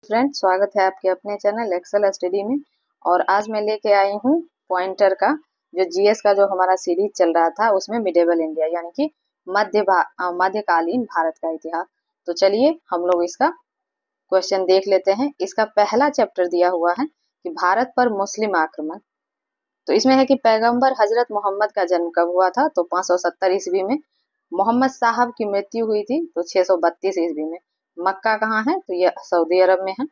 Friend, स्वागत है आपके अपने चैनल एक्सेल स्टडी में। और आज मैं लेके आई हूँ पॉइंटर का जो जीएस का जो हमारा सीरीज चल रहा था उसमें मिडेवल इंडिया यानी कि मध्यकालीन भारत का इतिहास। तो चलिए हम लोग इसका क्वेश्चन देख लेते हैं। इसका पहला चैप्टर दिया हुआ है कि भारत पर मुस्लिम आक्रमण। तो इसमें है कि पैगंबर हजरत मोहम्मद का जन्म कब हुआ था, तो 570 ईस्वी में। मोहम्मद साहब की मृत्यु हुई थी तो 632 ईस्वी में। मक्का कहाँ है, तो यह सऊदी अरब में है।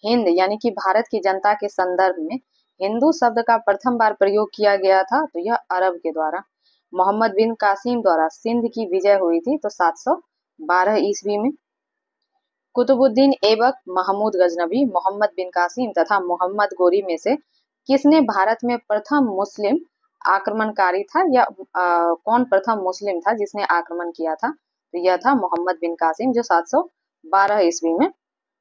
हिंद यानी कि भारत की जनता के संदर्भ में हिंदू शब्द का प्रथम बार प्रयोग किया गया था तो यह अरब के द्वारा। मोहम्मद बिन कासिम द्वारा सिंध की विजय हुई थी तो 712 ईस्वी में। कुतुबुद्दीन ऐबक, महमूद गजनबी, मोहम्मद बिन कासिम तथा मोहम्मद गोरी में से किसने भारत में प्रथम मुस्लिम आक्रमणकारी था, या कौन प्रथम मुस्लिम था जिसने आक्रमण किया था, तो यह था मोहम्मद बिन कासिम जो 712 ईस्वी में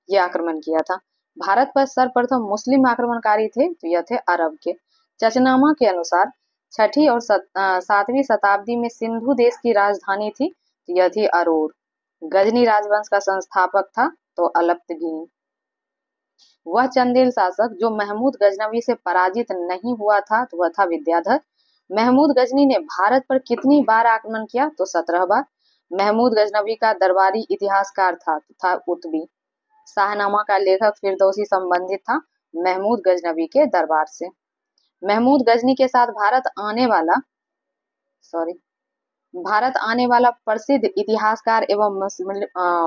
यह आक्रमण किया था। भारत पर सर्वप्रथम मुस्लिम आक्रमणकारी थे तो यह थे अरब के। चचनामा के अनुसार छठी और 7वीं शताब्दी में सिंधु देश की राजधानी थी तो यह थी अरोर। गजनी राजवंश का संस्थापक था तो अलप्तगीन। वह चंदेल शासक जो महमूद गजनवी से पराजित नहीं हुआ था तो वह था विद्याधर। महमूद गजनी ने भारत पर कितनी बार आक्रमण किया, तो 17 बार। महमूद गजनवी का दरबारी इतिहासकार था कुतबी। शाहनामा का लेखक फिरदौसी संबंधित था महमूद गजनवी के दरबार से। महमूद गजनी के साथ भारत आने वाला प्रसिद्ध इतिहासकार एवं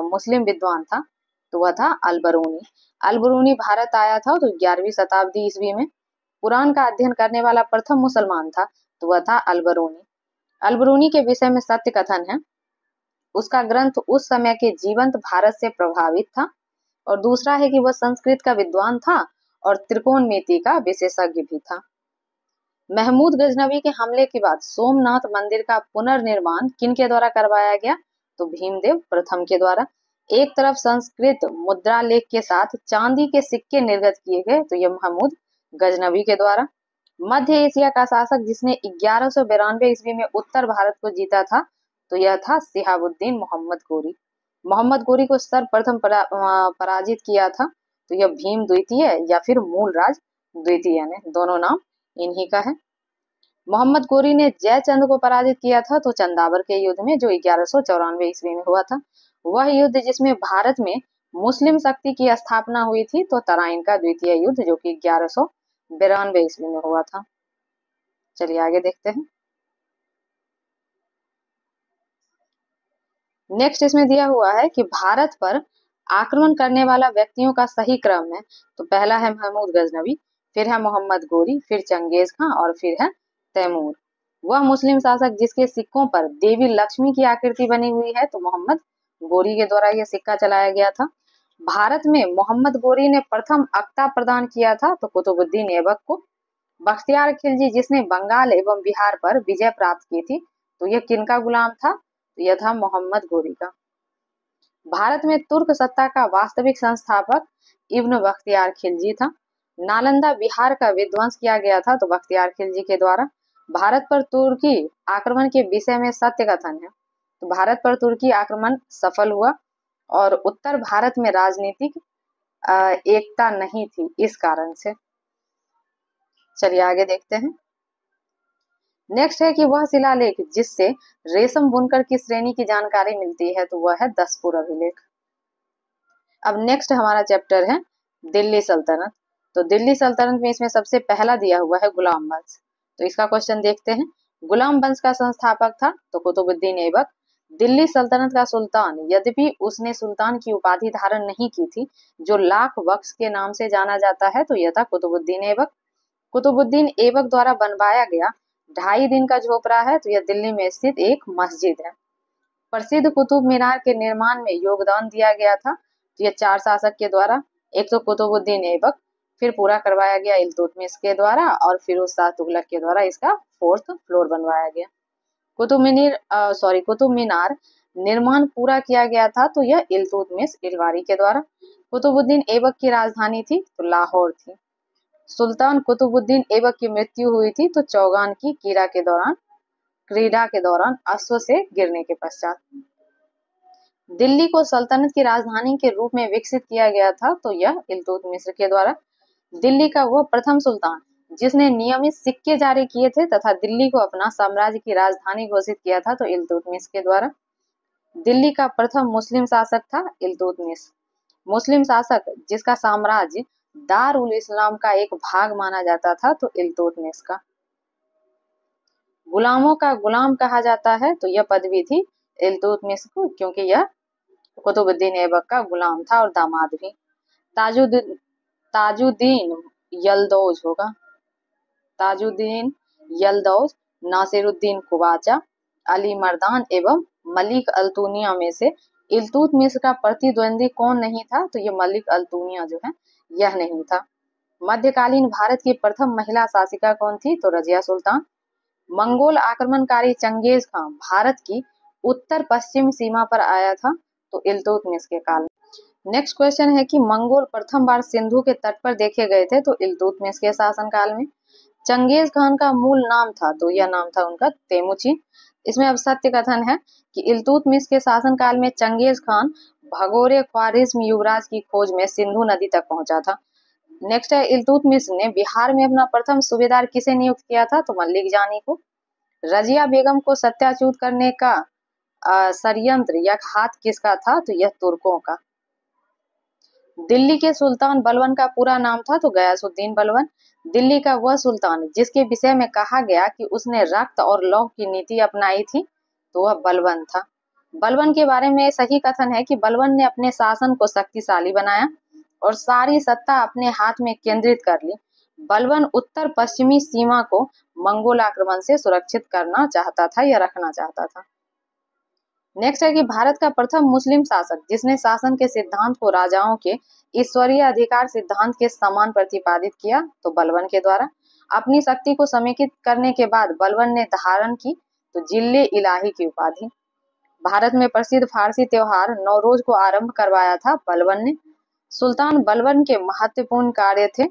मुस्लिम विद्वान था तो वह था अलबरूनी। अलबरूनी भारत आया था तो 11वीं शताब्दी ईस्वी में। कुरान का अध्ययन करने वाला प्रथम मुसलमान था तो वह था अलबरूनी। अलबरूनी के विषय में सत्य कथन है। उसका ग्रंथ उस समय के जीवंत भारत से प्रभावित था। और दूसरा है कि वह संस्कृत का विद्वान था और त्रिकोणमिति का विशेषज्ञ भी था। महमूद गजनवी के हमले के बाद सोमनाथ मंदिर का पुनर्निर्माण किनके द्वारा करवाया गया, तो भीमदेव प्रथम के द्वारा। एक तरफ संस्कृत मुद्रा लेख के साथ चांदी के सिक्के निर्गत किए गए तो यह महमूद गजनवी के द्वारा। मध्य एशिया का शासक जिसने 1192 ईस्वी में उत्तर भारत को जीता था तो यह था शिहाबुद्दीन मोहम्मद गोरी। मोहम्मद गोरी को सर्वप्रथम पराजित किया था तो यह भीम द्वितीय या फिर मूलराज द्वितीय ने, दोनों नाम इन्हीं का है। मोहम्मद गोरी ने जयचंद को पराजित किया था तो चंदावर के युद्ध में जो 1194 ईस्वी में हुआ था। वह युद्ध जिसमें भारत में मुस्लिम शक्ति की स्थापना हुई थी तो तराइन का द्वितीय युद्ध जो कि 1192 ईस्वी में हुआ था। चलिए आगे देखते हैं। नेक्स्ट इसमें दिया हुआ है कि भारत पर आक्रमण करने वाला व्यक्तियों का सही क्रम है। तो पहला है महमूद गजनवी, फिर है मोहम्मद गोरी, फिर चंगेज खां और फिर है तैमूर। वह मुस्लिम शासक जिसके सिक्कों पर देवी लक्ष्मी की आकृति बनी हुई है तो मोहम्मद गोरी के द्वारा यह सिक्का चलाया गया था। भारत में मोहम्मद गोरी ने प्रथम अक्ता प्रदान किया था तो कुतुबुद्दीन ऐबक को। बख्तियार खिलजी जिसने बंगाल एवं बिहार पर विजय प्राप्त की थी तो यह किनका गुलाम था, तो यह था मोहम्मद गोरी का। भारत में तुर्क सत्ता का वास्तविक संस्थापक इब्न बख्तियार खिलजी था। नालंदा बिहार का विध्वंस किया गया था तो बख्तियार खिलजी के द्वारा। भारत पर तुर्की आक्रमण के विषय में सत्य कथन है। तो भारत पर तुर्की आक्रमण सफल हुआ और उत्तर भारत में राजनीतिक एकता नहीं थी इस कारण से। चलिए आगे देखते हैं। नेक्स्ट है कि वह शिलालेख जिससे रेशम बुनकर की श्रेणी की जानकारी मिलती है तो वह है दसपुर अभिलेख। अब नेक्स्ट हमारा चैप्टर है दिल्ली सल्तनत। तो दिल्ली सल्तनत में इसमें सबसे पहला दिया हुआ है गुलाम वंश। तो इसका क्वेश्चन देखते हैं। गुलाम वंश का संस्थापक था तो कुतुबुद्दीन ऐबक। दिल्ली सल्तनत का सुल्तान, यद्यपि उसने सुल्तान की उपाधि धारण नहीं की थी, जो लाख बख्श के नाम से जाना जाता है तो यह था कुतुबुद्दीन ऐबक। कुतुबुद्दीन ऐबक द्वारा बनवाया गया 2.5 दिन का झोपड़ा है तो यह दिल्ली में स्थित एक मस्जिद है। प्रसिद्ध कुतुब मीनार के निर्माण में योगदान दिया गया था तो यह 4 शासक के द्वारा। एक तो कुतुबुद्दीन ऐबक, फिर पूरा करवाया गया इल्तुतमिश के द्वारा और फिरोज शाह तुगलक के द्वारा इसका 4th फ्लोर बनवाया गया। कुतुब मीनार निर्माण पूरा किया गया था तो यह इल्तुतमिश इलवारी के द्वारा। कुतुबुद्दीन ऐबक की राजधानी थी तो लाहौर थी। सुल्तान कुतुबुद्दीन ऐबक की मृत्यु हुई थी तो चौगान की क्रीड़ा के दौरान अश्व से गिरने के पश्चात। दिल्ली को सल्तनत की राजधानी के रूप में विकसित किया गया था, तो यह इल्तुतमिश के द्वारा। दिल्ली का वह प्रथम सुल्तान जिसने नियमित सिक्के जारी किए थे तथा दिल्ली को अपना साम्राज्य की राजधानी घोषित किया था, तो इल्तुतमिश के द्वारा। दिल्ली का प्रथम मुस्लिम शासक था इल्तुतमिश। मुस्लिम शासक जिसका साम्राज्य दार उल इस्लाम का एक भाग माना जाता था, तो इल्तुतमिश का। गुलामों का गुलाम कहा जाता है, तो यह पदवी थी इल्तुतमिश को, क्योंकि यह कुतुबुद्दीन ऐबक का गुलाम था और दामाद भी। ताजुद्दीन ताजुद्दीन यलदौज होगा, ताजुद्दीन यलदौज, नासिरुद्दीन कुबाचा, अली मर्दान एवं मलिक अल्तुनिया में से इल्तुतमिश का प्रतिद्वंदी कौन नहीं था, तो ये मलिक अल्तुनिया जो है यह नहीं था। मध्यकालीन भारत की प्रथम महिला शासिका कौन थी, तो रजिया सुल्तान। मंगोल आक्रमणकारी चंगेज खान भारत की उत्तर पश्चिम सीमा पर आया था, तो इल्तुतमिश के काल में। नेक्स्ट क्वेश्चन है कि मंगोल प्रथम बार सिंधु के तट पर देखे गए थे, तो इल्तुतमिश के शासनकाल में। चंगेज खान का मूल नाम था, तो यह नाम था उनका तेमुचिन। इसमें अब सत्य कथन है कि इल्तुतमिश के शासनकाल में चंगेज खान भगोरे ख्वारिज्म युवराज की खोज में सिंधु नदी तक पहुंचा था। नेक्स्ट है, इल्तुतमिश ने बिहार में अपना प्रथम सूबेदार किसे नियुक्त किया था, तो मल्लिक जानी को। रजिया बेगम को सत्याच्युत करने का षड्यंत्र या हाथ किसका था, तो यह तुर्कों का। दिल्ली के सुल्तान बलबन का पूरा नाम था, तो गयासुद्दीन बलबन। दिल्ली का वह सुल्तान जिसके विषय में कहा गया कि उसने रक्त और लौह की नीति अपनाई थी, तो वह बलबन था। बलबन के बारे में सही कथन है कि बलबन ने अपने शासन को शक्तिशाली बनाया और सारी सत्ता अपने हाथ में केंद्रित कर ली। बलबन उत्तर पश्चिमी सीमा को मंगोल आक्रमण से सुरक्षित करना चाहता था या रखना चाहता था। नेक्स्ट है कि भारत का प्रथम मुस्लिम शासक जिसने शासन के सिद्धांत को राजाओं के ईश्वरीय अधिकार सिद्धांत के समान प्रतिपादित किया, तो बलबन के द्वारा। अपनी शक्ति को समेकित करने के बाद बलबन ने धारण की तो जिल्ले इलाही की उपाधि। भारत में प्रसिद्ध फारसी त्योहार नौरोज को आरंभ करवाया था बलबन ने। सुल्तान बलबन के महत्वपूर्ण कार्य थे,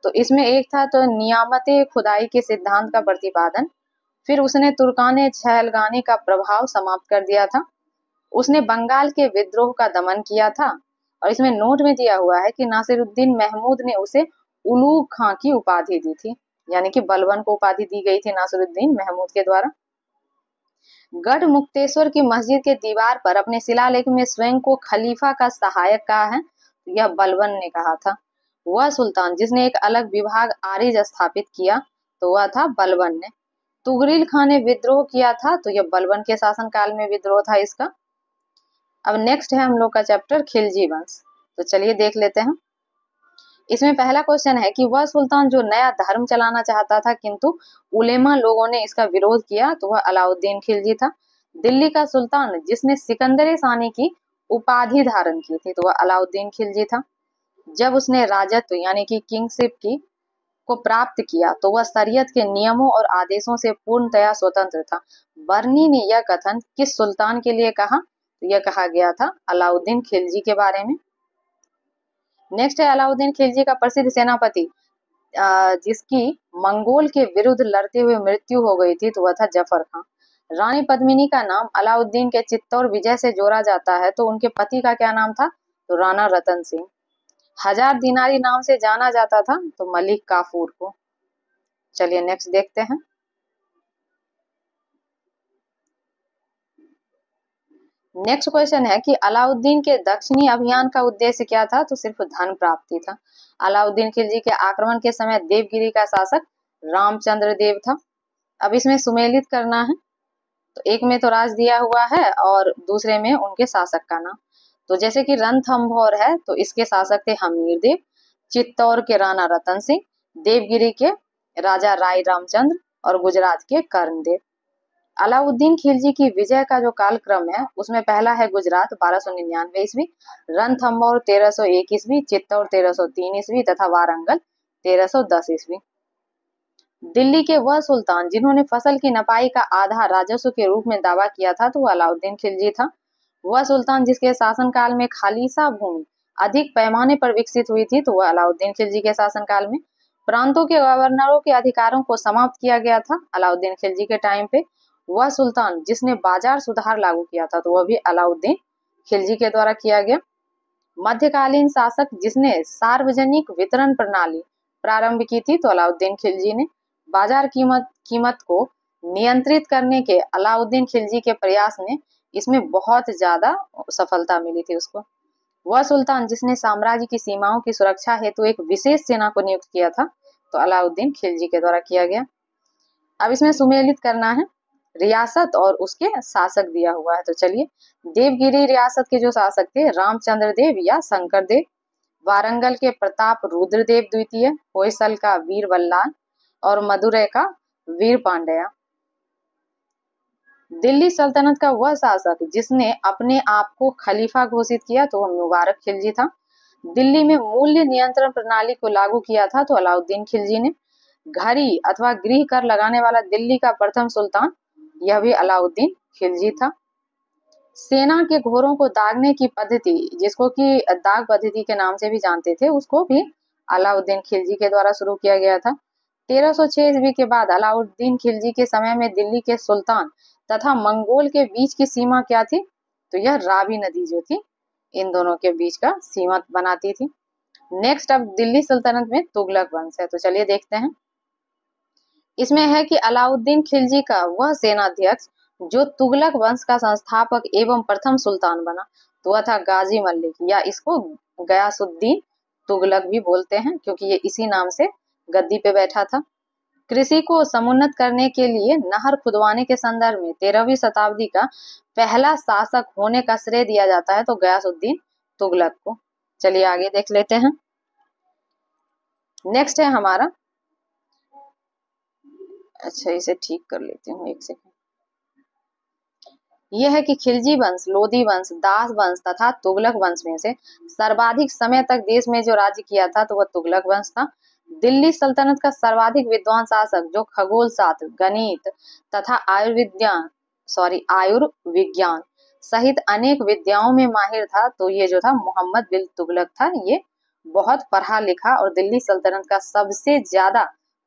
तो इसमें एक था तो नियामते खुदाई के सिद्धांत का प्रतिपादन। फिर उसने तुर्काने छहलगाने का प्रभाव समाप्त कर दिया था। उसने बंगाल के विद्रोह का दमन किया था, और इसमें नोट में दिया हुआ है कि नासिरुद्दीन महमूद ने उसे उलूग खां की उपाधि दी थी, यानी कि बलबन को उपाधि दी गई थी नासिरुद्दीन महमूद के द्वारा। गढ़ मुक्तेश्वर की मस्जिद के दीवार पर अपने शिलालेख में स्वयं को खलीफा का सहायक कहा है, यह बलबन ने कहा था। वह सुल्तान जिसने एक अलग विभाग आरिज स्थापित किया, तो वह था बलबन ने। तुगरिल खान ने विद्रोह किया था, तो यह बलबन के शासनकाल में विद्रोह था इसका। अब नेक्स्ट है हम लोग का चैप्टर खिलजी वंश, तो चलिए देख लेते हैं। इसमें पहला क्वेश्चन है कि वह सुल्तान जो नया धर्म चलाना चाहता था किंतु उलेमा लोगों ने इसका विरोध किया, तो वह अलाउद्दीन खिलजी था। दिल्ली का सुल्तान जिसने सिकंदर सानी की उपाधि धारण की थी, तो वह अलाउद्दीन खिलजी था। जब उसने राजत्व यानी कि किंगशिप की को प्राप्त किया, तो वह शरीयत के नियमों और आदेशों से पूर्णतया स्वतंत्र था। बर्नी ने यह कथन किस सुल्तान के लिए कहा, तो यह कहा गया था अलाउद्दीन खिलजी के बारे में। नेक्स्ट है, अलाउद्दीन खिलजी का प्रसिद्ध सेनापति जिसकी मंगोल के विरुद्ध लड़ते हुए मृत्यु हो गई थी, तो वह था जफर खान। रानी पद्मिनी का नाम अलाउद्दीन के चित्तौड़ विजय से जोड़ा जाता है, तो उनके पति का क्या नाम था, तो राणा रतन सिंह। हजार दिनारी नाम से जाना जाता था, तो मलिक काफूर को। चलिए नेक्स्ट देखते हैं। नेक्स्ट क्वेश्चन है कि अलाउद्दीन के दक्षिणी अभियान का उद्देश्य क्या था, तो सिर्फ धन प्राप्ति था। अलाउद्दीन खिलजी के आक्रमण के समय देवगिरी का शासक रामचंद्र देव था। अब इसमें सुमेलित करना है, तो एक में तो राज दिया हुआ है और दूसरे में उनके शासक का नाम। तो जैसे कि रणथंभौर है, तो इसके शासक थे हमीर देव, चित्तौड़ के राणा रतन सिंह, देवगिरी के राजा राय रामचंद्र और गुजरात के कर्णदेव। अलाउद्दीन खिलजी की विजय का जो कालक्रम है उसमें पहला है गुजरात 1299 ईस्वी, रणथंभौर 1301 ईस्वी, चित्तौड़ 1303 ईस्वी तथा वारंगल 1310 ईस्वी। दिल्ली के वह सुल्तान जिन्होंने फसल की नपाई का आधा राजस्व के रूप में दावा किया था, तो वह अलाउद्दीन खिलजी था। वह सुल्तान जिसके शासनकाल में खालिसा भूमि अधिक पैमाने पर विकसित हुई थी, तो वह अलाउद्दीन खिलजी के शासनकाल में। प्रांतों के गवर्नरों के अधिकारों को समाप्त किया गया था अलाउद्दीन खिलजी के टाइम पे। वह सुल्तान जिसने बाजार सुधार लागू किया था, तो वह भी अलाउद्दीन खिलजी के द्वारा किया गया। मध्यकालीन शासक जिसने सार्वजनिक वितरण प्रणाली प्रारंभ की थी, तो अलाउद्दीन खिलजी ने। बाजार कीमत को नियंत्रित करने के अलाउद्दीन खिलजी के प्रयास ने इसमें बहुत ज्यादा सफलता मिली थी उसको। वह सुल्तान जिसने साम्राज्य की सीमाओं की सुरक्षा हेतु एक विशेष सेना को नियुक्त किया था, तो अलाउद्दीन खिलजी के द्वारा किया गया। अब इसमें सुमेलित करना है रियासत और उसके शासक दिया हुआ है। तो चलिए, देवगिरी रियासत के जो शासक थे रामचंद्र देव या शंकर देव, वारंगल के प्रताप रुद्र देव द्वितीय, होयसल का वीर बल्लाल और मदुरै का वीर पांड्या। दिल्ली सल्तनत का वह शासक जिसने अपने आप को खलीफा घोषित किया, तो वह मुबारक खिलजी था। दिल्ली में मूल्य नियंत्रण प्रणाली को लागू किया था, तो अलाउद्दीन खिलजी ने। घड़ी अथवा गृह कर लगाने वाला दिल्ली का प्रथम सुल्तान, यह भी अलाउद्दीन खिलजी था। सेना के घोड़ों को दागने की पद्धति, जिसको कि दाग पद्धति के नाम से भी जानते थे, उसको भी अलाउद्दीन खिलजी के द्वारा शुरू किया गया था। 1306 ईस्वी के बाद अलाउद्दीन खिलजी के समय में दिल्ली के सुल्तान तथा मंगोल के बीच की सीमा क्या थी, तो यह रावी नदी जो थी इन दोनों के बीच का सीमा बनाती थी। नेक्स्ट, अब दिल्ली सल्तनत में तुगलक वंश है, तो चलिए देखते हैं। इसमें है कि अलाउद्दीन खिलजी का वह सेनाध्यक्ष जो तुगलक वंश का संस्थापक एवं प्रथम सुल्तान बना, तो वह था गाजी मलिक, या इसको गयासुद्दीन तुगलक भी बोलते हैं, क्योंकि ये इसी नाम से गद्दी पे बैठा था। कृषि को समुन्नत करने के लिए नहर खुदवाने के संदर्भ में 13वीं शताब्दी का पहला शासक होने का श्रेय दिया जाता है, तो गयासुद्दीन तुगलक को। चलिए आगे देख लेते हैं। नेक्स्ट है हमारा, अच्छा इसे ठीक कर लेती हूँ एक सेकंड। यह है कि खिलजी वंश, लोधी वंश, दास वंश तथा तुगलक वंश में से सर्वाधिक समय तक देश में जो राज्य किया था, तो वह तुगलक वंश था। दिल्ली सल्तनत का सर्वाधिक विद्वान शासक जो खगोल शास्त्र, गणित तथा आयुर्विज्ञान सहित अनेक विद्याओं में माहिर था, तो ये जो था मोहम्मद बिन तुगलक था। ये बहुत पढ़ा लिखा और दिल्ली सल्तनत का सबसे ज्यादा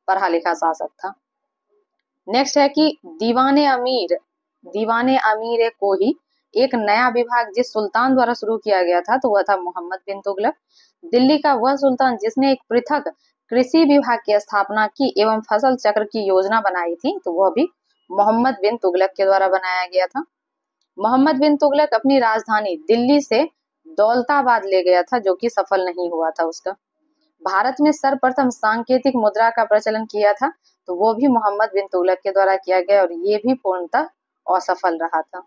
पढ़ा लिखा शासक था। नेक्स्ट है कि दीवाने अमीर को ही एक नया विभाग जिस सुल्तान द्वारा शुरू किया गया था, तो वह था मोहम्मद बिन तुगलक। दिल्ली का वह सुल्तान जिसने एक पृथक कृषि विभाग की स्थापना की एवं फसल चक्र की योजना बनाई थी, तो वह भी मोहम्मद बिन तुगलक के द्वारा बनाया गया था। मोहम्मद बिन तुगलक अपनी राजधानी दिल्ली से दौलताबाद ले गया था, जो कि सफल नहीं हुआ था उसका। भारत में सर्वप्रथम सांकेतिक मुद्रा का प्रचलन किया था, तो वो भी मोहम्मद बिन तुगलक के द्वारा किया गया और ये भी पूर्णतः असफल रहा था।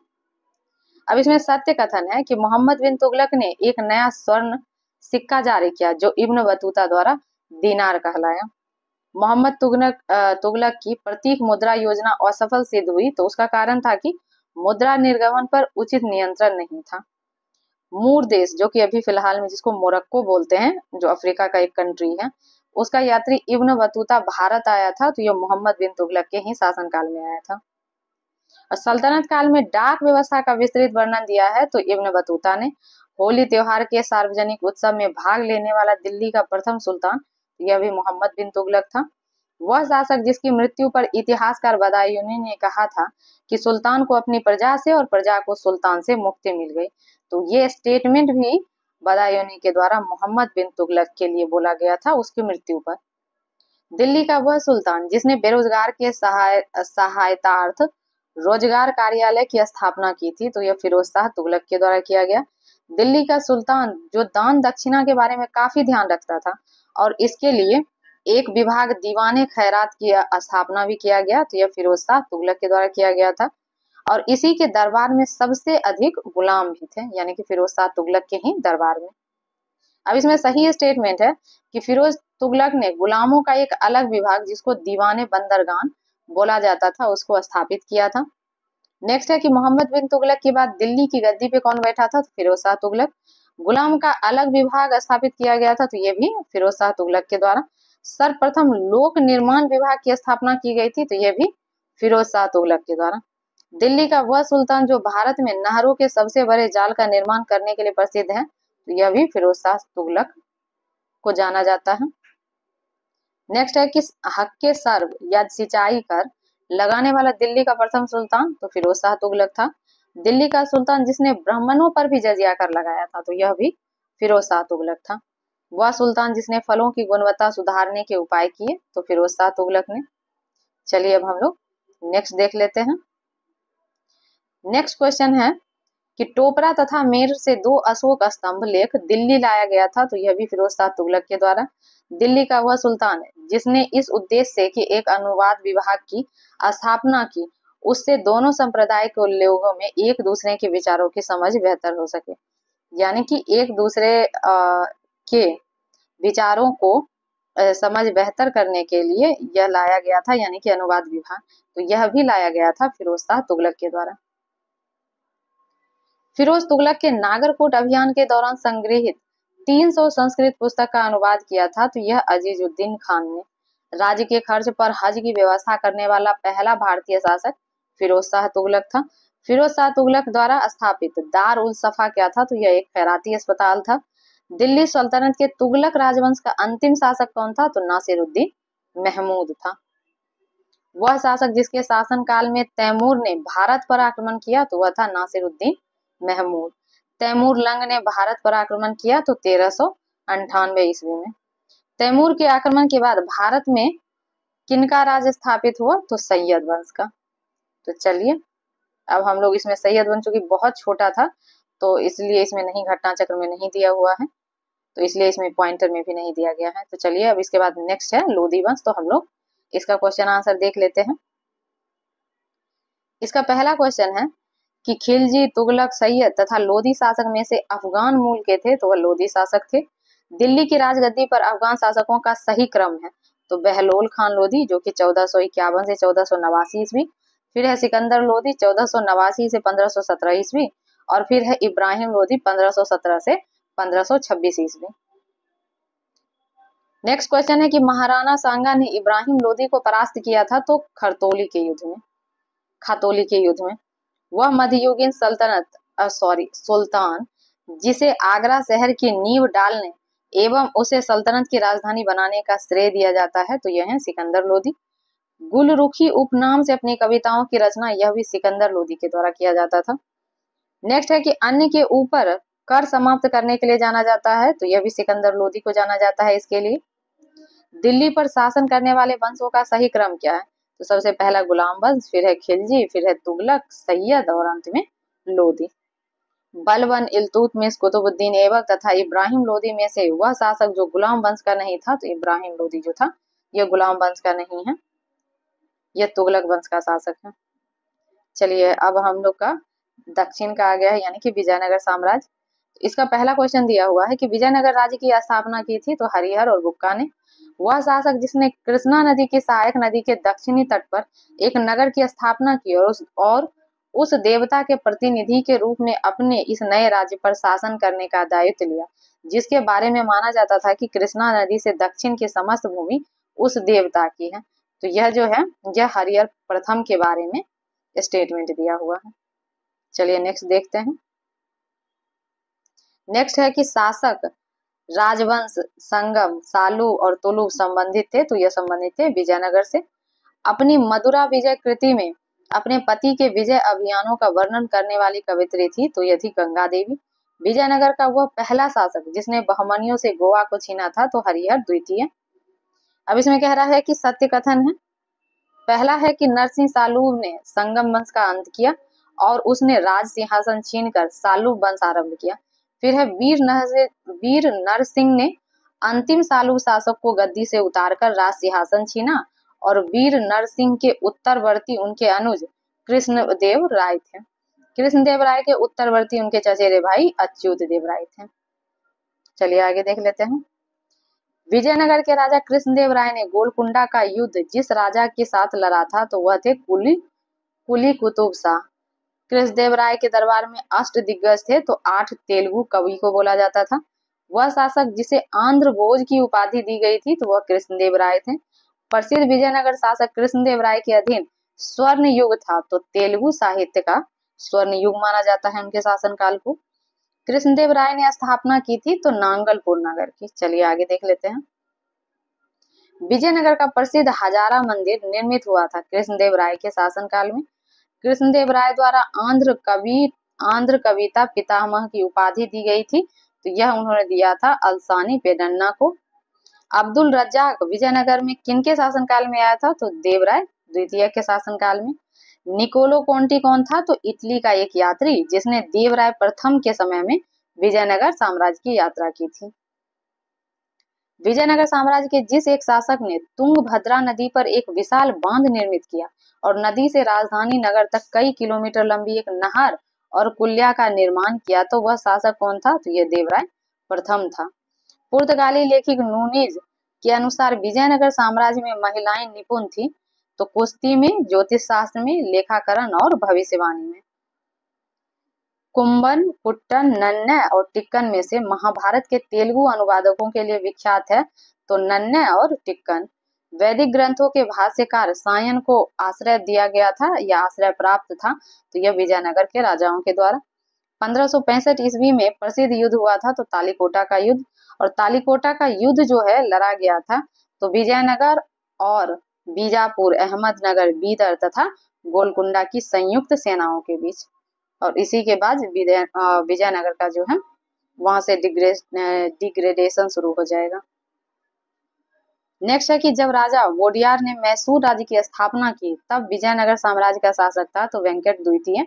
अब इसमें सत्य कथन है कि मोहम्मद बिन तुगलक ने एक नया स्वर्ण सिक्का जारी किया, जो इब्न बतूता द्वारा दीनार कहलाया। मोहम्मद तुगलक की प्रतीक मुद्रा योजना असफल सिद्ध हुई, तो उसका कारण था कि मुद्रा निर्गमन पर उचित नियंत्रण नहीं था। मूर देश, जो कि अभी फिलहाल में जिसको मोरक्को बोलते हैं, जो अफ्रीका का एक कंट्री है, उसका यात्री इब्न बतूता भारत आया था, तो यह मोहम्मद बिन तुगलक के ही शासनकाल में आया था। और सल्तनत काल में डाक व्यवस्था का विस्तृत वर्णन दिया है, तो इब्न बतूता ने। होली त्योहार के सार्वजनिक उत्सव में भाग लेने वाला दिल्ली का प्रथम सुल्तान, यह भी मोहम्मद बिन तुगलक था। वह शासक जिसकी मृत्यु पर इतिहासकार बदायूनी ने कहा था कि सुल्तान को अपनी प्रजा से और प्रजा को सुल्तान से मुक्ति मिल गई, तो ये स्टेटमेंट भी बदायूनी के द्वारा मोहम्मद बिन तुगलक के लिए बोला गया था उसकी मृत्यु पर। दिल्ली का वह सुल्तान जिसने बेरोजगार के सहायतार्थ रोजगार कार्यालय की स्थापना की थी, तो यह फिरोज शाह तुगलक के द्वारा किया गया। दिल्ली का सुल्तान जो दान दक्षिणा के बारे में काफी ध्यान रखता था और इसके लिए एक विभाग दीवाने खैरात की स्थापना भी किया गया, तो यह फिरोज शाह तुगलक के द्वारा किया गया था। और इसी के दरबार में सबसे अधिक गुलाम भी थे, यानी कि फिरोज शाह तुगलक के ही दरबार में। अब इसमें सही स्टेटमेंट है कि फिरोज तुगलक ने गुलामों का एक अलग विभाग जिसको दीवाने बंदरगान बोला जाता था, उसको स्थापित किया था। नेक्स्ट है कि मोहम्मद बिन तुगलक के बाद दिल्ली की गद्दी पे कौन बैठा था, तो फिरोज शाह तुगलक। गुलाम का अलग विभाग स्थापित किया गया था, तो ये भी फिरोज शाह तुगलक के द्वारा। सर्वप्रथम लोक निर्माण विभाग की स्थापना की गई थी, तो ये भी फिरोज शाह तुगलक के द्वारा। दिल्ली का वह सुल्तान जो भारत में नहरों के सबसे बड़े जाल का निर्माण करने के लिए प्रसिद्ध है, तो यह भी फिरोज शाह तुगलक को जाना जाता है। नेक्स्ट है कि हक्के सर्व या सिंचाई कर लगाने वाला दिल्ली का प्रथम सुल्तान, तो फिरोज शाह तुगलक था। दिल्ली का सुल्तान जिसने ब्राह्मणों पर भी जजिया कर लगाया था, तो यह भी फिरोज शाह तुगलक था। वह सुल्तान जिसने फलों की गुणवत्ता सुधारने के उपाय किए, तो फिरोज शाह तुगलक ने। चलिए अब हम लोग नेक्स्ट देख लेते हैं। नेक्स्ट क्वेश्चन है कि टोपरा तथा मेर से 2 अशोक स्तंभ लेख दिल्ली लाया गया था, तो यह भी फिरोज शाह तुगलक के द्वारा। दिल्ली का वह सुल्तान है जिसने इस उद्देश्य से कि एक अनुवाद विभाग की स्थापना की, उससे दोनों संप्रदाय के लोगों में एक दूसरे के विचारों की समझ बेहतर हो सके। यानी कि एक दूसरे के विचारों को समझ बेहतर करने के लिए यह लाया गया था, यानी कि अनुवाद विभाग। तो यह भी लाया गया था फिरोज शाह तुगलक के द्वारा। फिरोज तुगलक के नागरकोट अभियान के दौरान संग्रहित 300 संस्कृत पुस्तक का अनुवाद किया था, तो यह अजीजुद्दीन खान ने। राज्य के खर्च पर हज की व्यवस्था करने वाला पहला भारतीय शासक फिरोज शाह तुगलक था। फिरोज शाह तुगलक द्वारा स्थापित दार उल सफा क्या था, तो यह एक खैराती अस्पताल था। दिल्ली सल्तनत के तुगलक राजवंश का अंतिम शासक कौन था, तो नासिरुद्दीन महमूद था। वह शासक जिसके शासनकाल में तैमूर ने भारत पर आक्रमण किया, तो वह था नासिरुद्दीन महमूद। तैमूर लंग ने भारत पर आक्रमण किया, तो 1398 ईस्वी में। तैमूर के आक्रमण के बाद भारत में किनका राज स्थापित हुआ, तो सैयद वंश का। तो चलिए अब हम लोग इसमें सैयद वंश चूंकि बहुत छोटा था, तो इसलिए इसमें नहीं, घटना चक्र में नहीं दिया हुआ है, तो इसलिए इसमें पॉइंटर में भी नहीं दिया गया है। तो चलिए अब इसके बाद नेक्स्ट है लोधी वंश, तो हम लोग इसका क्वेश्चन आंसर देख लेते हैं। इसका पहला क्वेश्चन है कि खिलजी, तुगलक, सैयद तथा लोधी शासक में से अफगान मूल के थे, तो वह लोधी शासक थे। दिल्ली की राजगद्दी पर अफगान शासकों का सही क्रम है, तो बहलोल खान लोधी जो कि 1451 से 1489 ईस्वी, फिर है सिकंदर लोधी 1489 से 1517 ईस्वी, और फिर है इब्राहिम लोधी 1517 से 1526 ईस्वी। नेक्स्ट क्वेश्चन है कि महाराणा सांगा ने इब्राहिम लोधी को परास्त किया था, तो खरतौली के युद्ध में, खातौली के युद्ध में। वह मध्ययुगीन सुल्तान जिसे आगरा शहर की नींव डालने एवं उसे सल्तनत की राजधानी बनाने का श्रेय दिया जाता है, तो यह है सिकंदर लोधी। गुलरुखी उपनाम से अपनी कविताओं की रचना, यह भी सिकंदर लोधी के द्वारा किया जाता था। नेक्स्ट है कि अन्य के ऊपर कर समाप्त करने के लिए जाना जाता है, तो यह भी सिकंदर लोधी को जाना जाता है इसके लिए। दिल्ली पर शासन करने वाले वंशों का सही क्रम क्या है, तो सबसे पहला गुलाम वंश, फिर है खिलजी, फिर है तुगलक, सैयद और अंत में लोधी। बलबन, इल्तुतमिश, कुतुबुद्दीन ऐबक तथा इब्राहिम लोधी में से वह शासक जो गुलाम वंश का नहीं था, तो इब्राहिम लोधी जो था यह गुलाम वंश का नहीं है, यह तुगलक वंश का शासक है। चलिए अब हम लोग का दक्षिण का आ गया है, यानी कि विजयनगर साम्राज्य। इसका पहला क्वेश्चन दिया हुआ है कि विजयनगर राज्य की स्थापना की थी, तो हरिहर और बुक्का ने। वह शासक जिसने कृष्णा नदी की सहायक नदी के दक्षिणी तट पर एक नगर की स्थापना की और उस देवता के प्रतिनिधि के रूप में अपने इस नए राज्य पर शासन करने का दायित्व लिया, जिसके बारे में माना जाता था कि कृष्णा नदी से दक्षिण की समस्त भूमि उस देवता की है, तो यह जो है यह हरिहर प्रथम के बारे में स्टेटमेंट दिया हुआ है। चलिए नेक्स्ट देखते हैं। नेक्स्ट है कि शासक राजवंश संगम, सालू और तुलु संबंधित थे, तो यह संबंधित थे विजयनगर से। अपनी मदुरा विजय कृति में अपने पति के विजय अभियानों का वर्णन करने वाली कवित्री थी, तो यह थी गंगा देवी। विजयनगर का वह पहला शासक जिसने बहमनियों से गोवा को छीना था, तो हरिहर द्वितीय। अब इसमें कह रहा है कि सत्य कथन है। पहला है कि नरसिंह सालू ने संगम वंश का अंत किया और उसने राज सिंहासन छीनकर सालू वंश आरंभ किया। फिर है वीर नरसिंह ने अंतिम सालू शासक को गद्दी से उतारकर राज सिंहासन छीना और वीर नरसिंह के उत्तरवर्ती उनके अनुज कृष्णदेव राय थे। कृष्णदेव राय के उत्तरवर्ती उनके चचेरे भाई अच्युत देव राय थे। चलिए आगे देख लेते हैं। विजयनगर के राजा कृष्णदेव राय ने गोलकुंडा का युद्ध जिस राजा के साथ लड़ा था, तो वह थे कुली कुतुब शाह। कृष्णदेव राय के दरबार में अष्ट दिग्गज थे, तो 8 तेलुगु कवि को बोला जाता था। वह शासक जिसे आंध्र भोज की उपाधि दी गई थी, तो वह कृष्णदेव राय थे। प्रसिद्ध विजयनगर शासक कृष्णदेव राय के अधीन स्वर्ण युग था, तो तेलुगु साहित्य का स्वर्ण युग माना जाता है उनके शासनकाल को। कृष्णदेव राय ने स्थापना की थी, तो नांगलपुर नगर की। चलिए आगे देख लेते हैं। विजयनगर का प्रसिद्ध हजारा मंदिर निर्मित हुआ था कृष्णदेव राय के शासनकाल में। कृष्णदेव राय द्वारा आंध्र कविता पितामह की उपाधि दी गई थी, तो यह उन्होंने दिया था अल्सानी पेडन्ना को। अब्दुल रज्जाक विजयनगर में किनके शासनकाल में आया था, तो देवराय द्वितीय के शासनकाल में। निकोलो कोंटी कौन था, तो इटली का एक यात्री जिसने देवराय प्रथम के समय में विजयनगर साम्राज्य की यात्रा की थी। विजयनगर साम्राज्य के जिस एक शासक ने तुंगभद्रा नदी पर एक विशाल बांध निर्मित किया और नदी से राजधानी नगर तक कई किलोमीटर लंबी एक नहर और कुल्या का निर्माण किया, तो वह शासक कौन था, तो यह देवराय प्रथम था। पुर्तगाली लेखक नूनीज के अनुसार विजयनगर साम्राज्य में महिलाएं निपुण थी, तो कुश्ती में, ज्योतिष शास्त्र में, लेखाकरण और भविष्यवाणी में। कुंभन, कुट्टन, नन्ने और टिक्कन में से महाभारत के तेलुगु अनुवादकों के लिए विख्यात है, तो नन्ने और टिक्कन। वैदिक ग्रंथों के भाष्यकार सायन को आश्रय दिया गया था या आश्रय प्राप्त था, तो यह विजयनगर के राजाओं के द्वारा। 1565 ईस्वी में प्रसिद्ध युद्ध हुआ था, तो तालीकोटा का युद्ध। और तालीकोटा का युद्ध जो है लड़ा गया था, तो विजयनगर और बीजापुर, अहमदनगर, बीदर तथा गोलकुंडा की संयुक्त सेनाओं के बीच। और इसी के बाद विजयनगर का जो है वहां से डिग्रेडेशन शुरू हो जाएगा। नेक्स्ट है कि जब राजा वोडियार ने मैसूर राज्य की स्थापना की, तब विजयनगर साम्राज्य का शासक था, तो वेंकट द्वितीय।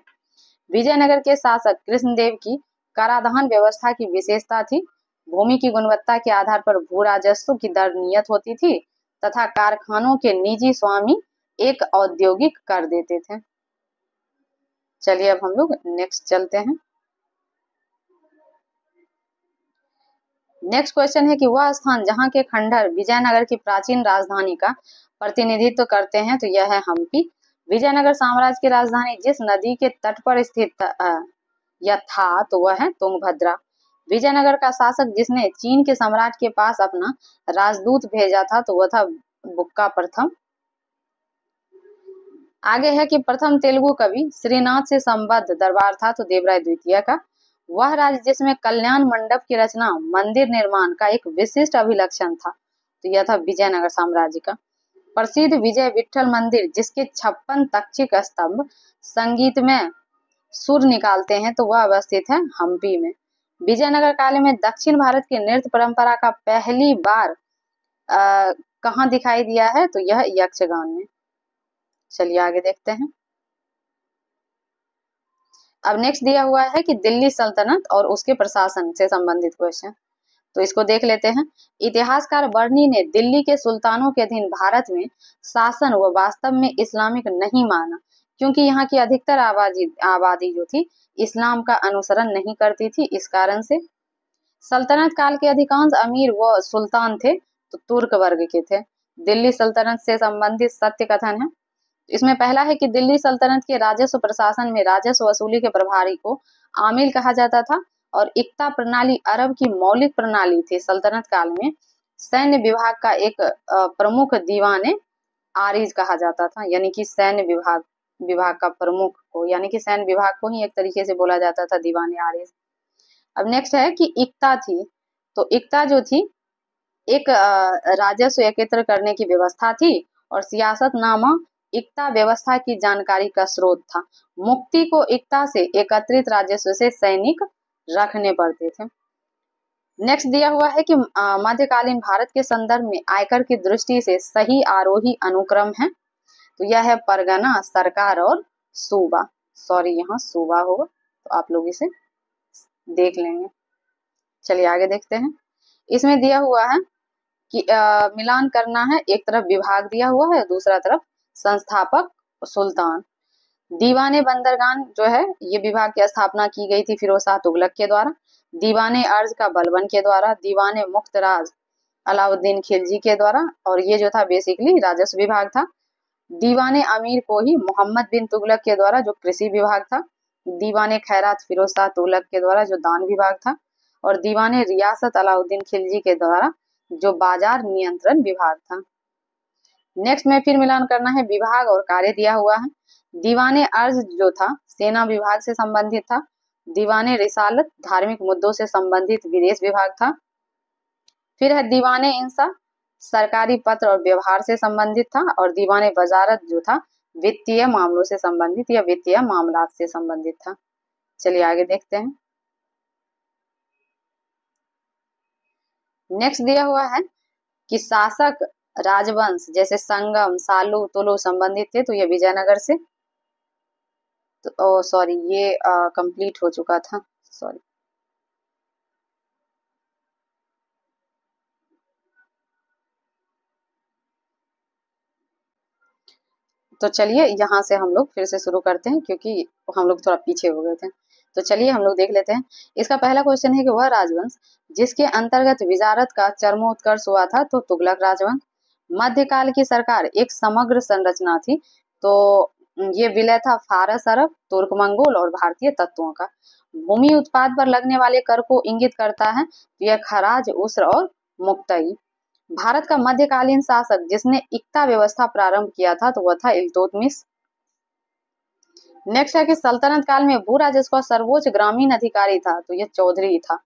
विजयनगर के शासक कृष्णदेव की कराधान व्यवस्था की विशेषता थी। भूमि की गुणवत्ता के आधार पर भू राजस्व की दर नियत होती थी तथा कारखानों के निजी स्वामी एक औद्योगिक कर देते थे। चलिए अब हम लोग नेक्स्ट चलते हैं। नेक्स्ट क्वेश्चन है कि वह स्थान जहां के खंडहर विजयनगर की प्राचीन राजधानी का प्रतिनिधित्व करते हैं, तो यह है हम्पी। विजयनगर साम्राज्य की राजधानी जिस नदी के तट पर स्थित या था, तो वह है तुंगभद्रा। विजयनगर का शासक जिसने चीन के सम्राट के पास अपना राजदूत भेजा था, तो वह था बुक्का प्रथम। आगे है कि प्रथम तेलुगु कवि श्रीनाथ से संबद्ध दरबार था, तो देवराय द्वितीय का। वह राज्य जिसमें कल्याण मंडप की रचना मंदिर निर्माण का एक विशिष्ट अभिलक्षण था, तो यह था विजयनगर साम्राज्य का। प्रसिद्ध विजय विठल मंदिर जिसके 56 तक्षक स्तंभ संगीत में सुर निकालते हैं, तो वह अवस्थित है हम्पी में। विजयनगर काल में दक्षिण भारत की नृत्य परंपरा का पहली बार कहाँ दिखाई दिया है, तो यह यक्षगान में। चलिए आगे देखते हैं। अब नेक्स्ट दिया हुआ है कि दिल्ली सल्तनत और उसके प्रशासन से संबंधित क्वेश्चन, तो इसको देख लेते हैं। इतिहासकार बर्नी ने दिल्ली के सुल्तानों के अधीन भारत में शासन व वास्तव में इस्लामिक नहीं माना, क्योंकि यहाँ की अधिकतर आबादी जो थी इस्लाम का अनुसरण नहीं करती थी। इस कारण से सल्तनत काल के अधिकांश अमीर व सुल्तान थे, तो तुर्क वर्ग के थे। दिल्ली सल्तनत से संबंधित सत्य कथन है। इसमें पहला है कि दिल्ली सल्तनत के राजस्व प्रशासन में राजस्व वसूली के प्रभारी को आमिल कहा जाता था और इक्ता प्रणाली अरब की मौलिक प्रणाली थी। सल्तनत काल में सैन्य विभाग का एक प्रमुख दीवाने आरिज कहा जाता था, यानी कि सैन्य विभाग का प्रमुख को, यानी कि सैन्य विभाग को ही एक तरीके से बोला जाता था दीवाने आरिज। अब नेक्स्ट है कि इक्ता थी, तो इक्ता जो थी एक राजस्व एकत्र करने की व्यवस्था थी और सियासतनामा इक्ता व्यवस्था की जानकारी का स्रोत था। मुक्ति को इक्ता से एकत्रित राजस्व से सैनिक रखने पड़ते थे। नेक्स्ट दिया हुआ है कि मध्यकालीन भारत के संदर्भ में आयकर की दृष्टि से सही आरोही अनुक्रम है, तो यह है परगना, सरकार और सूबा। सॉरी यहाँ सूबा होगा, तो आप लोग इसे देख लेंगे। चलिए आगे देखते हैं। इसमें दिया हुआ है कि मिलान करना है। एक तरफ विभाग दिया हुआ है, दूसरा तरफ संस्थापक सुल्तान। दीवाने बंदरगान जो है ये विभाग की स्थापना की गई थी फिरोज शाह तुगलक के द्वारा। दीवाने अर्ज का बलबन के द्वारा, दीवाने मुख्तराज अलाउद्दीन खिलजी के द्वारा, और ये जो था बेसिकली राजस्व विभाग था। दीवाने अमीर को ही मोहम्मद बिन तुगलक के द्वारा, जो कृषि विभाग था। दीवाने खैरात फिरोज शाह तुगलक के द्वारा, जो दान विभाग था। और दीवाने रियासत अलाउद्दीन खिलजी के द्वारा, जो बाजार नियंत्रण विभाग था। नेक्स्ट में फिर मिलान करना है। विभाग और कार्य दिया हुआ है। दीवाने अर्ज जो था सेना विभाग से संबंधित था। दीवाने रिसालत धार्मिक मुद्दों से संबंधित विदेश विभाग था। फिर है दीवाने इंसा सरकारी पत्र और व्यवहार से संबंधित था। और दीवाने वजारत जो था वित्तीय मामलों से संबंधित या वित्तीय मामलात से संबंधित था। चलिए आगे देखते हैं। नेक्स्ट दिया हुआ है कि शासक राजवंश जैसे संगम, सालू, तुलु संबंधित थे, तो ये विजयनगर से। तो सॉरी, ये कंप्लीट हो चुका था, सॉरी। तो चलिए यहाँ से हम लोग फिर से शुरू करते हैं, क्योंकि हम लोग थोड़ा पीछे हो गए थे। तो चलिए हम लोग देख लेते हैं। इसका पहला क्वेश्चन है कि वह राजवंश जिसके अंतर्गत विजारत का चरमोत्कर्ष हुआ था, तो तुगलक राजवंश। मध्यकाल की सरकार एक समग्र संरचना थी, तो ये विलय था फारस, अरब, तुर्क, मंगोल और भारतीय तत्वों का। भूमि उत्पाद पर लगने वाले कर को इंगित करता है, यह खराज, उस्र और मुक्तई। भारत का मध्यकालीन शासक जिसने इक्ता व्यवस्था प्रारंभ किया था, तो वह था इल्तुतमिश। नेक्स्ट है कि सल्तनत काल में भू राजस्व का सर्वोच्च ग्रामीण अधिकारी था, तो यह चौधरी था।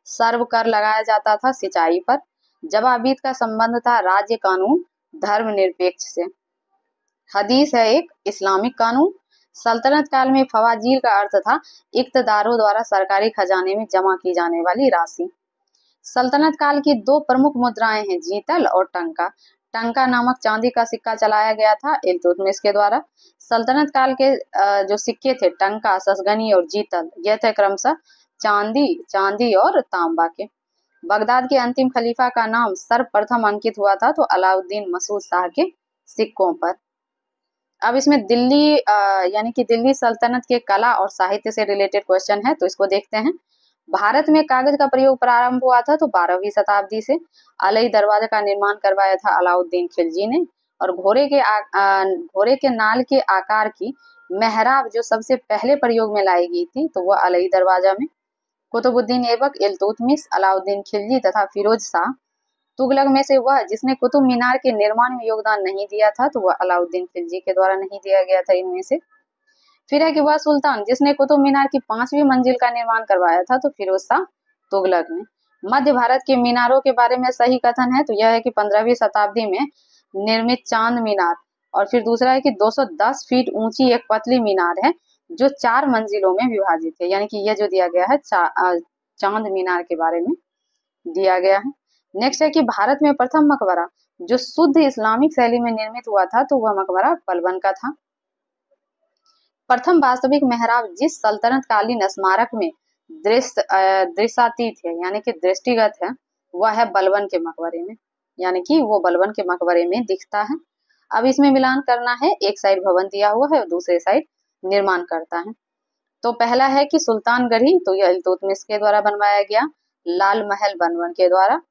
सर्व कर लगाया जाता था सिंचाई पर। जवाबीत का संबंध था राज्य कानून धर्मनिरपेक्ष से। हदीस है एक इस्लामिक कानून। सल्तनत काल में फवाजील का अर्थ था इक्तदारों द्वारा सरकारी खजाने में जमा की जाने वाली राशि। सल्तनत काल की दो प्रमुख मुद्राएं हैं, जीतल और टंका। टंका नामक चांदी का सिक्का चलाया गया था इल्तुतमिश के द्वारा। सल्तनत काल के जो सिक्के थे, टंका, ससगनी और जीतल, यह थे क्रमशः चांदी और तांबा के। बगदाद के अंतिम खलीफा का नाम सर्वप्रथम अंकित हुआ था, तो अलाउद्दीन मसूद शाह के सिक्कों पर। अब इसमें दिल्ली यानी कि दिल्ली सल्तनत के कला और साहित्य से रिलेटेड क्वेश्चन है, तो इसको देखते हैं। भारत में कागज का प्रयोग प्रारंभ हुआ था, तो 12वीं शताब्दी से। अलई दरवाजा का निर्माण करवाया था अलाउद्दीन खिलजी ने। और घोड़े के नाल के आकार की मेहराब जो सबसे पहले प्रयोग में लाई गई थी, तो वह अलई दरवाजा में। कुतुबुद्दीन ऐबक, इल्तुतमिश, अलाउद्दीन खिलजी तथा फिरोज शाह तुगलक में से वह जिसने कुतुब मीनार के निर्माण में योगदान नहीं दिया था, तो वह अलाउद्दीन खिलजी के द्वारा नहीं दिया गया था इनमें से। फिर है कि वह सुल्तान जिसने कुतुब मीनार की 5वीं मंजिल का निर्माण करवाया था, तो फिरोज शाह तुगलक ने। मध्य भारत के मीनारों के बारे में सही कथन है, तो यह है कि 15वीं शताब्दी में निर्मित चांद मीनार। और फिर दूसरा है कि 210 फीट ऊंची एक पतली मीनार है जो 4 मंजिलों में विभाजित है, यानी कि यह जो दिया गया है चांद मीनार के बारे में दिया गया है। नेक्स्ट है कि भारत में प्रथम मकबरा जो शुद्ध इस्लामिक शैली में निर्मित हुआ था, तो वह मकबरा बलबन का था। प्रथम वास्तविक मेहराब जिस सल्तनत कालीन स्मारक में दृश्यातीत है, यानी कि दृष्टिगत है, वह है बलबन के मकबरे में, यानी कि वो बलबन के मकबरे में दिखता है। अब इसमें मिलान करना है, एक साइड भवन दिया हुआ है और दूसरे साइड निर्माण करता है। तो पहला है कि सुल्तानगढ़ी, तो यह इल्तुतमिश के द्वारा बनवाया गया। लाल महल बलबन के द्वारा।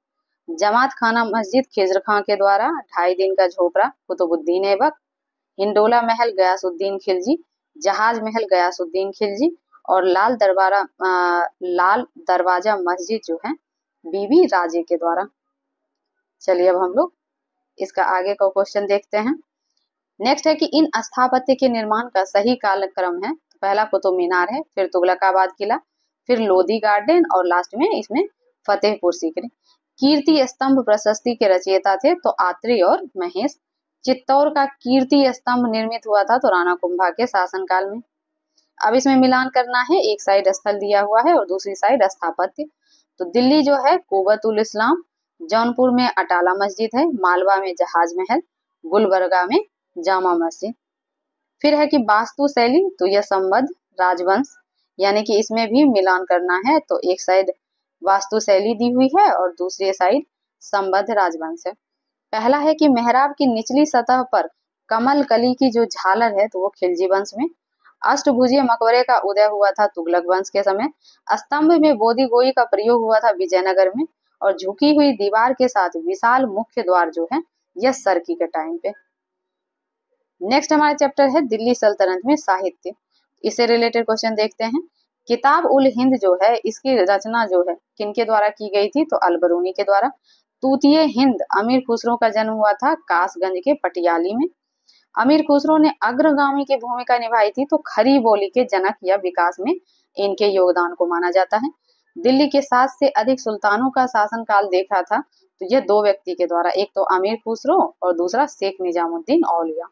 जमात खाना मस्जिद खिज्र खां के द्वारा। 2.5 दिन का झोपड़ा कुतुबुद्दीन ऐबक। हिंडोला महल गयासुद्दीन खिलजी। जहाज महल गयासुद्दीन खिलजी। और लाल दरवाजा मस्जिद जो है बीबी राजे के द्वारा। चलिए अब हम लोग इसका आगे का क्वेश्चन देखते हैं। नेक्स्ट है कि इन स्थापत्य के निर्माण का सही कालक्रम है। पहला कुतुब मीनार है, फिर तुगलकाबाद किला, फिर लोधी गार्डन और लास्ट में इसमें फतेहपुर सीकरी। कीर्ति स्तंभ प्रशस्ति के रचयिता थे, तो आत्री और महेश। चित्तौड़ का कीर्ति स्तंभ निर्मित हुआ था, तो राणा कुंभा के शासनकाल में। अब इसमें मिलान करना है, एक साइड स्थल दिया हुआ है और दूसरी साइड स्थापत्य। तो दिल्ली जो है कुबतुल इस्लाम, जौनपुर में अटाला मस्जिद है, मालवा में जहाज महल, गुलबर्गा में जामा मस्जिद। फिर है कि वास्तु शैली, तो यह संबद्ध राजवंश, यानी कि इसमें भी मिलान करना है, तो एक साइड वास्तु शैली दी हुई है और दूसरी साइड संबद्ध राजवंश है। पहला है कि मेहराब की निचली सतह पर कमल कली की जो झालर है, तो वो खिलजी वंश में। अष्टभुजीय मकबरे का उदय हुआ था तुगलक वंश के समय। स्तंभ में बोधी गोई का प्रयोग हुआ था विजयनगर में। और झुकी हुई दीवार के साथ विशाल मुख्य द्वार जो है यह सरकी के टाइम पे। नेक्स्ट हमारा चैप्टर है दिल्ली सल्तनत में साहित्य। इससे रिलेटेड क्वेश्चन देखते हैं। किताब उल हिंद जो है इसकी रचना जो है किनके द्वारा की गई थी, तो अलबरूनी के द्वारा। तूतीय हिंद अमीर खुसरो का जन्म हुआ था कासगंज के पटियाली में। अमीर खुसरो ने अग्रगामी की भूमिका निभाई थी, तो खरी बोली के जनक या विकास में इनके योगदान को माना जाता है। दिल्ली के 7 से अधिक सुल्तानों का शासनकाल देखा था, तो यह 2 व्यक्ति के द्वारा, एक तो अमीर खुसरो और दूसरा शेख निजामुद्दीन औलिया।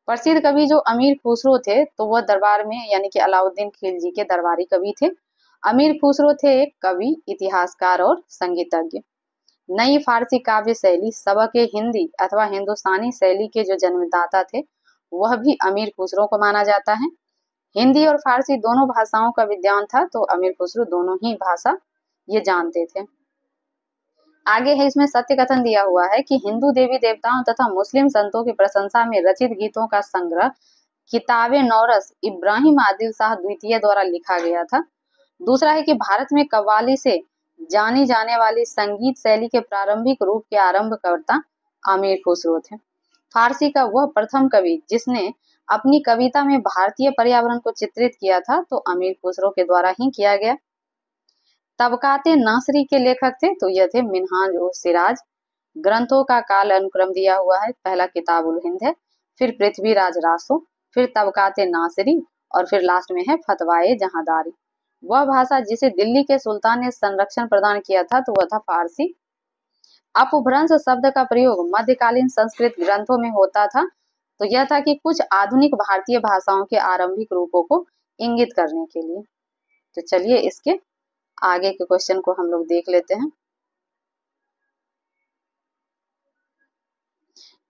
प्रसिद्ध कवि जो अमीर खुसरो थे, तो वह दरबार में यानी कि अलाउद्दीन खिलजी के दरबारी कवि थे। अमीर खुसरो थे एक कवि, इतिहासकार और संगीतज्ञ। नई फारसी काव्य शैली सबक हिंदी अथवा हिंदुस्तानी शैली के जो जन्मदाता थे, वह भी अमीर खुसरो को माना जाता है। हिंदी और फारसी दोनों भाषाओं का विद्वान था, तो अमीर खुसरो दोनों ही भाषा ये जानते थे। आगे है इसमें सत्य कथन दिया हुआ है कि हिंदू देवी देवताओं तथा मुस्लिम संतों की प्रशंसा में रचित गीतों का संग्रह किताबे नौरस इब्राहिम आदिल शाह द्वितीय द्वारा लिखा गया था। दूसरा है कि भारत में कव्वाली से जानी जाने वाली संगीत शैली के प्रारंभिक रूप के आरंभकर्ता अमीर खुसरो थे। फारसी का वह प्रथम कवि जिसने अपनी कविता में भारतीय पर्यावरण को चित्रित किया था, तो अमीर खुसरो के द्वारा ही किया गया। तबकाते नासरी के लेखक थे, तो यह थे मिनहाज और सिराज। ग्रंथों का काल अनुक्रम दिया हुआ है, पहला किताबुल हिंद है, फिर पृथ्वीराज रासो, फिर तबकाते नासरी और फिर लास्ट में है फतवाए जहांदारी। वह भाषा जिसे दिल्ली के सुल्तान ने संरक्षण प्रदान किया था, तो वह था फारसी। अपभ्रंश शब्द का प्रयोग मध्यकालीन संस्कृत ग्रंथों में होता था, तो यह था कि कुछ आधुनिक भारतीय भाषाओं के आरंभिक रूपों को इंगित करने के लिए। तो चलिए इसके आगे के क्वेश्चन को हम लोग देख लेते हैं।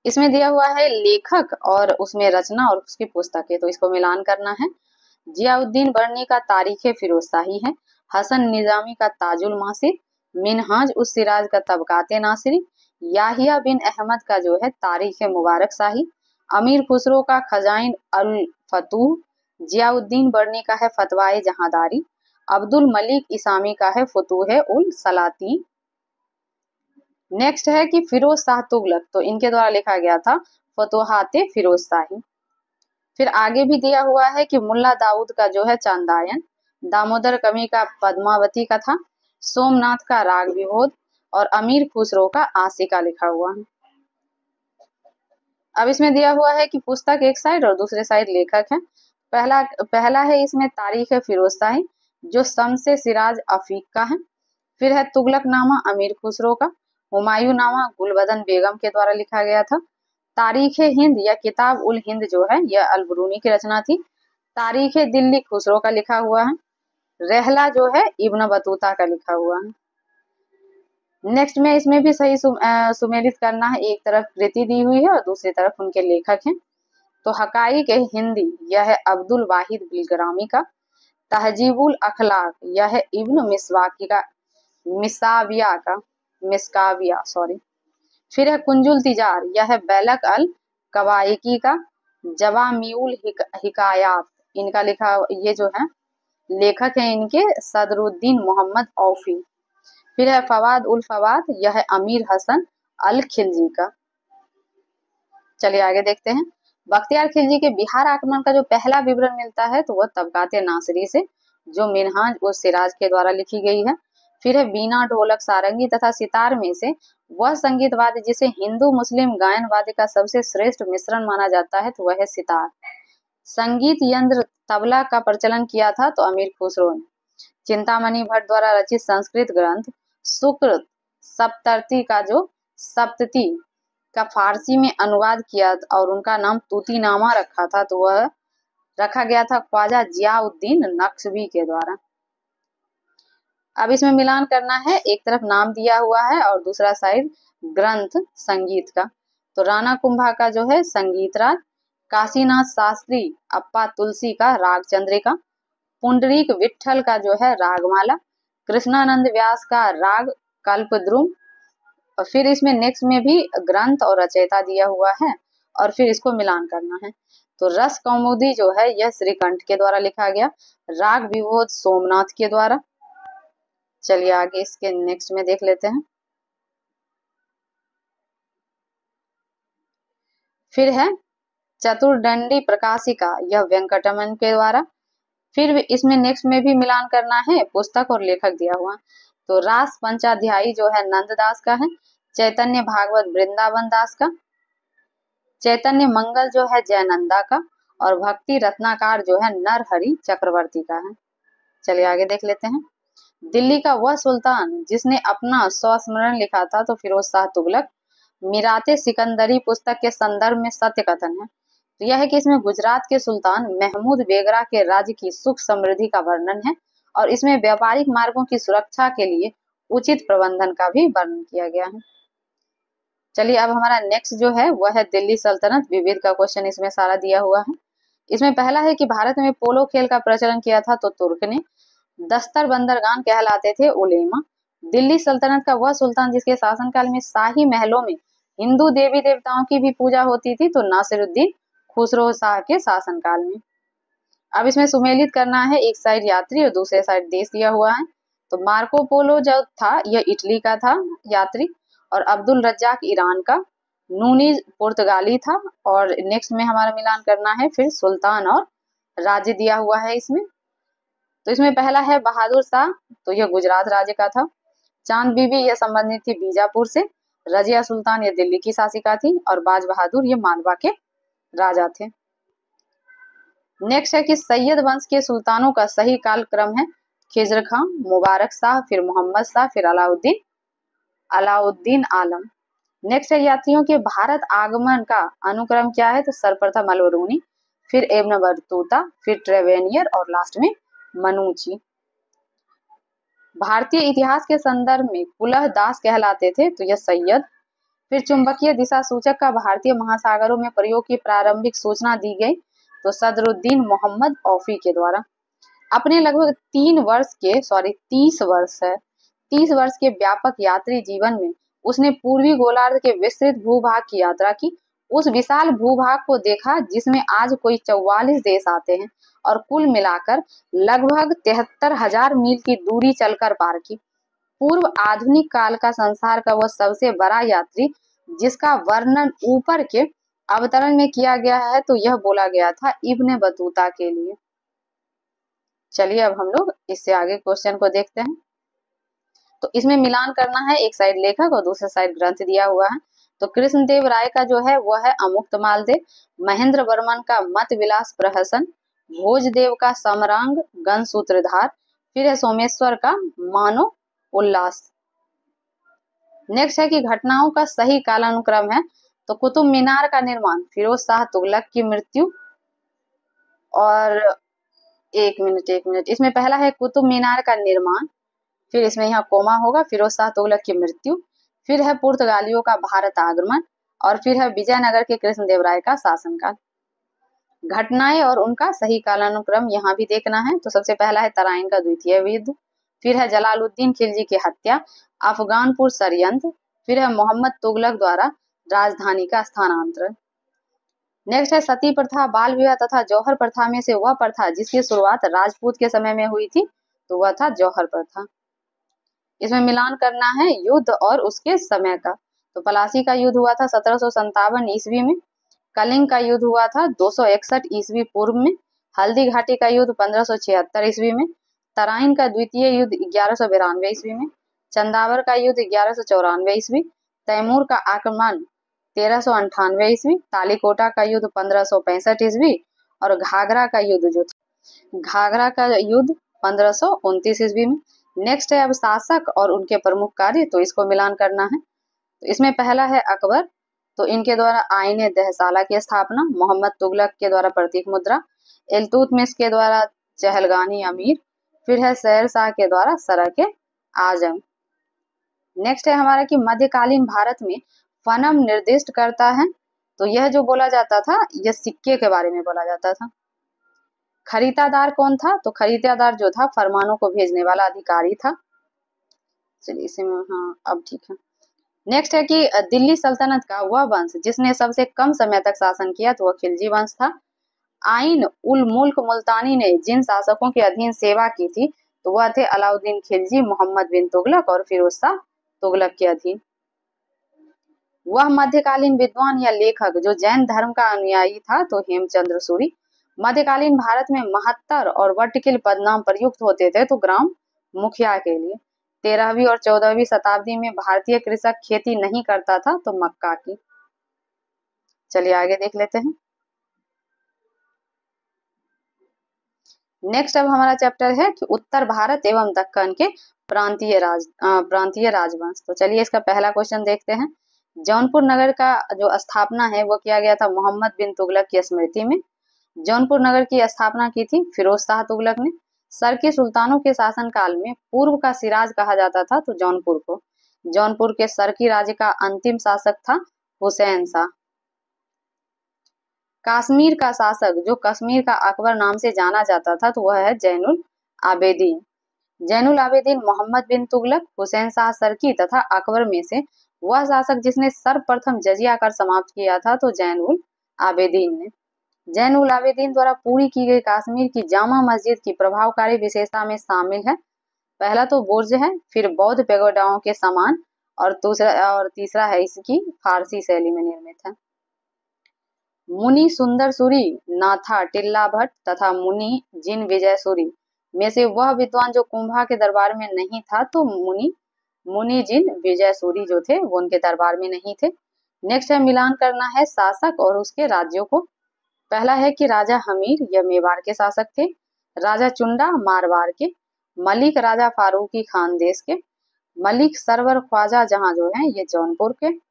इसमें दिया हुआ है लेखक और उसमें रचना और उसकी पुस्तकें, तो इसको मिलान करना है। जियाउद्दीन बर्नी का तारीख फिरोजशाही है, हसन निजामी का ताजुल मासिर, मिनहाज उस सिराज का तबकाते नासिरी, याहिया बिन अहमद का जो है तारीख मुबारक शाही, अमीर खुसरो का खजाइन अल फतूह, जियाउद्दीन बर्नी का है फतवाए जहांदारी, अब्दुल मलिक इसामी का है फतूह उल सलातीन। नेक्स्ट है कि फिरोज शाह तुगलक, तो इनके द्वारा लिखा गया था फतुहाते फिरोज शाही। फिर आगे भी दिया हुआ है कि मुल्ला दाऊद का जो है चांदायन, दामोदर कवि का पद्मावती कथा, सोमनाथ का राग विभोद और अमीर खुसरो का आशिका लिखा हुआ है। अब इसमें दिया हुआ है कि पुस्तक एक साइड और दूसरे साइड लेखक है। पहला है इसमें तारीख फिरोजशाही जो शम्से सिराज अफीक का है। फिर है तुगलकनामा अमीर खुसरो का, हुमायूंनामा गुलबदन बेगम के द्वारा लिखा गया था। तारीख हिंद या किताब उल हिंद जो है यह अलबरूनी की रचना थी। तारीख दिल्ली खुसरो का लिखा हुआ है। रहला जो है इब्न बतूता का लिखा हुआ है। नेक्स्ट में इसमें भी सही सुमेलित करना है, एक तरफ कृति दी हुई है और दूसरी तरफ उनके लेखक हैं। तो हकाइक हिंदी यह है अब्दुल वाहिद बिलग्रामी का, तहजीबुल अखलाक यह है इब्न मिस्काविया सॉरी। फिर है कुंजुल तिजार यह है बैलक अल कवाइकी का, जवामीउल हिकायात इनका लिखा, ये जो है लेखक है इनके सदरुद्दीन मोहम्मद औफी। फिर है फवाद उल फवाद यह है अमीर हसन अल खिलजी का। चलिए आगे देखते हैं। बख्तियार खिलजी के बिहार आक्रमण का जो पहला विवरण मिलता है, तो वह तबकाते नासरी से जो मिनहाज उस सिराज के द्वारा लिखी गई है। फिर है बीना ढोलक सारंगी तथा सितार में से वह संगीत वाद्य जिसे हिंदू मुस्लिम गायन वाद्य का सबसे श्रेष्ठ मिश्रण माना जाता है, तो वह है सितार। संगीत यंत्र तबला का प्रचलन किया था, तो अमीर खुसरो ने। चिंतामणि भट्ट द्वारा रचित संस्कृत ग्रंथ सुकृत सप्तती का फारसी में अनुवाद किया और उनका नाम तूतीनामा रखा था, तो वह रखा गया था ख्वाजा जियाउद्दीन नक्शबी के द्वारा। अब इसमें मिलान करना है, एक तरफ नाम दिया हुआ है और दूसरा साइड ग्रंथ संगीत का। तो राणा कुंभा का जो है संगीत राग, काशीनाथ शास्त्री अप्पा तुलसी का राग चंद्रिका, पुंडरीक विठल का जो है रागमाला, कृष्णानंद व्यास का राग कल्पद्रुम। और फिर इसमें नेक्स्ट में भी ग्रंथ और रचयिता दिया हुआ है और फिर इसको मिलान करना है। तो रस कौमुदी जो है यह श्रीकंठ के द्वारा लिखा गया, राग विभोद सोमनाथ के द्वारा। चलिए आगे इसके नेक्स्ट में देख लेते हैं। फिर है चतुर्दंडी प्रकाशिका यह वेंकटमन के द्वारा। फिर इसमें नेक्स्ट में भी मिलान करना है, पुस्तक और लेखक दिया हुआ। तो रास पंचाध्यायी जो है नंददास का है, चैतन्य भागवत वृंदावन दास का, चैतन्य मंगल जो है जयनंदा का और भक्ति रत्नाकार जो है नरहरि चक्रवर्ती का है। चलिए आगे देख लेते हैं। दिल्ली का वह सुल्तान जिसने अपना स्वस्मरण लिखा था, तो फिरोज शाह तुगलक। मिराते सिकंदरी पुस्तक के संदर्भ में सत्य कथन है तो यह है कि इसमें गुजरात के सुल्तान महमूद बेगरा के राज्य की सुख समृद्धि का वर्णन है और इसमें व्यापारिक मार्गों की सुरक्षा के लिए उचित प्रबंधन का भी वर्णन किया गया है। चलिए अब हमारा नेक्स्ट जो है वह है दिल्ली सल्तनत। विविध का क्वेश्चन इसमें सारा दिया हुआ है। इसमें पहला है कि भारत में पोलो खेल का प्रचलन किया था तो तुर्क ने। दस्तर बंदरगान कहलाते थे उलेमा। दिल्ली सल्तनत का वह सुल्तान जिसके शासनकाल में शाही महलों में हिंदू देवी देवताओं की भी पूजा होती थी तो नासिरुद्दीन खुसरो शाह के शासनकाल में। अब इसमें सुमेलित करना है, एक साइड यात्री और दूसरे साइड देश दिया हुआ है। तो मार्को पोलो जो था यह इटली का था यात्री, और अब्दुल रज्जाक ईरान का, नूनी पुर्तगाली था। और नेक्स्ट में हमारा मिलान करना है फिर सुल्तान और राज्य दिया हुआ है इसमें। तो इसमें पहला है बहादुर शाह, तो यह गुजरात राज्य का था। चांद बीबी यह संबंधित थी बीजापुर से। रजिया सुल्तान यह दिल्ली की शासिका थी और बाज बहादुर ये मालवा के राजा थे। नेक्स्ट है कि सैयद वंश के सुल्तानों का सही काल क्रम है खिज्र खां, मुबारक शाह, फिर मोहम्मद शाह, फिर अलाउद्दीन आलम। नेक्स्ट है यात्रियों के भारत आगमन का अनुक्रम क्या है, तो सर्वप्रथम अल-बरूनी, फिर इब्न बतूता, फिर ट्रेवेनियर और लास्ट में मनुची। भारतीय इतिहास के संदर्भ में कुलह दास कहलाते थे तो यह सैयद। फिर चुंबकीय दिशा सूचक का भारतीय महासागरों में प्रयोग की प्रारंभिक सूचना दी गई तो सदरुद्दीन मोहम्मद औफी के द्वारा। अपने लगभग 30 वर्ष के व्यापक यात्री जीवन में उसने पूर्वी गोलार्ध के विस्तृत भूभाग की यात्रा की। उस विशाल भूभाग को देखा जिसमें आज कोई 44 देश आते हैं और कुल मिलाकर लगभग 73,000 मील की दूरी चलकर पार की। पूर्व आधुनिक काल का संसार का वह सबसे बड़ा यात्री जिसका वर्णन ऊपर के अवतरण में किया गया है तो यह बोला गया था इब्न बतूता के लिए। चलिए अब हम लोग इससे आगे क्वेश्चन को देखते हैं। तो इसमें मिलान करना है, एक साइड लेखक और दूसरे साइड ग्रंथ दिया हुआ है। तो कृष्णदेव राय का जो है वह है अमुक्त मालदे, महेंद्र वर्मन का मत विलास प्रहसन, भोजदेव का समरांग गण सूत्रधार, फिर है सोमेश्वर का मानो उल्लास। नेक्स्ट है कि घटनाओं का सही कालानुक्रम है तो कुतुब मीनार का निर्माण फिरोज शाह तुगलक की मृत्यु, और एक मिनट इसमें पहला है कुतुब मीनार का निर्माण, फिर इसमें यहाँ कोमा होगा, फिरोज शाह तुगलक की मृत्यु, फिर है पुर्तगालियों का भारत आगमन, और फिर है विजयनगर के कृष्णदेव राय का शासनकाल। घटनाएं और उनका सही कालानुक्रम यहाँ भी देखना है। तो सबसे पहला है तराइन का द्वितीय युद्ध, फिर है जलालुद्दीन खिलजी की हत्या, अफगानपुर षड्यंत्र, फिर है मोहम्मद तुगलक द्वारा राजधानी का स्थानांतरण। नेक्स्ट है सती प्रथा, बाल विवाह तथा जौहर प्रथा में से वह प्रथा जिसकी शुरुआत राजपूत के समय में हुई थी तो वह था जौहर प्रथा। इसमें मिलान करना है युद्ध और उसके समय का। तो पलासी का युद्ध हुआ था 1757 ईस्वी में, कलिंग का युद्ध हुआ था 261 ईस्वी पूर्व में, हल्दी घाटी का युद्ध 1576 ईस्वी में, तराइन का द्वितीय युद्ध 1192 ईस्वी में, चंदावर का युद्ध 1194 ईस्वी, तैमूर का आक्रमण 1398 ईस्वी, तालीकोटा का युद्ध 1565 ईस्वी, और घाघरा का युद्ध 1529 ईस्वी में। नेक्स्ट है अब शासक और उनके प्रमुख कार्य, तो इसको मिलान करना है। तो इसमें पहला है अकबर, तो इनके द्वारा आईने दहसाला की स्थापना, मोहम्मद तुगलक के द्वारा प्रतीक मुद्रा, इल्तुतमिश के द्वारा चहलगानी अमीर, फिर है शेर शाह के द्वारा सरक आजम। नेक्स्ट है हमारा कि मध्यकालीन भारत में फनम निर्दिष्ट करता है, तो यह जो बोला जाता था यह सिक्के के बारे में बोला जाता था। खरीदादार कौन था, तो खरीदादार जो था फरमानों को भेजने वाला अधिकारी था। चलिए इसे हाँ अब ठीक है। नेक्स्ट है कि दिल्ली सल्तनत का वह वंश जिसने सबसे कम समय तक शासन किया तो वह खिलजी वंश था। आइन उल मुल्क मुल्तानी ने जिन शासकों के अधीन सेवा की थी तो वह थे अलाउद्दीन खिलजी, मोहम्मद बिन तुगलक और फिरोज शाह तुगलक के अधीन। वह मध्यकालीन विद्वान या लेखक जो जैन धर्म का अनुयायी था तो हेमचंद्र सूरी। मध्यकालीन भारत में महत्तर और वर्टिकल पदनाम प्रयुक्त होते थे तो ग्राम मुखिया के लिए। 13वीं और 14वीं शताब्दी में भारतीय कृषक खेती नहीं करता था तो मक्का की। चलिए आगे देख लेते हैं। नेक्स्ट अब हमारा चैप्टर है कि उत्तर भारत एवं दक्कन के प्रांतीय राजवंश। तो चलिए इसका पहला क्वेश्चन देखते हैं जौनपुर नगर का जो स्थापना है वो किया गया था मोहम्मद बिन तुगलक की स्मृति में। जौनपुर नगर की स्थापना की थी फिरोज शाह तुगलक ने। सरकी सुल्तानों के शासनकाल में पूर्व का सिराज कहा जाता था तो जौनपुर को। जौनपुर के सरकी राज्य का अंतिम शासक था हुसैन शाह। कश्मीर का शासक जो कश्मीर का अकबर नाम से जाना जाता था तो वह है जैनुल आबेदीन। जैनुल आबेदीन मोहम्मद बिन तुगलक, हुसैन शाह सरकी तथा अकबर में से वह शासक जिसने सर्वप्रथम जजिया कर समाप्त किया था तो जैनुल आबेदीन ने। जैनुल आबेदीन द्वारा पूरी की गई कश्मीर की जामा मस्जिद की प्रभावकारी विशेषता में शामिल है, पहला तो बुर्ज है, फिर बौद्ध पैगोडाओं के समान, और तीसरा है इसकी फारसी शैली में निर्मित है। मुनि सुंदर सूरी नाथा टिल्ला भट्ट तथा मुनि जिन विजय सूरी में से वह विद्वान जो कुंभा के दरबार में नहीं था तो मुनि जिन विजय सूरी जो थे वो उनके दरबार में नहीं थे। नेक्स्ट है मिलान करना है शासक और उसके राज्यों को। पहला है कि राजा हमीर यह मेवाड़ के शासक थे, राजा चुंडा मारवाड़ के, मलिक राजा फारूकी खानदेश के, मलिक सरवर ख्वाजा जहां जो है ये जौनपुर के।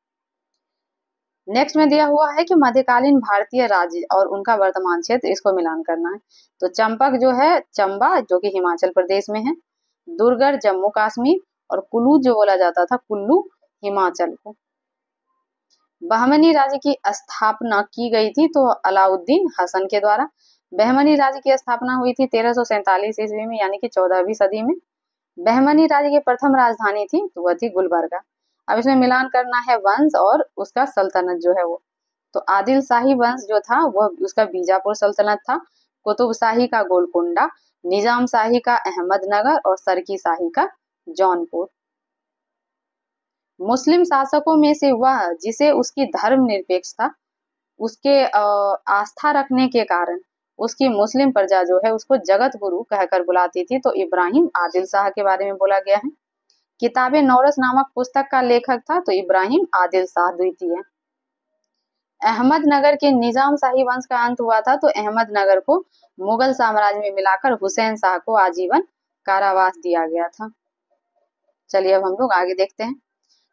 नेक्स्ट में दिया हुआ है कि मध्यकालीन भारतीय राज्य और उनका वर्तमान क्षेत्र, इसको मिलान करना है। तो चंपक जो है चंबा जो कि हिमाचल प्रदेश में है, दुर्गढ़ जम्मू कश्मीर, और कुल्लू जो बोला जाता था कुल्लू हिमाचल को। बहमनी राज्य की स्थापना की गई थी तो अलाउद्दीन हसन के द्वारा। बहमनी राज्य की स्थापना हुई थी 1347 ईस्वी में यानी कि 14वीं सदी में। बहमनी राज्य की प्रथम राजधानी थी तो वह थी गुलबर्गा। अब इसमें मिलान करना है वंश और उसका सल्तनत जो है वो। तो आदिल शाही वंश जो था वह उसका बीजापुर सल्तनत था, कुतुब शाही का गोलकुंडा, निजाम शाही का अहमदनगर और सरकी शाही का जौनपुर। मुस्लिम शासकों में से वह जिसे उसकी धर्मनिरपेक्षता उसके आस्था रखने के कारण उसकी मुस्लिम प्रजा जो है उसको जगत गुरु कहकर बुलाती थी तो इब्राहिम आदिल शाह के बारे में बोला गया है। किताबे नौरस नामक पुस्तक का लेखक था तो इब्राहिम आदिल शाह द्वितीय। अहमदनगर के निजाम शाही वंश का अंत हुआ था तो अहमदनगर को मुगल साम्राज्य में मिलाकर हुसैन शाह को आजीवन कारावास दिया गया था। चलिए अब हम लोग आगे देखते हैं।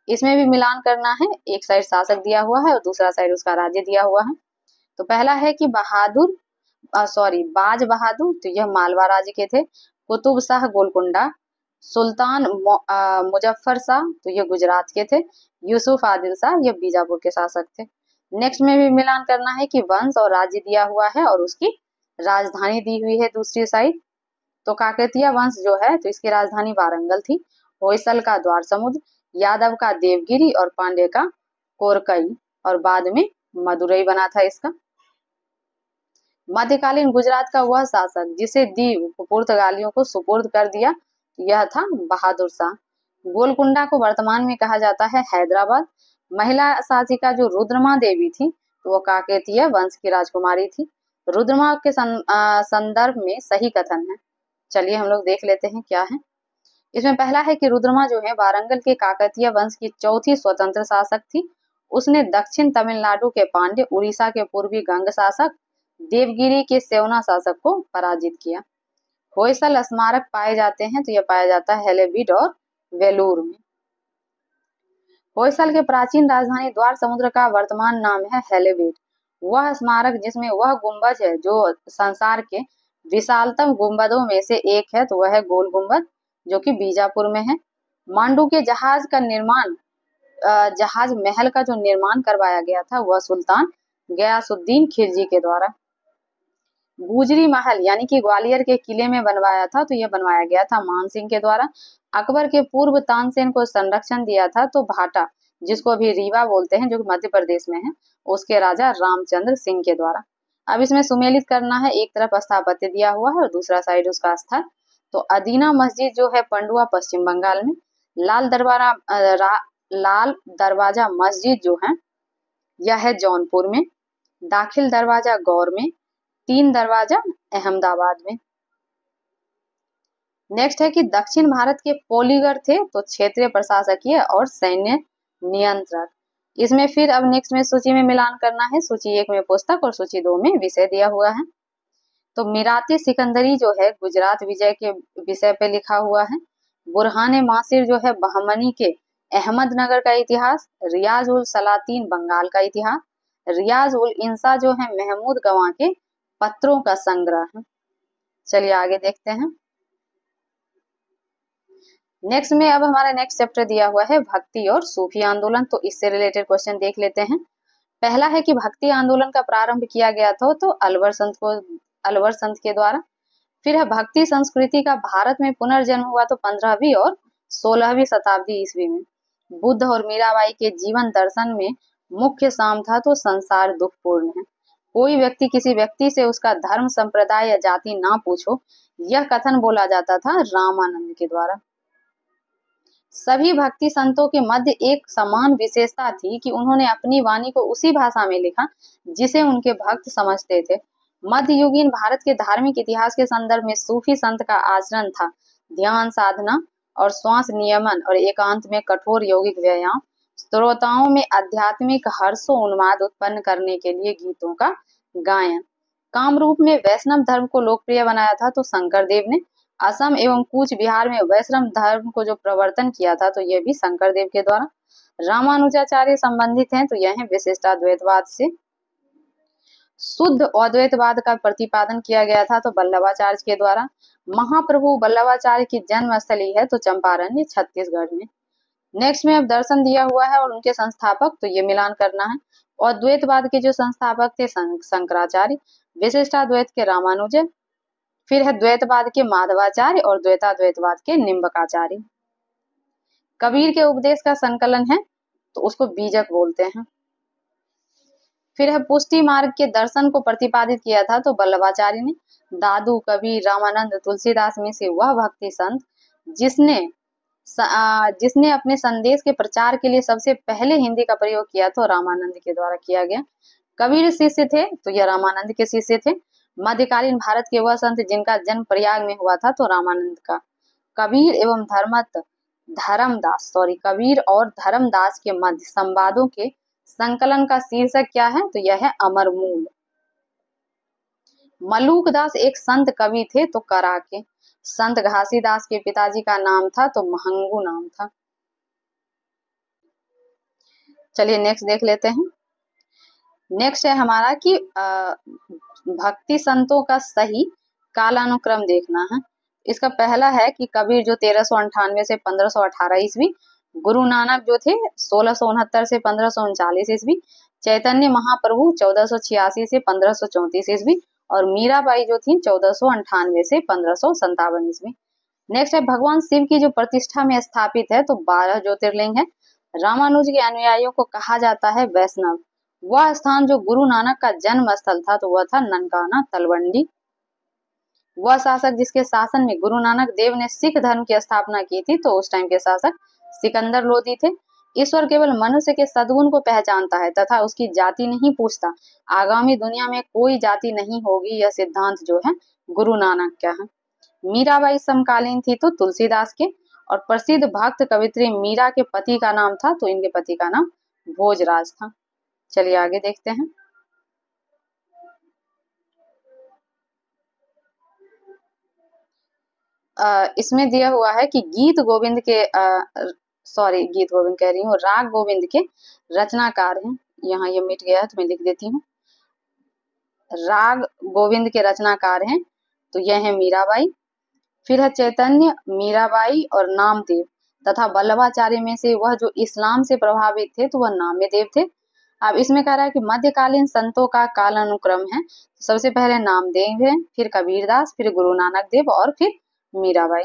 इसमें भी मिलान करना है, एक साइड शासक दिया हुआ है और दूसरा साइड उसका राज्य दिया हुआ है। तो पहला है कि बाज बहादुर तो यह मालवा राज्य के थे, कुतुब शाह गोलकुंडा, सुल्तान मुजफ्फर शाह तो ये गुजरात के थे, यूसुफ आदिल शाह ये बीजापुर के शासक थे। नेक्स्ट में भी मिलान करना है कि वंश और राज्य दिया हुआ है और उसकी राजधानी दी हुई है दूसरी साइड। तो काकतीय वंश जो है तो इसकी राजधानी वारंगल थी, होयसल का द्वार समुद्र, यादव का देवगिरी और पांडे का कोरकई, और बाद में मदुरई बना था इसका। मध्यकालीन गुजरात का वह शासक जिसे दीव पुर्तगालियों को सुपुर्द कर दिया यह था बहादुर शाह। गोलकुंडा को वर्तमान में कहा जाता है हैदराबाद। महिला शासिका जो रुद्रमा देवी थी तो वो काकतीय वंश की राजकुमारी थी। रुद्रमा के संदर्भ में सही कथन है, चलिए हम लोग देख लेते हैं क्या है। इसमें पहला है कि रुद्रमा जो है वारंगल के काकतीय वंश की चौथी स्वतंत्र शासक थी। उसने दक्षिण तमिलनाडु के पांड्य, उड़ीसा के पूर्वी गंग शासक, देवगिरी के सेवना शासक को पराजित किया। होयसल स्मारक पाए जाते हैं तो यह पाया जाता है हेलेबीड और वेलूर में। होयसल के प्राचीन राजधानी द्वार समुद्र का वर्तमान नाम है हेलेबीड। वह स्मारक जिसमें वह गुंबज है जो संसार के विशालतम गुंबदों में से एक है तो वह है गोल गुंबद जो कि बीजापुर में है। मांडू के जहाज महल का जो निर्माण करवाया गया था वह सुल्तान गयासुद्दीन खिलजी के द्वारा। गुजरी महल यानी कि ग्वालियर के किले में बनवाया था तो यह बनवाया गया था मानसिंह के द्वारा। अकबर के पूर्व तानसेन को संरक्षण दिया था तो भाटा जिसको अभी रीवा बोलते हैं जो कि मध्य प्रदेश में है उसके राजा रामचंद्र सिंह के द्वारा। अब इसमें सुमेलित करना है, एक तरफ स्थापत्य दिया हुआ है और दूसरा साइड उसका स्थल। तो अदीना मस्जिद जो है पंडुआ पश्चिम बंगाल में, लाल दरवाजा मस्जिद जो है यह है जौनपुर में, दाखिल दरवाजा गौर में, तीन दरवाजा अहमदाबाद में। नेक्स्ट है कि दक्षिण भारत के पोलीगर थे तो क्षेत्रीय प्रशासकीय और सैन्य नियंत्रक। इसमें फिर अब नेक्स्ट में सूची में मिलान करना है, सूची 1 में पुस्तक और सूची 2 में विषय दिया हुआ है। तो मिराती सिकंदरी जो है गुजरात विजय के विषय पे लिखा हुआ है। बुरहाने मासिर जो है बहमनी के अहमदनगर का इतिहास, रियाज उल सलातीन बंगाल का इतिहास, रियाज उल इंसा जो है महमूद गवाह के पत्रों का संग्रह है। चलिए आगे देखते हैं। नेक्स्ट में अब हमारा नेक्स्ट चैप्टर दिया हुआ है भक्ति और सूफी आंदोलन, तो इससे रिलेटेड क्वेश्चन देख लेते हैं। पहला है कि भक्ति आंदोलन का प्रारंभ किया गया था तो अलवर संत के द्वारा। फिर है भक्ति संस्कृति का भारत में पुनर्जन्म हुआ तो 15वीं और 16वीं शताब्दी ईस्वी में। बुद्ध और मीराबाई के जीवन दर्शन में मुख्य साम था तो संसार दुखपूर्ण है, कोई व्यक्ति किसी व्यक्ति से उसका धर्म संप्रदाय या जाति ना पूछो, यह कथन बोला जाता था रामानंद के द्वारा। सभी भक्ति संतों के मध्य एक समान विशेषता थी कि उन्होंने अपनी वाणी को उसी भाषा में लिखा जिसे उनके भक्त समझते थे। मध्ययुगीन भारत के धार्मिक इतिहास के संदर्भ में सूफी संत का आचरण था ध्यान साधना और श्वास नियमन और एकांत में कठोर यौगिक व्यायाम, श्रोताओं में आध्यात्मिक हर्षोन्माद उत्पन्न करने के लिए गीतों का गायन। कामरूप में वैष्णव धर्म को लोकप्रिय बनाया था तो शंकर देव ने। असम एवं कूच बिहार में वैष्णव धर्म को जो प्रवर्तन किया था तो यह भी शंकर देव के द्वारा। रामानुजाचार्य संबंधित हैं तो यह है विशिष्टाद्वैतवाद से। शुद्ध अद्वैतवाद का प्रतिपादन किया गया था तो वल्लभाचार्य के द्वारा। महाप्रभु वल्लभाचार्य की जन्म स्थली है तो चंपारण्य छत्तीसगढ़ में। नेक्स्ट में अब दर्शन दिया हुआ है और उनके संस्थापक, तो ये मिलान करना है। अद्वैतवाद के जो संस्थापक थे शंकराचार्य, विशिष्टाद्वैत के रामानुजन, फिर है द्वैतवाद के माधवाचार्य और द्वैताद्वैतवाद के निम्बकाचार्य। कबीर के उपदेश का संकलन है तो उसको बीजक बोलते हैं। फिर है पुष्टि मार्ग के दर्शन को प्रतिपादित किया था तो वल्लभाचार्य ने। दादू, कबीर, रामानंद, तुलसीदास में से वह भक्ति संत जिसने अपने संदेश के प्रचार के लिए सबसे पहले हिंदी का प्रयोग किया तो रामानंद के द्वारा किया गया। कबीर शिष्य थे तो यह रामानंद के शिष्य थे। मध्यकालीन भारत के वह संत जिनका जन्म प्रयाग में हुआ था तो रामानंद का। कबीर और धर्मदास के मध्य संवादों के संकलन का शीर्षक क्या है तो यह है अमरमूल। मलूकदास एक संत कवि थे तो कराके। संत घासीदास के पिताजी का नाम था तो महंगू नाम था। चलिए नेक्स्ट देख लेते हैं। नेक्स्ट है हमारा कि भक्ति संतों का सही कालानुक्रम देखना है। इसका पहला है कि कबीर जो 1398 से 1518 ईस्वी, गुरु नानक जो थे 1669 से 1539 ईस्वी, चैतन्य महाप्रभु 1486 से 1534 ईस्वी और मीराबाई जो थी 1498 से 1557 ईस्वी। नेक्स्ट है भगवान शिव की जो प्रतिष्ठा में स्थापित है तो 12 ज्योतिर्लिंग है। रामानुज के अनुयायियों को कहा जाता है वैष्णव। वह स्थान जो गुरु नानक का जन्म स्थल था तो वह था ननकाना तलवंडी। वह शासक जिसके शासन में गुरु नानक देव ने सिख धर्म की स्थापना की थी तो उस टाइम के शासक सिकंदर लोदी थे। ईश्वर केवल मनुष्य के सद्गुण को पहचानता है तथा उसकी जाति नहीं पूछता। आगामी दुनिया में कोई जाति नहीं होगी, यह सिद्धांत जो है गुरु नानक का है। मीराबाई समकालीन थी तो तुलसीदास के और प्रसिद्ध भक्त कवित्री मीरा के पति का नाम था तो इनके पति का नाम भोजराज था। चलिए आगे देखते हैं। इसमें दिया हुआ है कि गीत गोविंद कह रही हूँ, राग गोविंद के रचनाकार हैं। यहाँ ये मिट गया है तो मैं लिख देती हूँ। राग गोविंद के रचनाकार हैं तो यह है मीराबाई। फिर है चैतन्य, मीराबाई और नामदेव तथा वल्लभाचार्य में से वह जो इस्लाम से प्रभावित थे तो वह नामदेव थे। अब इसमें कह रहा है कि मध्यकालीन संतों का कालानुक्रम है। सबसे पहले नामदेव है, फिर कबीरदास, फिर गुरु नानक देव और फिर मीराबाई।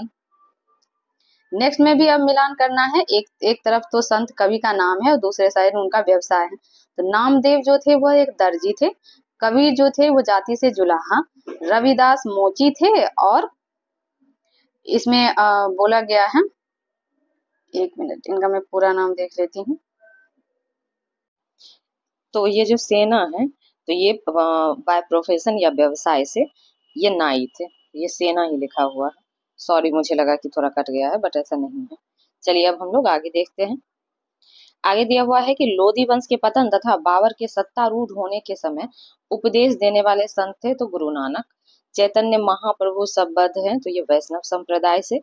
नेक्स्ट में भी अब मिलान करना है। एक तरफ तो संत कवि का नाम है और दूसरे साइड उनका व्यवसाय है। तो नामदेव जो थे वह एक दर्जी थे। कबीर जो थे वो जाति से जुलाहा। रविदास मोची थे और इसमें बोला गया है, एक मिनट इनका मैं पूरा नाम देख लेती हूँ। तो ये जो सेना है तो ये बाय प्रोफेशन या व्यवसाय से ये नाई थे। ये सेना ही लिखा हुआ है। सॉरी, मुझे लगा कि थोड़ा कट गया है बट ऐसा नहीं है। चलिए अब हम लोग आगे देखते हैं। आगे दिया हुआ है कि लोधी वंश के पतन तथा बाबर के सत्तारूढ़ होने के समय उपदेश देने वाले संत थे तो गुरु नानक। चैतन्य महाप्रभु संबद्ध हैं तो ये वैष्णव संप्रदाय से।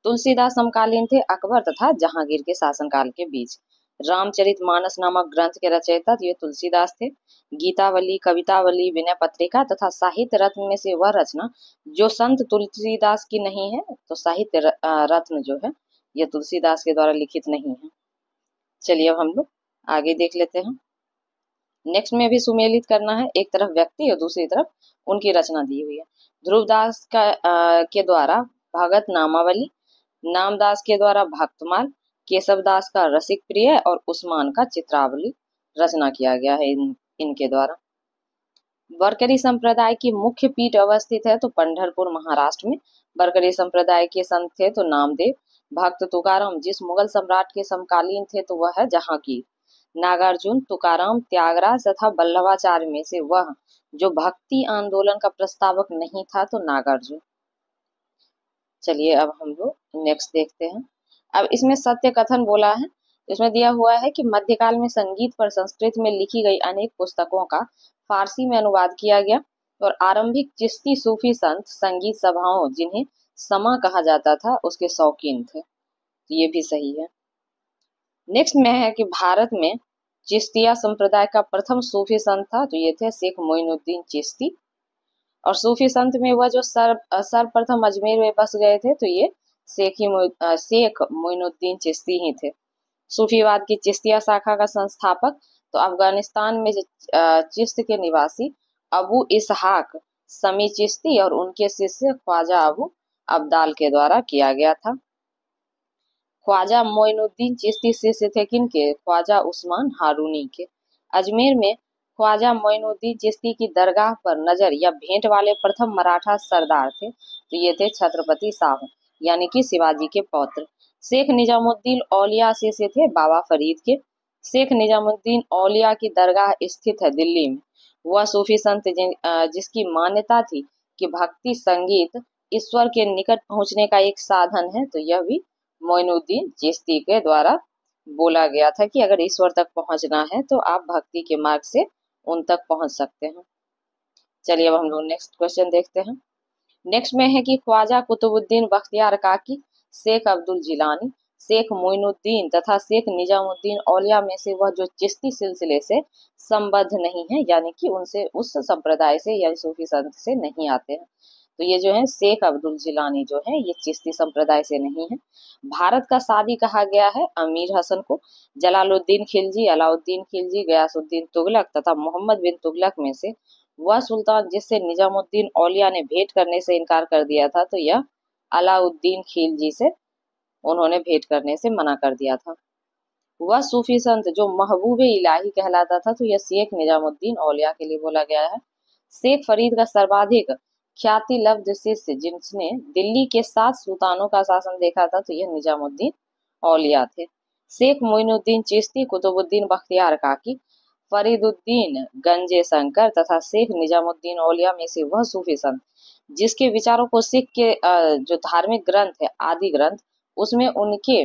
तुलसीदास समकालीन थे अकबर तथा जहांगीर के शासनकाल के बीच। रामचरितमानस नामक ग्रंथ के रचयिता तो ये तुलसीदास थे। गीतावली, कवितावली, विनय पत्रिका तथा साहित्य रत्न में से वह रचना जो संत तुलसीदास की नहीं है, तो साहित्य रत्न जो है ये तुलसीदास के द्वारा लिखित नहीं है। चलिए अब हम लोग आगे देख लेते हैं। नेक्स्ट में भी सुमेलित करना है, एक तरफ व्यक्ति और दूसरी तरफ उनकी रचना दी हुई है। ध्रुवदास के द्वारा भगत नामावली, नामदास के द्वारा भक्तमाल, केशवदास का रसिक प्रिय और उस्मान का चित्रावली रचना किया गया है इनके द्वारा। बरकरी संप्रदाय की मुख्य पीठ अवस्थित है तो पंढरपुर महाराष्ट्र में। बरकरी संप्रदाय के संत थे तो नामदेव, भक्त तुकाराम जिस मुगल सम्राट के समकालीन थे तो वह है जहांगीर, नागार्जुन, तुकाराम, त्यागराज तथा वल्लभाचार्य में से वह जो भक्ति आंदोलन का प्रस्तावक नहीं था तो नागार्जुन। चलिए अब हम लोग नेक्स्ट देखते हैं। अब इसमें सत्य कथन बोला है, इसमें दिया हुआ है कि मध्यकाल में संगीत पर संस्कृत में लिखी गई अनेक पुस्तकों का फारसी में अनुवाद किया गया और आरंभिक चिश्ती सूफी संत संगीत सभाओं जिन्हें समा कहा जाता था उसके शौकीन थे। तो ये भी सही है। नेक्स्ट में है कि भारत में चिश्तिया संप्रदाय का प्रथम सूफी संत था तो ये थे शेख मोइनुद्दीन चिश्ती। और सूफी संत में वह जो सर्वप्रथम अजमेर में बस गए थे तो ये शेख मोइनुद्दीन चिश्ती ही थे। सूफीवाद की चिश्तिया शाखा का संस्थापक तो अफगानिस्तान में चिश्त के निवासी अबू इसहाक समी चिश्ती और उनके शिष्य ख्वाजा अबू अब्दाल के द्वारा किया गया था। ख्वाजा मोइनुद्दीन चिश्ती शिष्य थे किनके? ख्वाजा उस्मान हारूनी के। अजमेर में ख्वाजा मोइनुद्दीन चिश्ती की दरगाह पर नजर या भेंट वाले प्रथम मराठा सरदार थे तो ये थे छत्रपति शाहू यानी कि शिवाजी के पौत्र। शेख निजामुद्दीन औलिया शिष्य थे बाबा फरीद के। शेख निजामुद्दीन औलिया की दरगाह स्थित है दिल्ली में। वह सूफी संत जिसकी मान्यता थी कि भक्ति संगीत ईश्वर के निकट पहुंचने का एक साधन है तो यह भी मोइनुद्दीन चिश्ती के द्वारा बोला गया था कि अगर ईश्वर तक पहुंचना है तो आप भक्ति के मार्ग से उन तक पहुंच सकते हैं। चलिए अब हम लोग नेक्स्ट क्वेश्चन देखते हैं। नेक्स्ट में है कि ख्वाजा कुतुबुद्दीन बख्तियार काकी, शेख अब्दुल जिलानी, शेख मोइनुद्दीन तथा शेख निजामुद्दीन औलिया में से वह जो चिश्ती सिलसिले से संबद्ध नहीं है यानी कि उनसे उस संप्रदाय से या सूफी संत से नहीं आते हैं तो ये जो है शेख अब्दुल जिलानी जो है ये चिश्ती संप्रदाय से नहीं है। भारत का सादी कहा गया है अमीर हसन को। जलालुद्दीन खिलजी, अलाउद्दीन खिलजी, गयासुद्दीन तुगलक तथा मोहम्मद बिन तुगलक में से वह सुल्तान जिससे निजामुद्दीन औलिया ने भेंट करने से इनकार कर दिया था तो यह अलाउद्दीन खिलजी से उन्होंने भेंट करने से मना कर दिया था। वह सूफी संत जो महबूबे इलाही कहलाता था तो यह शेख निजामुद्दीन औलिया के लिए बोला गया है। शेख फरीद का सर्वाधिक ख्याति लब्ध शिष्य जिसने दिल्ली के 7 सुल्तानों का शासन देखा था तो यह निजामुद्दीन औलिया थे। शेख मोइनुद्दीन चिश्ती, कुतुबुद्दीन बख्तियार काकी, फरीदुद्दीन गंजे शंकर तथा शेख निजामुद्दीन औलिया में से वह सूफी संत जिसके विचारों को सिख के जो धार्मिक ग्रंथ है आदि ग्रंथ उसमें उनके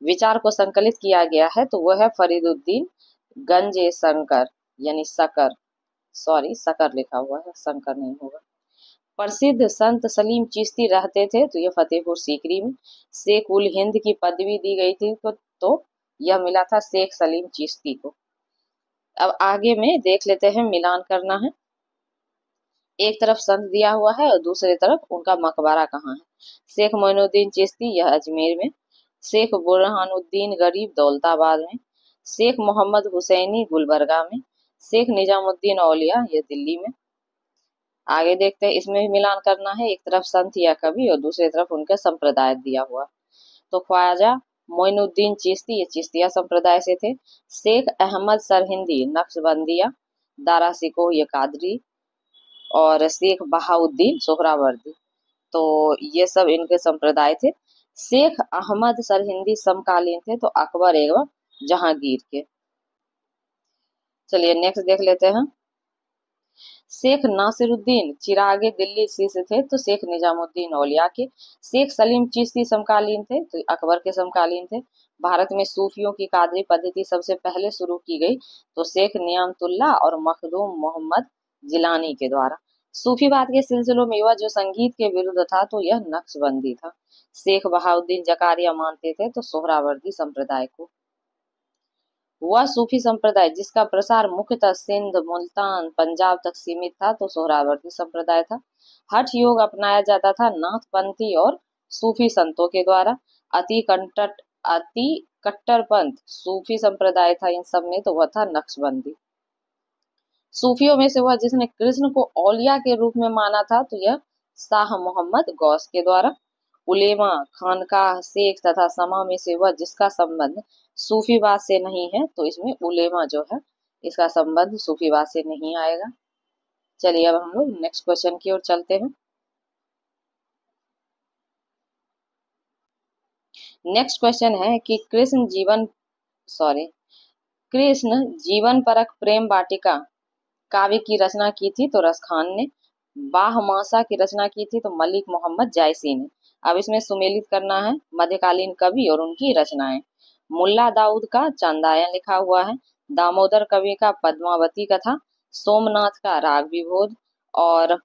विचार को संकलित किया गया है तो वह है फरीदुद्दीन गंजे शंकर यानी शकर लिखा हुआ है, शंकर नहीं होगा। प्रसिद्ध संत सलीम चिश्ती रहते थे तो यह फतेहपुर सीकरी में। शेख उल हिंद की पदवी दी गई थी तो यह मिला था शेख सलीम चिश्ती को। अब आगे में देख लेते हैं, मिलान करना है। एक तरफ संत दिया हुआ है और दूसरी तरफ उनका मकबरा कहाँ है। शेख मोइनुद्दीन चिश्ती यह अजमेर में, शेख बुरहानुद्दीन गरीब दौलताबाद में, शेख मोहम्मद हुसैनी गुलबर्गा में, शेख निजामुद्दीन औलिया यह दिल्ली में। आगे देखते हैं, इसमें भी मिलान करना है। एक तरफ संत या कवि और दूसरी तरफ उनका संप्रदाय दिया हुआ। तो ख्वाजा मोइनुद्दीन चिश्ती ये चिश्तिया संप्रदाय से थे। शेख अहमद सरहिंदी नक्शबंदिया, दारा सिकोह ये कादरी और शेख बहाउद्दीन सोहरावर्दी तो ये सब इनके संप्रदाय थे। शेख अहमद सरहिंदी समकालीन थे तो अकबर एवं जहांगीर के। चलिए नेक्स्ट देख लेते हैं। शेख नासिरुद्दीन चिरागे दिल्ली शिष्य थे तो शेख निजामुद्दीन औलिया के। शेख सलीम चिश्ती समकालीन थे तो अकबर के समकालीन थे। भारत में सूफियों की कादरी पद्धति सबसे पहले शुरू की गई तो शेख नियामतुल्लाह और मखदूम मोहम्मद जिलानी के द्वारा। सूफीवाद के सिलसिलों में वह जो संगीत के विरुद्ध था तो यह नक्शबंदी था। शेख बहाउद्दीन जकारिया मानते थे तो सोहरावर्दी संप्रदाय को। वह सूफी संप्रदाय जिसका प्रसार मुख्यतः सिंध, मुल्तान, पंजाब तक सीमित था तो सोहरावर्दी संप्रदाय था। हठ योग अपनाया जाता था नाथपंथी और सूफी संतों के द्वारा। अति कट्टरपंथ सूफी संप्रदाय था इन सब में तो वह था नक्शबंदी। सूफियों में से वह जिसने कृष्ण को औलिया के रूप में माना था तो यह शाह मोहम्मद गौस के द्वारा। उलेमा, खानकाह, शेख तथा समा में से वह जिसका संबंध सूफीवाद से नहीं है तो इसमें उलेमा जो है इसका संबंध सूफीवाद से नहीं आएगा। चलिए अब हम लोग नेक्स्ट क्वेश्चन की ओर चलते हैं। नेक्स्ट क्वेश्चन है कि कृष्ण जीवन परक प्रेम वाटिका काव्य की रचना की थी तो रसखान ने। बाहमासा की रचना की थी तो मलिक मोहम्मद जायसी ने। अब इसमें सुमेलित करना है मध्यकालीन कवि और उनकी रचनाएं। मुल्ला दाऊद का चांदायन लिखा हुआ है, दामोदर कवि का पद्मावती कथा, सोमनाथ का राग विभोद और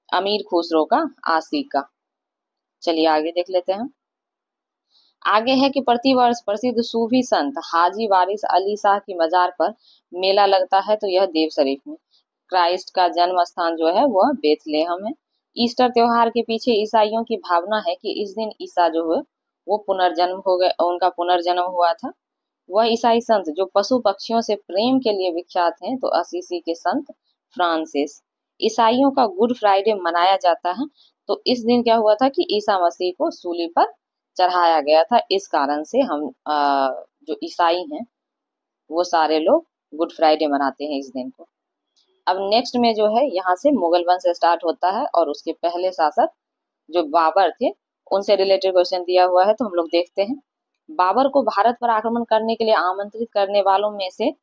अमीर खुसरो का आशिका। चलिए आगे देख लेते हैं। आगे है कि प्रतिवर्ष प्रसिद्ध सूफी संत हाजी वारिस अली शाह की मजार पर मेला लगता है तो यह देव शरीफ में। क्राइस्ट का जन्म स्थान जो है वह बेथलेहम है। ईस्टर त्योहार के पीछे ईसाइयों की भावना है कि इस दिन ईसा जो है वो पुनर्जन्म हो गए, उनका पुनर्जन्म हुआ था। वह ईसाई संत जो पशु पक्षियों से प्रेम के लिए विख्यात हैं तो असीसी के संत फ्रांसिस। ईसाइयों का गुड फ्राइडे मनाया जाता है तो इस दिन क्या हुआ था कि ईसा मसीह को सूली पर चढ़ाया गया था। इस कारण से हम जो ईसाई हैं वो सारे लोग गुड फ्राइडे मनाते हैं इस दिन को। अब नेक्स्ट में जो है यहाँ से मुगल वंश स्टार्ट होता है और उसके पहले शासक जो बाबर थे उनसे रिलेटेड क्वेश्चन दिया हुआ है तो हम लोग देखते हैं। बाबर को भारत पर आक्रमण करने के लिए आमंत्रित करने वालों में से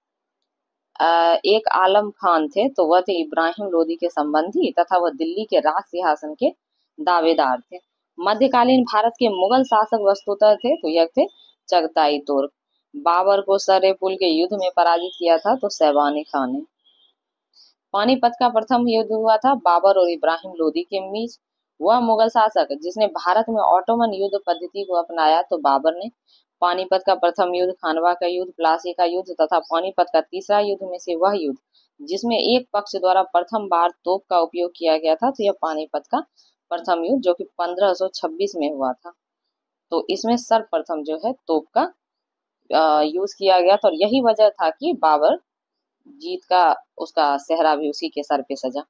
एक आलम खान थे तो वह थे इब्राहिम लोदी के संबंधी तथा वह दिल्ली के राज सिंहासन के दावेदार थे। मध्यकालीन भारत के मुगल शासक वस्तुतः थे तो यह थे चगताई तुर्क। बाबर को सरेपुल के युद्ध में पराजित किया था तो सैबानी खान ने। पानीपत का प्रथम युद्ध हुआ था बाबर और इब्राहिम लोदी के बीच। वह मुगल शासक जिसने भारत में ऑटोमन युद्ध पद्धति को अपनाया तो बाबर ने। पानीपत का प्रथम युद्ध, खानवा का युद्ध, प्लासी का युद्ध तथा पानीपत का तीसरा युद्ध में से वह युद्ध जिसमें एक पक्ष द्वारा प्रथम बार तोप का उपयोग किया गया था तो यह पानीपत का प्रथम युद्ध जो कि 1526 में हुआ था। तो इसमें सर्वप्रथम जो है तोप का यूज किया गया था और यही वजह था कि बाबर जीत का उसका सेहरा भी उसी के सर पे सजा।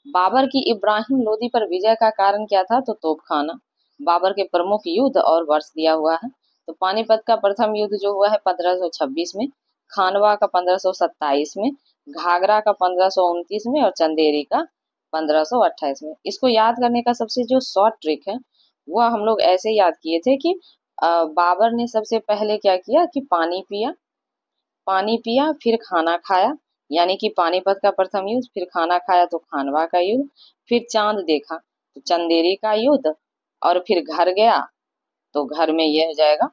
बाबर की इब्राहिम लोदी पर विजय का कारण क्या था तो तोपखाना। बाबर के प्रमुख युद्ध और वर्ष दिया हुआ है तो पानीपत का प्रथम युद्ध जो हुआ है 1526 में, खानवा का 1527 में, घाघरा का 1529 में और चंदेरी का 1528 में। इसको याद करने का सबसे जो शॉर्ट ट्रिक है वह हम लोग ऐसे याद किए थे कि बाबर ने सबसे पहले क्या किया कि पानी पिया फिर खाना खाया, यानी कि पानीपत का प्रथम युद्ध, फिर खाना खाया तो खानवा का युद्ध, फिर चांद देखा तो चंदेरी का युद्ध और फिर घर गया तो घर में ये हो जाएगा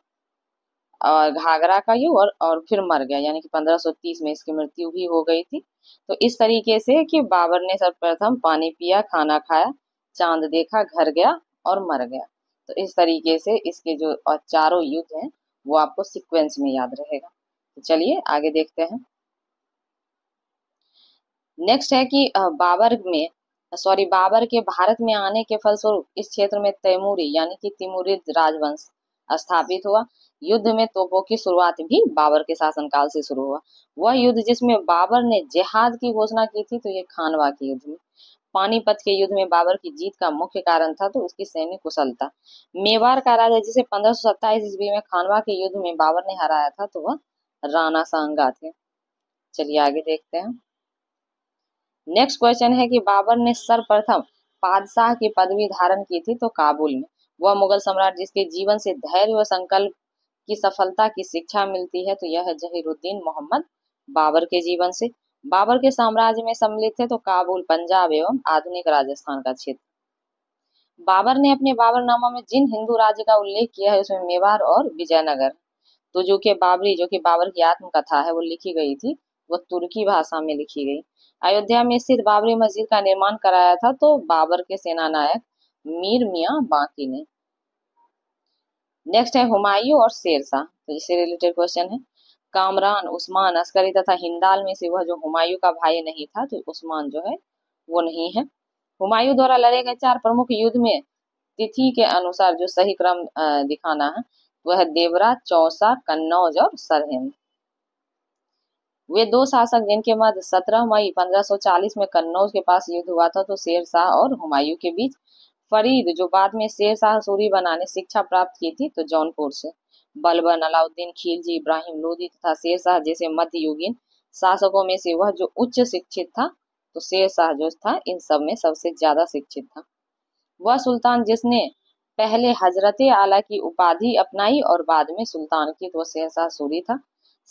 और घाघरा का युद्ध और फिर मर गया, यानी कि 1530 में इसकी मृत्यु भी हो गई थी। तो इस तरीके से कि बाबर ने सर्वप्रथम पानी पिया, खाना खाया, चांद देखा, घर गया और मर गया। तो इस तरीके से इसके जो चारों युद्ध हैं वो आपको सीक्वेंस में याद रहेगा। तो चलिए आगे देखते हैं। नेक्स्ट है कि बाबर के भारत में आने के फलस्वरूप इस क्षेत्र में तैमूरी यानी कि तिमुरिद राजवंश स्थापित हुआ। युद्ध में तोपों की शुरुआत भी बाबर के शासनकाल से शुरू हुआ। वह युद्ध जिसमें बाबर ने जिहाद की घोषणा की थी तो ये खानवा के युद्ध में। पानीपत के युद्ध में बाबर की जीत का मुख्य कारण था तो उसकी सैन्य कुशलता। मेवाड़ का राजा जिसे 1527 ईस्वी में खानवा के युद्ध में बाबर ने हराया था तो वह राणा सांगा थे। चलिए आगे देखते हैं। नेक्स्ट क्वेश्चन है कि बाबर ने सर्वप्रथम बादशाह की पदवी धारण की थी तो काबुल में। वह मुगल सम्राट जिसके जीवन से धैर्य व संकल्प की सफलता की शिक्षा मिलती है तो यह है जहीरुद्दीन मोहम्मद बाबर के जीवन से। बाबर के साम्राज्य में सम्मिलित थे तो काबुल, पंजाब एवं आधुनिक राजस्थान का क्षेत्र। बाबर ने अपने बाबरनामा में जिन हिंदू राज्य का उल्लेख किया है उसमें मेवाड़ और विजयनगर। तो जो कि बाबरी जो कि बाबर की आत्मकथा है वो लिखी गई थी वह तुर्की भाषा में लिखी गई। अयोध्या में स्थित बाबरी मस्जिद का निर्माण कराया था तो बाबर के सेनानायक मीर मियां बाकी ने। नेक्स्ट है हुमायूं और शेरशाह, तो इससे रिलेटेड क्वेश्चन है। कामरान, उस्मान, अस्करी तथा हिंदाल में से वह जो हुमायूं का भाई नहीं था तो उस्मान जो है वो नहीं है। हुमायूं द्वारा लड़े गए 4 प्रमुख युद्ध में तिथि के अनुसार जो सही क्रम दिखाना है वह है देवरा, चौसा, कन्नौज और सरहिंद। वे 2 शासक जिनके मध्य 17 मई 1540 में कन्नौज के पास युद्ध हुआ था तो शेरशाह और हुमायूं के बीच। फरीद जो बाद में शेरशाह सूरी बनाने शिक्षा प्राप्त की थी तो जौनपुर से। बलबन, अलाउद्दीन खिलजी, इब्राहिम लोदी तथा शेरशाह जैसे मध्ययुगीन शासकों में से वह जो उच्च शिक्षित था तो शेरशाह जो था इन सब में सबसे ज्यादा शिक्षित था। वह सुल्तान जिसने पहले हजरत आला की उपाधि अपनाई और बाद में सुल्तान की, तो वह शेरशाह सूरी था।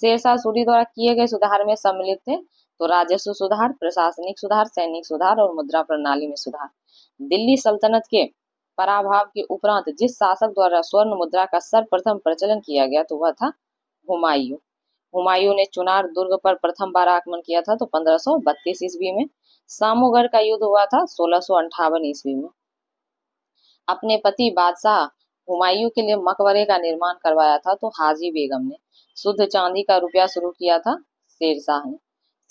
शेरशाह सूरी द्वारा किए गए सुधार में सम्मिलित थे तो राजस्व सुधार, प्रशासनिक सुधार, सैनिक सुधार और मुद्रा प्रणाली में सुधार। दिल्ली सल्तनत के पराभव के उपरांत जिस शासक द्वारा स्वर्ण मुद्रा का सर्वप्रथम प्रचलन किया गया तो वह था हुमायूं। हुमायूं ने चुनार दुर्ग पर प्रथम बार आक्रमण किया था तो 1532 ईस्वी में। सामोगढ़ का युद्ध हुआ था 1658 ईस्वी में। अपने पति बादशाह हुमायूं के लिए मकबरे का निर्माण करवाया था तो हाजी बेगम ने। शुद्ध चांदी का रुपया शुरू किया था शेरशाह ने।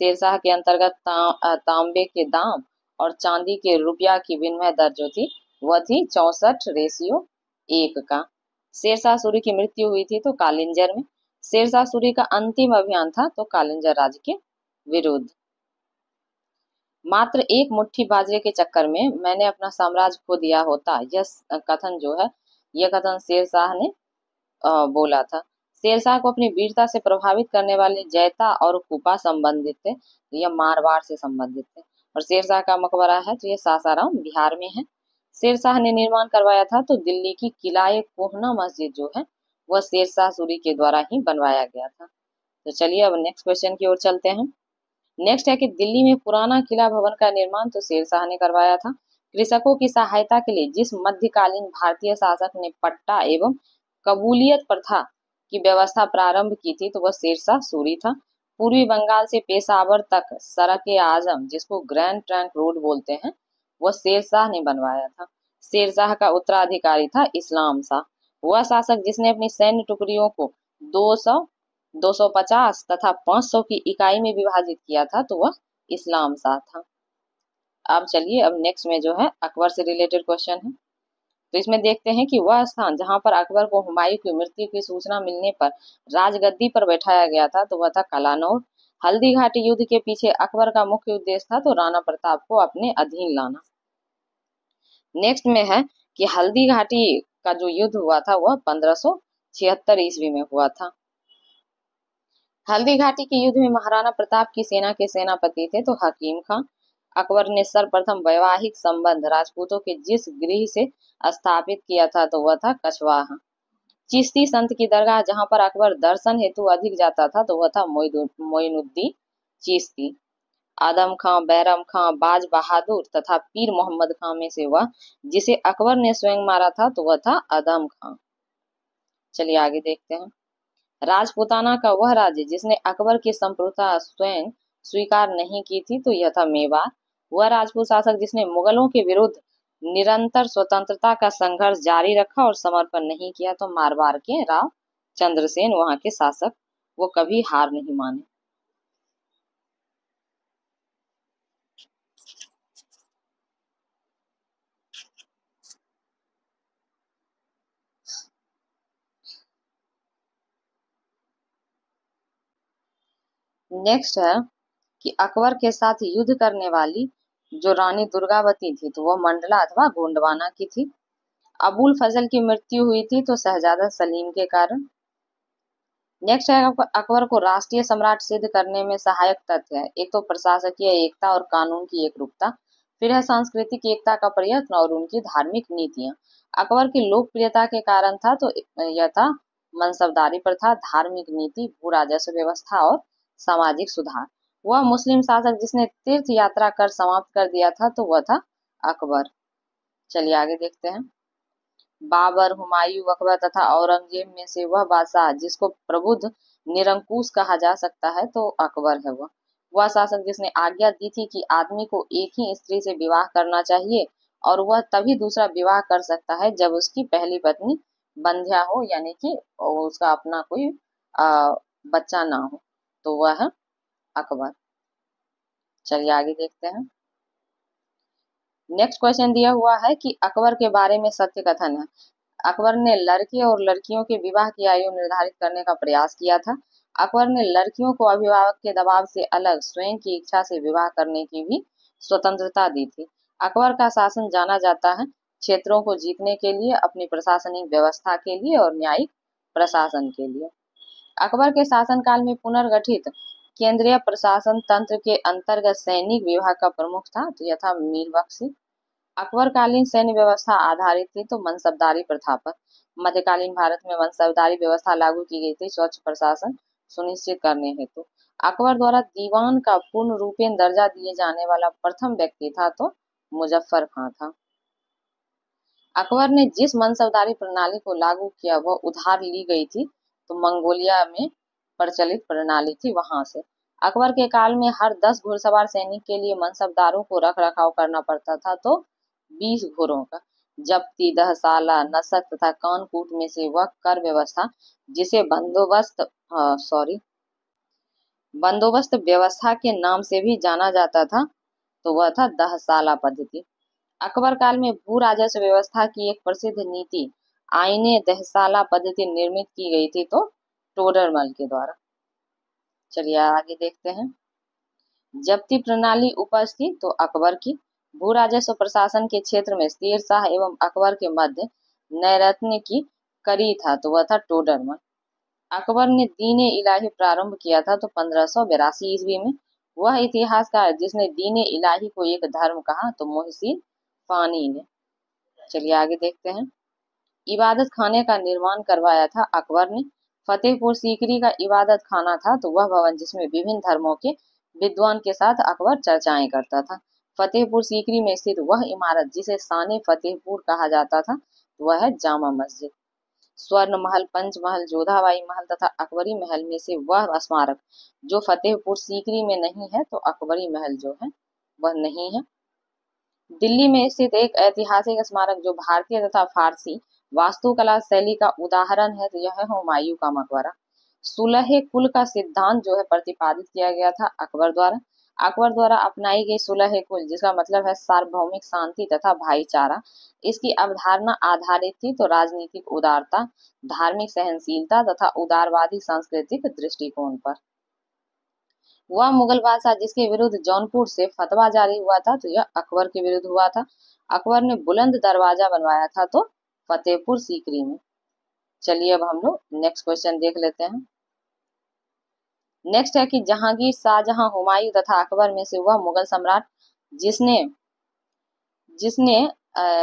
शेरशाह के अंतर्गत तांबे के दाम और चांदी के रुपया की विनिमय दर जो थी वह थी 64:1 का। शेरशाह सूरी की मृत्यु हुई थी तो कालिंजर में। शेरशाह सूरी का अंतिम अभियान था तो कालिंजर राज्य के विरुद्ध। मात्र एक मुट्ठी बाजरे के चक्कर में मैंने अपना साम्राज्य खो दिया होता, यह कथन जो है यह कथन शेरशाह ने बोला था। शेरशाह को अपनी वीरता से प्रभावित करने वाले जैता और कुपा संबंधित थे, तो यह मारवाड़ से संबंधित थे। और शेरशाह का मकबरा है तो यह सासाराम बिहार में है। शेरशाह ने निर्माण करवाया था तो दिल्ली की किलाए कोहना मस्जिद जो है वह शेरशाह सूरी के द्वारा ही बनवाया गया था। तो चलिए अब नेक्स्ट क्वेश्चन की ओर चलते हैं। नेक्स्ट है कि दिल्ली में पुराना किला भवन का निर्माण तो शेरशाह ने करवाया था। कृषकों की सहायता के लिए जिस मध्यकालीन भारतीय शासक ने पट्टा एवं कबूलियत प्रथा की व्यवस्था प्रारंभ की थी तो वह शेरशाह सूरी था। पूर्वी बंगाल से पेशावर तक सड़क आजम जिसको ग्रैंड ट्रंक रोड बोलते हैं वह शेरशाह ने बनवाया था। शेरशाह का उत्तराधिकारी था इस्लाम शाह। वह शासक जिसने अपनी सैन्य टुकड़ियों को 200, 250 तथा 500 की इकाई में विभाजित किया था तो वह इस्लाम शाह था। अब चलिए अब नेक्स्ट में जो है अकबर से रिलेटेड क्वेश्चन है। तो इसमें देखते हैं कि वह स्थान जहां पर अकबर को हुमायूं की मृत्यु की सूचना मिलने पर राजगद्दी पर बैठाया गया था तो वह था कलानौर। हल्दी घाटी युद्ध के पीछे अकबर का मुख्य उद्देश्य था तो राणा प्रताप को अपने अधीन लाना। नेक्स्ट में है कि हल्दी घाटी का जो युद्ध हुआ था वह 1576 ईस्वी में हुआ था। हल्दी घाटी के युद्ध में महाराणा प्रताप की सेना के सेनापति थे तो हकीम खां। अकबर ने सर्वप्रथम वैवाहिक संबंध राजपूतों के जिस गृह से स्थापित किया था तो वह था कछवाहा। चिश्ती संत की दरगाह जहां पर अकबर दर्शन हेतु अधिक जाता था तो वह था मोइनुद्दीन चिश्ती। आदम खां, बैरम खां, बाज बहादुर तथा पीर मोहम्मद खां में से वह जिसे अकबर ने स्वयं मारा था तो वह था आदम खां। चलिए आगे देखते हैं। राजपूताना का वह राज्य जिसने अकबर की संप्रभुता स्वयं स्वीकार नहीं की थी तो यह था मेवाड़। वह राजपूत शासक जिसने मुगलों के विरुद्ध निरंतर स्वतंत्रता का संघर्ष जारी रखा और समर्पण नहीं किया तो मारवाड़ के राव चंद्रसेन वहां के शासक, वो कभी हार नहीं माने। नेक्स्ट है कि अकबर के साथ युद्ध करने वाली जो रानी दुर्गावती थी तो वह मंडला अथवा गोंडवाना की थी। अबुल फजल की मृत्यु हुई थी तो शहजादा सलीम के कारण। नेक्स्ट है अकबर को राष्ट्रीय सम्राट सिद्ध करने में सहायक तथ्य है। एक तो प्रशासकीय एकता और कानून की एकरूपता, फिर है सांस्कृतिक एकता का प्रयत्न और उनकी धार्मिक नीतियां। अकबर की लोकप्रियता के कारण था तो यह था मनसबदारी प्रथा, धार्मिक नीति, भू राजस्व व्यवस्था और सामाजिक सुधार। वह मुस्लिम शासक जिसने तीर्थ यात्रा कर समाप्त कर दिया था तो वह था अकबर। चलिए आगे देखते हैं। बाबर, हुमायूं, अकबर तथा औरंगजेब में से वह बादशाह जिसको प्रबुद्ध निरंकुश कहा जा सकता है तो अकबर है वह। वह शासक जिसने आज्ञा दी थी कि आदमी को एक ही स्त्री से विवाह करना चाहिए और वह तभी दूसरा विवाह कर सकता है जब उसकी पहली पत्नी बंध्या हो, यानी कि उसका अपना कोई बच्चा ना हो, तो वह है अकबर। चलिए आगे देखते हैं। नेक्स्ट क्वेश्चन दिया हुआ है कि अकबर के बारे में सत्य कथन है। अकबर ने लड़के और लड़कियों के विवाह की आयु निर्धारित करने का प्रयास किया था। अकबर ने लड़कियों को अभिभावक के दबाव से अलग स्वयं की इच्छा से विवाह करने की भी स्वतंत्रता दी थी। अकबर का शासन जाना जाता है क्षेत्रों को जीतने के लिए, अपनी प्रशासनिक व्यवस्था के लिए और न्यायिक प्रशासन के लिए। अकबर के शासनकाल में पुनर्गठित केंद्रीय प्रशासन तंत्र के अंतर्गत सैनिक विभाग का प्रमुख था, तो यह था मीर बख्शी। अकबरकालीन सैन्य व्यवस्था आधारित थी तो मनसबदारी प्रथा पर। मध्यकालीन भारत में मनसबदारी व्यवस्था लागू की गई थी स्वच्छ प्रशासन सुनिश्चित करने हेतु। अकबर द्वारा दीवान का पूर्ण रूपेण दर्जा दिए जाने वाला प्रथम व्यक्ति था तो मुजफ्फर खां था। अकबर ने जिस मनसबदारी प्रणाली को लागू किया वह उधार ली गई थी, तो मंगोलिया में प्रचलित प्रणाली थी वहां से। अकबर के काल में हर 10 घुड़सवार सैनिक के लिए मनसबदारों को रख रखाव करना पड़ता था, तो 20 घोड़ों का जब्ती, दहसाला, नसक तथा कानकूट में से वह कर व्यवस्था जिसे बंदोबस्त व्यवस्था के नाम से भी जाना जाता था, तो वह था दहसाला पद्धति। अकबर काल में भू राजस्व व्यवस्था की एक प्रसिद्ध नीति आईने दहसाला पद्धति निर्मित की गई थी, तो टोडरमल के द्वारा। चलिए आगे देखते हैं। जब्ती प्रणाली उपज थी तो अकबर की। भू राजस्व प्रशासन के क्षेत्र में शेर शाह एवं अकबर के मध्य नैरत्न की कड़ी था, तो वह था टोडरमल। अकबर ने दीन इलाही प्रारंभ किया था तो 1582 ईस्वी में। वह इतिहासकार जिसने दीन इलाही को एक धर्म कहा, तो मोहसिन फानी ने। चलिए आगे देखते हैं। इबादत खाने का निर्माण करवाया था अकबर ने। फतेहपुर सीकरी का इबादत खाना था, तो वह भवन जिसमें विभिन्न धर्मों के विद्वान के साथ अकबर चर्चाएं करता था। फतेहपुर सीकरी में स्थित वह इमारत जिसे शान फतेहपुर कहा जाता था, वह है जामा मस्जिद। स्वर्ण महल, पंचमहल, जोधाबाई महल तथा अकबरी महल में से वह स्मारक जो फतेहपुर सीकरी में नहीं है, तो अकबरी महल जो है वह नहीं है। दिल्ली में स्थित एक ऐतिहासिक स्मारक जो भारतीय तथा फारसी वास्तुकला शैली का उदाहरण है, तो यह है हुमायूं का मकबरा। सुलह कुल का सिद्धांत जो है प्रतिपादित किया गया था अकबर द्वारा। अकबर द्वारा अपनाई गई सुलह कुल जिसका मतलब है सार्वभौमिक शांति तथा भाईचारा, इसकी अवधारणा आधारित थी तो राजनीतिक उदारता, धार्मिक सहनशीलता तथा उदारवादी सांस्कृतिक दृष्टिकोण पर। वह मुगल बादशाह जिसके विरुद्ध जौनपुर से फतवा जारी हुआ था, तो यह अकबर के विरुद्ध हुआ था। अकबर ने बुलंद दरवाजा बनवाया था तो फतेहपुर सीकरी में। चलिए अब हम लोग नेक्स्ट क्वेश्चन देख लेते हैं। नेक्स्ट है कि जहांगीर, शाहजहां, हुमायूं तथा अकबर में से वह मुगल सम्राट जिसने जिसने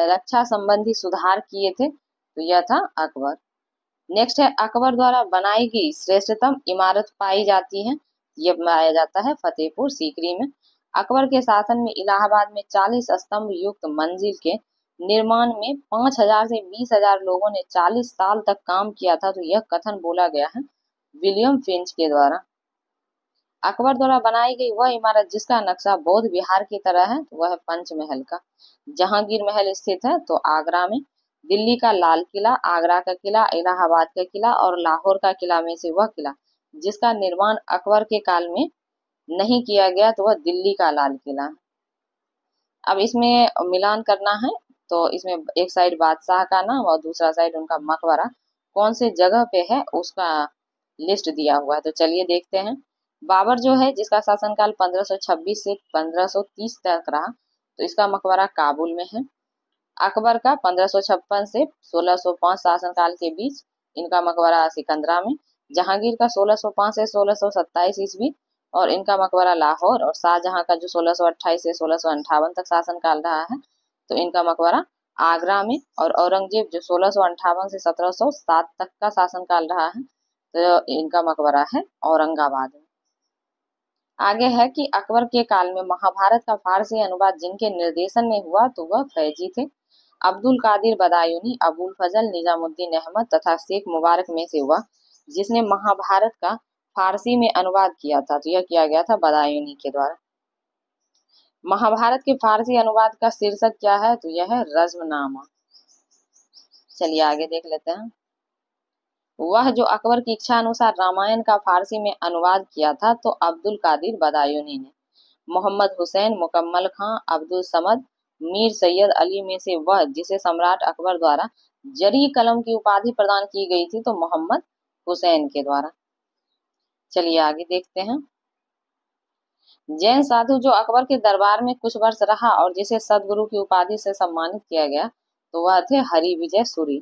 रक्षा संबंधी सुधार किए थे, तो यह था अकबर। नेक्स्ट है अकबर द्वारा बनाई गई श्रेष्ठतम इमारत पाई जाती है, यह बनाया जाता है फतेहपुर सीकरी में। अकबर के शासन में इलाहाबाद में 40 स्तंभ युक्त मंजिल के निर्माण में 5000 से 20,000 लोगों ने 40 साल तक काम किया था, तो यह कथन बोला गया है विलियम फिंच के द्वारा। अकबर द्वारा बनाई गई वह इमारत जिसका नक्शा बौद्ध विहार की तरह है, तो वह है पंचमहल का। जहांगीर महल स्थित है तो आगरा में। दिल्ली का लाल किला, आगरा का किला, इलाहाबाद का किला और लाहौर का किला में से वह किला जिसका निर्माण अकबर के काल में नहीं किया गया, तो वह दिल्ली का लाल किला। अब इसमें मिलान करना है, तो इसमें एक साइड बादशाह का नाम और दूसरा साइड उनका मकबरा कौन से जगह पे है उसका लिस्ट दिया हुआ है, तो चलिए देखते हैं। बाबर जो है जिसका शासनकाल 1526 से 1530 तक रहा, तो इसका मकबरा काबुल में है। अकबर का 1556 से 1605 शासनकाल के बीच इनका मकबरा सिकंदरा में। जहांगीर का 1605 से 1627 ईस्वी और इनका मकबरा लाहौर, और शाहजहां का जो 1628 से 1658 तक शासनकाल रहा है, तो इनका मकबरा आगरा में। और औरंगजेब जो 1658 से 1707 तक का शासनकाल रहा है, तो इनका मकबरा है औरंगाबाद में। आगे है कि अकबर के काल में महाभारत का फारसी अनुवाद जिनके निर्देशन में हुआ, तो वह फैजी थे। अब्दुल कादिर बदायूनी, अबुल फजल, निजामुद्दीन अहमद तथा शेख मुबारक में से हुआ जिसने महाभारत का फारसी में अनुवाद किया था? तो यह किया गया था बदायूनी के द्वारा। महाभारत के फारसी अनुवाद का शीर्षक क्या है? तो यह है रज़्मनामा। चलिए आगे देख लेते हैं। वह जो अकबर की इच्छा अनुसार रामायण का फारसी में अनुवाद किया था तो अब्दुल कादिर बदायूनी ने। मोहम्मद हुसैन, मुकम्मल खां, अब्दुल समद, मीर सैयद अली में से वह जिसे सम्राट अकबर द्वारा जरी कलम की उपाधि प्रदान की गई थी? तो मोहम्मद हुसैन के द्वारा। चलिए आगे देखते हैं। जैन साधु जो अकबर के दरबार में कुछ वर्ष रहा और जिसे सदगुरु की उपाधि से सम्मानित किया गया तो वह थे हरि विजय सूरी।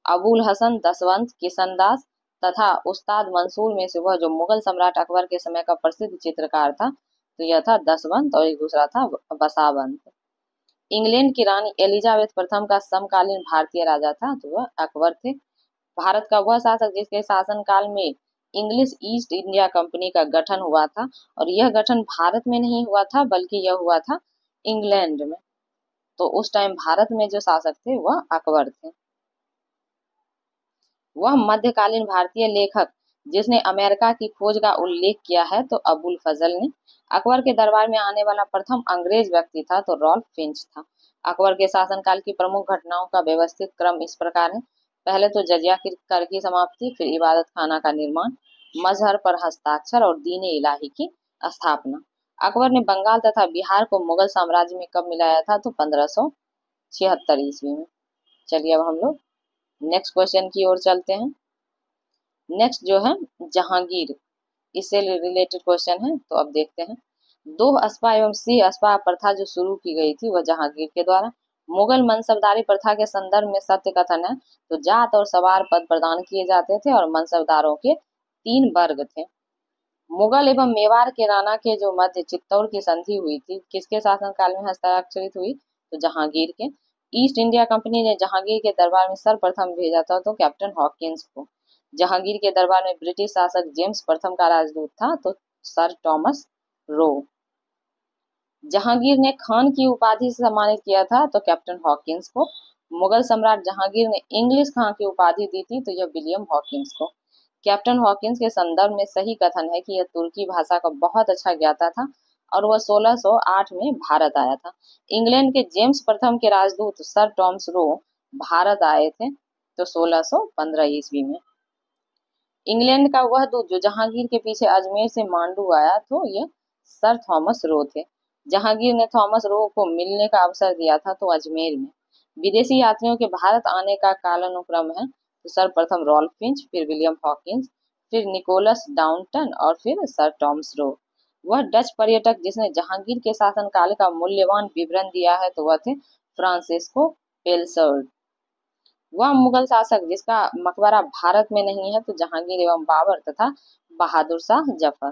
अबुल हसन दसवंत, किशनदास तथा उस्ताद मंसूर में से वह जो मुगल सम्राट अकबर के समय का प्रसिद्ध चित्रकार था तो यह था दसवंत और एक दूसरा था बसावंत। इंग्लैंड की रानी एलिजाबेथ प्रथम का समकालीन भारतीय राजा था तो वह अकबर थे। भारत का वह शासक जिसके शासनकाल में इंग्लिश ईस्ट इंडिया कंपनी का गठन हुआ था और यह गठन भारत में नहीं हुआ था बल्कि यह हुआ था इंग्लैंड में। तो उस टाइम भारत में जो शासक थे वह अकबर थे। वह मध्यकालीन भारतीय लेखक जिसने अमेरिका की खोज का उल्लेख किया है तो अबुल फजल ने। अकबर के दरबार में आने वाला प्रथम अंग्रेज व्यक्ति था तो रॉल्फ फिंच था। अकबर के शासनकाल की प्रमुख घटनाओं का व्यवस्थित क्रम इस प्रकार है। पहले तो जजिया कर की समाप्ति, फिर इबादत खाना का निर्माण, मजहर पर हस्ताक्षर और दीन इलाही की स्थापना। अकबर ने बंगाल तथा बिहार को मुगल साम्राज्य में कब मिलाया था? तो 1576 ईस्वी में। चलिए अब हम लोग नेक्स्ट क्वेश्चन की ओर चलते हैं। नेक्स्ट जो है जहांगीर, इससे रिलेटेड क्वेश्चन है तो अब देखते हैं। दो अस्पा एवं सिंह अस्पा प्रथा जो शुरू की गई थी वह जहांगीर के द्वारा। मुगल मनसबदारी प्रथा के संदर्भ में सत्य कथन है तो जात और सवार पद प्रदान किए जाते थे और मनसबदारों के 3 वर्ग थे। मुगल एवं मेवाड़ के राणा के जो मध्य चित्तौड़ की संधि हुई थी किसके शासनकाल में हस्ताक्षरित हुई? तो जहांगीर के। ईस्ट इंडिया कंपनी ने जहांगीर के दरबार में सर्वप्रथम भेजा था तो कैप्टन हॉकिंस को। जहांगीर के दरबार में ब्रिटिश शासक जेम्स प्रथम का राजदूत था तो सर टॉमस रो। जहांगीर ने खान की उपाधि से सम्मानित किया था तो कैप्टन हॉकिंस को। मुगल सम्राट जहांगीर ने इंग्लिश खां की उपाधि दी थी तो यह विलियम हॉकिंस को। कैप्टन हॉकिंस के संदर्भ में सही कथन है कि यह तुर्की भाषा का बहुत अच्छा ज्ञाता था और वह 1608 में भारत आया था। इंग्लैंड के जेम्स प्रथम के राजदूत सर टॉमस रो भारत आए थे तो 1615 ईस्वी में। इंग्लैंड का वह दूत जो जहांगीर के पीछे अजमेर से मांडू आया तो यह सर थॉमस रो थे। जहांगीर ने थॉमस रो को मिलने का अवसर दिया था तो अजमेर में। विदेशी यात्रियों के भारत आने का कालानुक्रम है तो सर्वप्रथम रॉल्फ फिंच, फिर विलियम हॉकिंस, फिर निकोलस डाउंटन और फिर सर टॉमस रो। वह डच पर्यटक जिसने जहांगीर के शासनकाल का मूल्यवान विवरण दिया है तो वह थे फ्रांसिस्को पेलसर्ड। वह मुगल शासक जिसका मकबरा भारत में नहीं है तो जहांगीर एवं बाबर तथा बहादुर शाह जफर।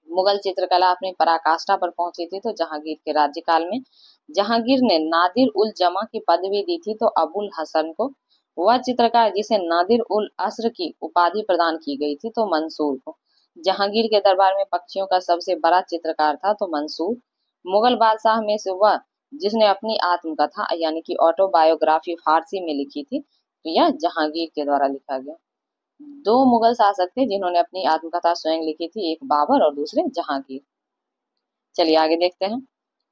मुगल चित्रकला अपनी पराकाष्ठा पर पहुंची थी तो जहांगीर के राज्यकाल में। जहांगीर ने नादिर उल जमा की पदवी दी थी तो अबुल हसन को। वह चित्रकार जिसे नादिर उल अस्र की उपाधि प्रदान की गई थी तो मंसूर को। जहांगीर के दरबार में पक्षियों का सबसे बड़ा चित्रकार था तो मंसूर। मुगल बादशाह में से वह जिसने अपनी आत्मकथा यानी कि ऑटोबायोग्राफी फारसी में लिखी थी तो यह जहांगीर के द्वारा लिखा गया। 2 मुगल शासक थे जिन्होंने अपनी आत्मकथा स्वयं लिखी थी, एक बाबर और दूसरे जहांगीर। चलिए आगे देखते हैं।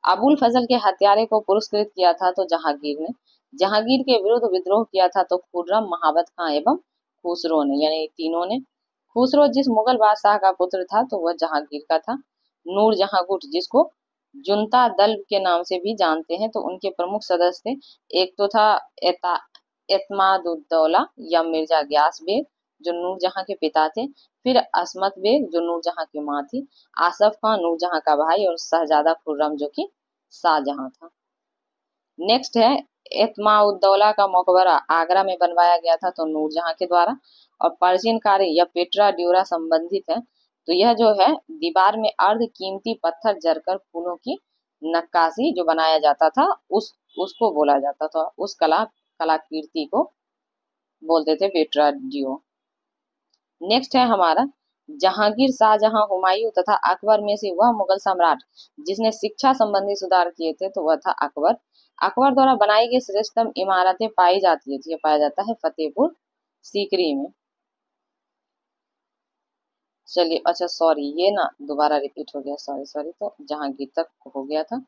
अबुल फजल के हत्यारे को पुरस्कृत किया था तो जहांगीर ने। जहांगीर के विरुद्ध विद्रोह किया था तो खुर्रम, महाबत खां एवं खुसरो ने, यानी तीनों ने। खुसरो जिस मुगल बादशाह का पुत्र था तो वह जहांगीर का था। नूर जहां गुट जिसको जुनता दल के नाम से भी जानते हैं तो उनके प्रमुख सदस्य थे। एक तो था एतमादुद्दौला या मिर्जा ग्यास बेग जो नूरजहां के पिता थे, फिर असमत बेग जो नूरजहां की मां थी, आसफ खान नूरजहां का भाई और शहजादा खुर्रम जो कि शाहजहां था। नेक्स्ट है एतमाउद्दौला का मकबरा आगरा में बनवाया गया था तो नूरजहां के द्वारा। और प्राचीन कार्य या पेट्रा ड्यूरा संबंधित है तो यह जो है दीवार में अर्ध कीमती पत्थर जरकर फूलों की नक्काशी जो बनाया जाता था उसको बोला जाता था, उस कलाकृति को बोलते थे पेट्रा ड्यू। नेक्स्ट है हमारा जहांगीर, शाहजहां, हुमायूं तथा अकबर में से वह मुगल सम्राट जिसने शिक्षा संबंधी सुधार किए थे तो वह था अकबर। अकबर द्वारा बनाई गई श्रेष्ठतम इमारतें पाई जाती है तो यह पाया जाता है फतेहपुर सीकरी में। चलिए, अच्छा सॉरी, ये ना दोबारा रिपीट हो गया, सॉरी सॉरी, तो जहांगीर तक हो गया था।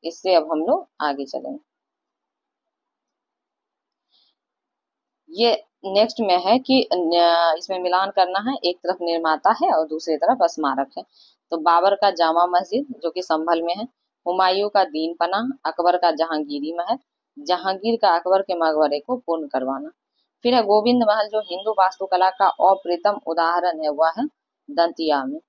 इससे अब हम लोग आगे चलेंगे। ये नेक्स्ट में है कि इसमें मिलान करना है, एक तरफ निर्माता है और दूसरी तरफ स्मारक है। तो बाबर का जामा मस्जिद जो कि संभल में है, हुमायूं का दीन पनाह, अकबर का जहांगीरी महल, जहांगीर का अकबर के मकबरे को पूर्ण करवाना। फिर है गोविंद महल जो हिंदू वास्तुकला का अप्रतिम उदाहरण है, वह है दंतिया में।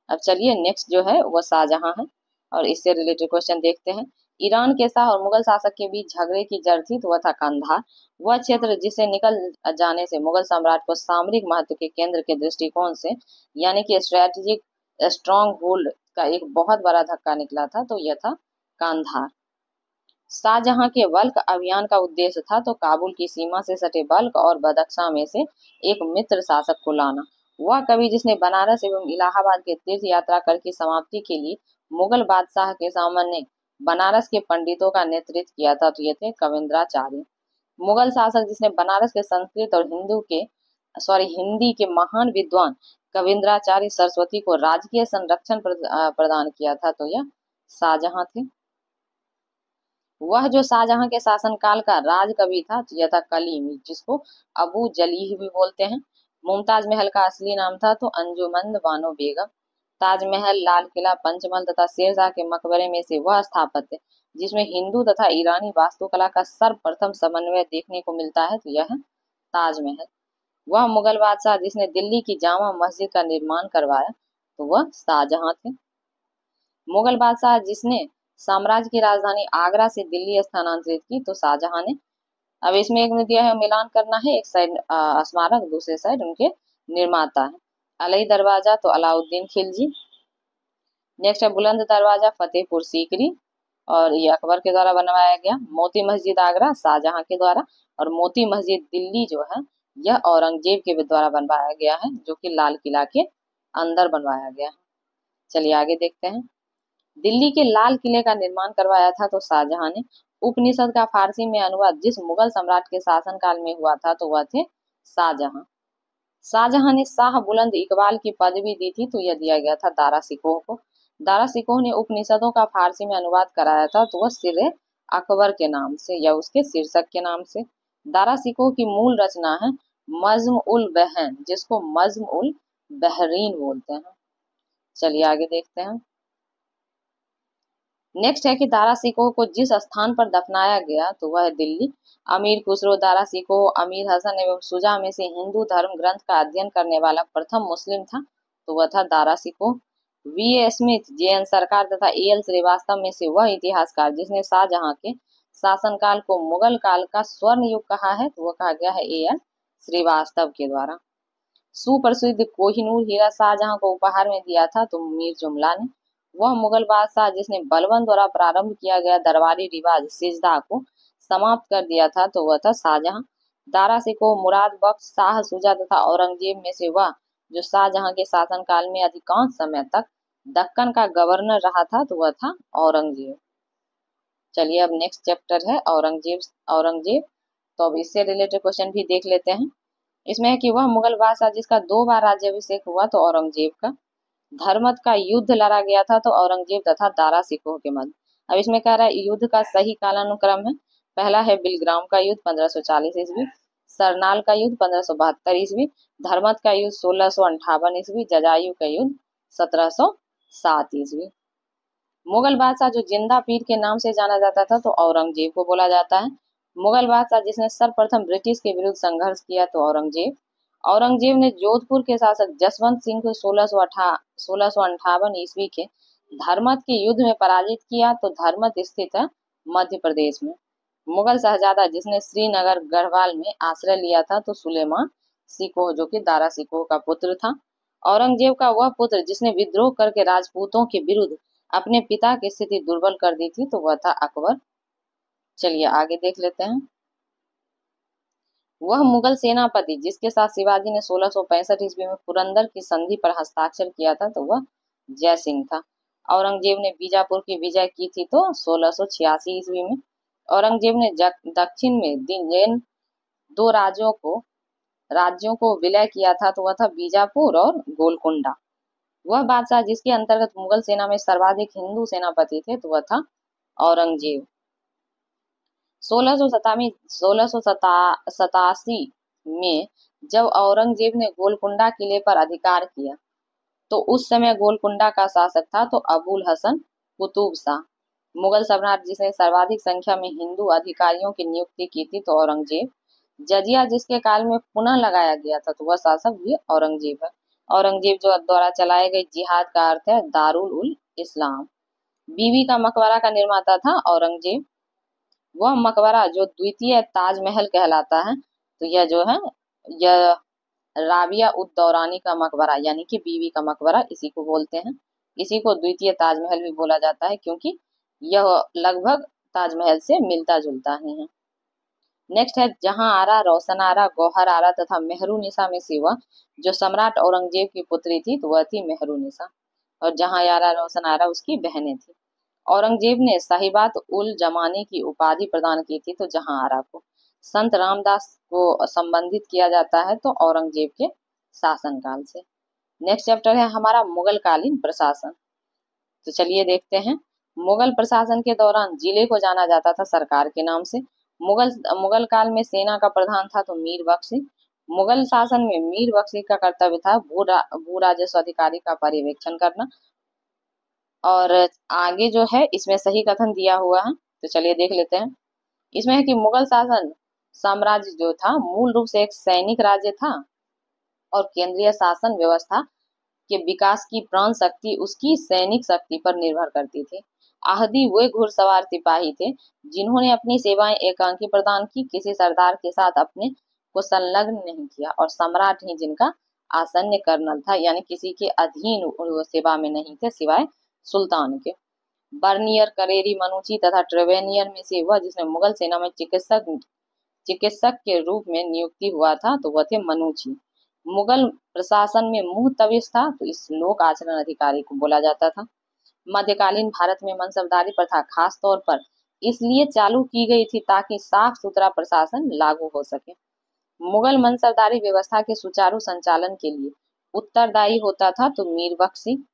अब चलिए नेक्स्ट जो है वो शाहजहां है, और इससे रिलेटेड क्वेश्चन देखते हैं। ईरान के शाह और मुगल शासक के बीच झगड़े की जड़ थी, तो वह था कंधार। वह क्षेत्र जिसे निकल जाने से मुगल सम्राट को सामरिक महत्व के केंद्र के दृष्टिकोण से, यानी कि स्ट्रेटेजिक स्ट्रॉन्ग होल्ड का एक बहुत बड़ा धक्का निकला था, तो यह था कंधार। शाहजहां के बल्क अभियान का उद्देश्य था तो काबुल की सीमा से सटे बल्क और बदख्शां में से एक मित्र शासक को लाना। वह कवि जिसने बनारस एवं इलाहाबाद के तीर्थ यात्रा कर की समाप्ति के लिए मुगल बादशाह के सामने बनारस के पंडितों का नेतृत्व किया था, तो ये थे कविंद्राचार्य। मुगल शासक जिसने बनारस के संस्कृत और हिंदी के महान विद्वान कविंद्राचार्य सरस्वती को राजकीय संरक्षण प्रदान किया था, तो यह शाहजहां थे। वह जो शाहजहां के शासनकाल का राज कवि था, तो यह था कलीमी, जिसको अबू जलीह भी बोलते हैं। मुमताज महल का असली नाम था तो अंजुमन बानो बेगम। ताजमहल, लाल किला, पंचमहल तथा शेरशाह के मकबरे में से वह स्थापत्य जिसमें हिंदू तथा ईरानी वास्तुकला का सर्वप्रथम समन्वय देखने को मिलता है, तो यह है ताजमहल। वह मुगल बादशाह जिसने दिल्ली की जामा मस्जिद का निर्माण करवाया, तो वह शाहजहां थे। मुगल बादशाह जिसने साम्राज्य की राजधानी आगरा से दिल्ली स्थानांतरित की, तो शाहजहां ने। अब इसमें एक में दिया है मिलान करना है, एक साइड स्मारक, दूसरे साइड उनके निर्माता है। अलई दरवाजा तो अलाउद्दीन खिलजी। नेक्स्ट है बुलंद दरवाजा फतेहपुर सीकरी, और ये अकबर के द्वारा बनवाया गया। मोती मस्जिद आगरा शाहजहां के द्वारा, और मोती मस्जिद दिल्ली जो है यह औरंगजेब के द्वारा बनवाया गया है, जो कि लाल किला के अंदर बनवाया गया है। चलिए आगे देखते हैं। दिल्ली के लाल किले का निर्माण करवाया था तो शाहजहां ने। उपनिषद का फारसी में अनुवाद जिस मुगल सम्राट के शासनकाल में हुआ था, तो वह थे शाहजहां। शाहजहां ने शाह बुलंद इकबाल की पदवी दी थी, तो यह दिया गया था दारा सिकोह को। दारा सिकोह ने उपनिषदों का फारसी में अनुवाद कराया था, तो वह सिर अकबर के नाम से या उसके शीर्षक के नाम से। दारा सिकोह की मूल रचना है मज्म उल बहन, जिसको मज्म उल बहरीन बोलते हैं। चलिए आगे देखते हैं। नेक्स्ट है कि दारा सिकोह को जिस स्थान पर दफनाया गया, तो वह है दिल्ली। अमीर खुसरो दारा सिकोह अमीर हसन एवं शुजा में से हिंदू धर्म ग्रंथ का अध्ययन करने वाला प्रथम मुस्लिम था, तो वह था Dara Shikoh. V A Smith, J N Sarkar तथा ए एल श्रीवास्तव में से वह इतिहासकार जिसने शाहजहां के शासनकाल को मुगल काल का स्वर्ण युग कहा है, तो वह कहा गया है ए एल श्रीवास्तव के द्वारा। सुप्रसिद्ध कोहिनूर हीरा शाहजहां को उपहार में दिया था, तो मीर जुमला ने। वह मुगल बादशाह जिसने बलबन द्वारा प्रारंभ किया गया दरबारी रिवाज सिजदा को समाप्त कर दिया था, तो वह था शाहजहां। दारा सिकोह मुराद बख्श, शाह शुजा तथा औरंगजेब में से वह जो शाहजहां के शासनकाल में अधिकांश समय तक दक्कन का गवर्नर रहा था, तो वह था औरंगजेब। चलिए अब नेक्स्ट चैप्टर है औरंगजेब। औरंगजेब, तो अब इससे रिलेटेड क्वेश्चन भी देख लेते हैं। इसमें है कि वह मुगल बादशाह जिसका 2 बार राज्याभिषेक हुआ, तो औरंगजेब का। धर्मत का युद्ध लड़ा गया था, तो औरंगजेब तथा दारा सिकोह के मध्य। अब इसमें कह रहा है युद्ध का सही कालानुक्रम है। पहला है बिलग्राम का युद्ध 1540 ईस्वी, सरनाल का युद्ध 1572 ईस्वी, धर्मत का युद्ध 1658 ईस्वी, जजायु का युद्ध 1707 ईस्वी। मुगल बादशाह जो जिंदा पीर के नाम से जाना जाता था, तो औरंगजेब को बोला जाता है। मुगल बादशाह जिसने सर्वप्रथम ब्रिटिश के विरुद्ध संघर्ष किया, तो औरंगजेब। औरंगजेब ने जोधपुर के शासक जसवंत सिंह को 1658 ईस्वी के धर्मत के युद्ध में पराजित किया, तो धर्मत स्थित है मध्य प्रदेश में। मुगल शहजादा जिसने श्रीनगर गढ़वाल में आश्रय लिया था, तो सुलेमान सिकोह जो कि दारा सिकोह का पुत्र था। औरंगजेब का वह पुत्र जिसने विद्रोह करके राजपूतों के विरुद्ध अपने पिता की स्थिति दुर्बल कर दी थी, तो वह था अकबर। चलिए आगे देख लेते हैं। वह मुगल सेनापति जिसके साथ शिवाजी ने 1665 ईस्वी में पुरंदर की संधि पर हस्ताक्षर किया था, तो वह जय सिंह था। औरंगजेब ने बीजापुर की विजय की थी, तो 1686 ईस्वी में। औरंगजेब ने दक्षिण में जिन 2 राज्यों को राज्यों को विलय किया था तो वह था बीजापुर और गोलकुंडा। वह बादशाह जिसके अंतर्गत मुगल सेना में सर्वाधिक हिंदू सेनापति थे तो वह था औरंगजेब। 1687 में जब औरंगजेब ने गोलकुंडा किले पर अधिकार किया तो उस समय गोलकुंडा का शासक था तो अबुल हसन कुतुब शाह। मुगल सम्राट जिसने सर्वाधिक संख्या में हिंदू अधिकारियों की नियुक्ति की थी तो औरंगजेब। जजिया जिसके काल में पुनः लगाया गया था तो वह शासक भी औरंगजेब है। औरंगजेब जो द्वारा चलाए गए जिहाद का अर्थ है दारुल उल इस्लाम। बीवी का मकबरा का निर्माता था औरंगजेब। वह मकबरा जो द्वितीय ताजमहल कहलाता है तो यह जो है यह राबिया उद दौरानी का मकबरा यानी कि बीवी का मकबरा इसी को बोलते हैं। इसी को द्वितीय ताजमहल भी बोला जाता है क्योंकि यह लगभग ताजमहल से मिलता जुलता ही है। नेक्स्ट है जहां आरा, रोशन आरा, गौहर आरा तथा मेहरुनिसा में से वह जो सम्राट औरंगजेब की पुत्री थी तो वह थी मेहरुनिसा और जहां आरा रोशन आरा उसकी बहनें थी। औरंगजेब ने साहिबात उल जमानी की उपाधि प्रदान की थी तो जहां आरा को। संत रामदास को संबंधित किया जाता है तो औरंगजेब के शासनकाल से। नेक्स्ट चैप्टर है हमारा मुगल कालीन प्रशासन। तो चलिए देखते हैं। मुगल प्रशासन के दौरान जिले को जाना जाता था सरकार के नाम से। मुगल काल में सेना का प्रधान था तो मीर बख्शी। मुगल शासन में मीर बख्शी का कर्तव्य था भू राजस्व अधिकारी का पर्यवेक्षण करना। और आगे जो है इसमें सही कथन दिया हुआ है तो चलिए देख लेते हैं। इसमें है कि मुगल शासन साम्राज्य जो था मूल रूप से एक सैनिक राज्य था और केंद्रीय शासन व्यवस्था के विकास की प्राण शक्ति उसकी सैनिक शक्ति पर निर्भर करती थी। आहदी वे घुड़सवार सिपाही थे जिन्होंने अपनी सेवाएं एकांकी प्रदान की, किसी सरदार के साथ अपने को संलग्न नहीं किया और सम्राट ही जिनका आसन्न कर्नल था यानी किसी के अधीन सेवा में नहीं थे सिवाय सुल्तान के। बर्नियर, करेरी, मनुची तथा ट्रेवेनियर में से वह जिसने मुगल सेना में चिकित्सक के रूप में नियुक्ति हुआ था तो वह थे मनुची। मुगल प्रशासन में मुहतविस था तो इस लोक आचरण अधिकारी को बोला जाता था। मध्यकालीन भारत में मनसबदारी प्रथा खास तौर पर इसलिए चालू की गई थी ताकि साफ सुथरा प्रशासन लागू हो सके। मुगल मनसबदारी व्यवस्था के सुचारू संचालन के लिए उत्तरदायी होता था तो मीर बख्शी।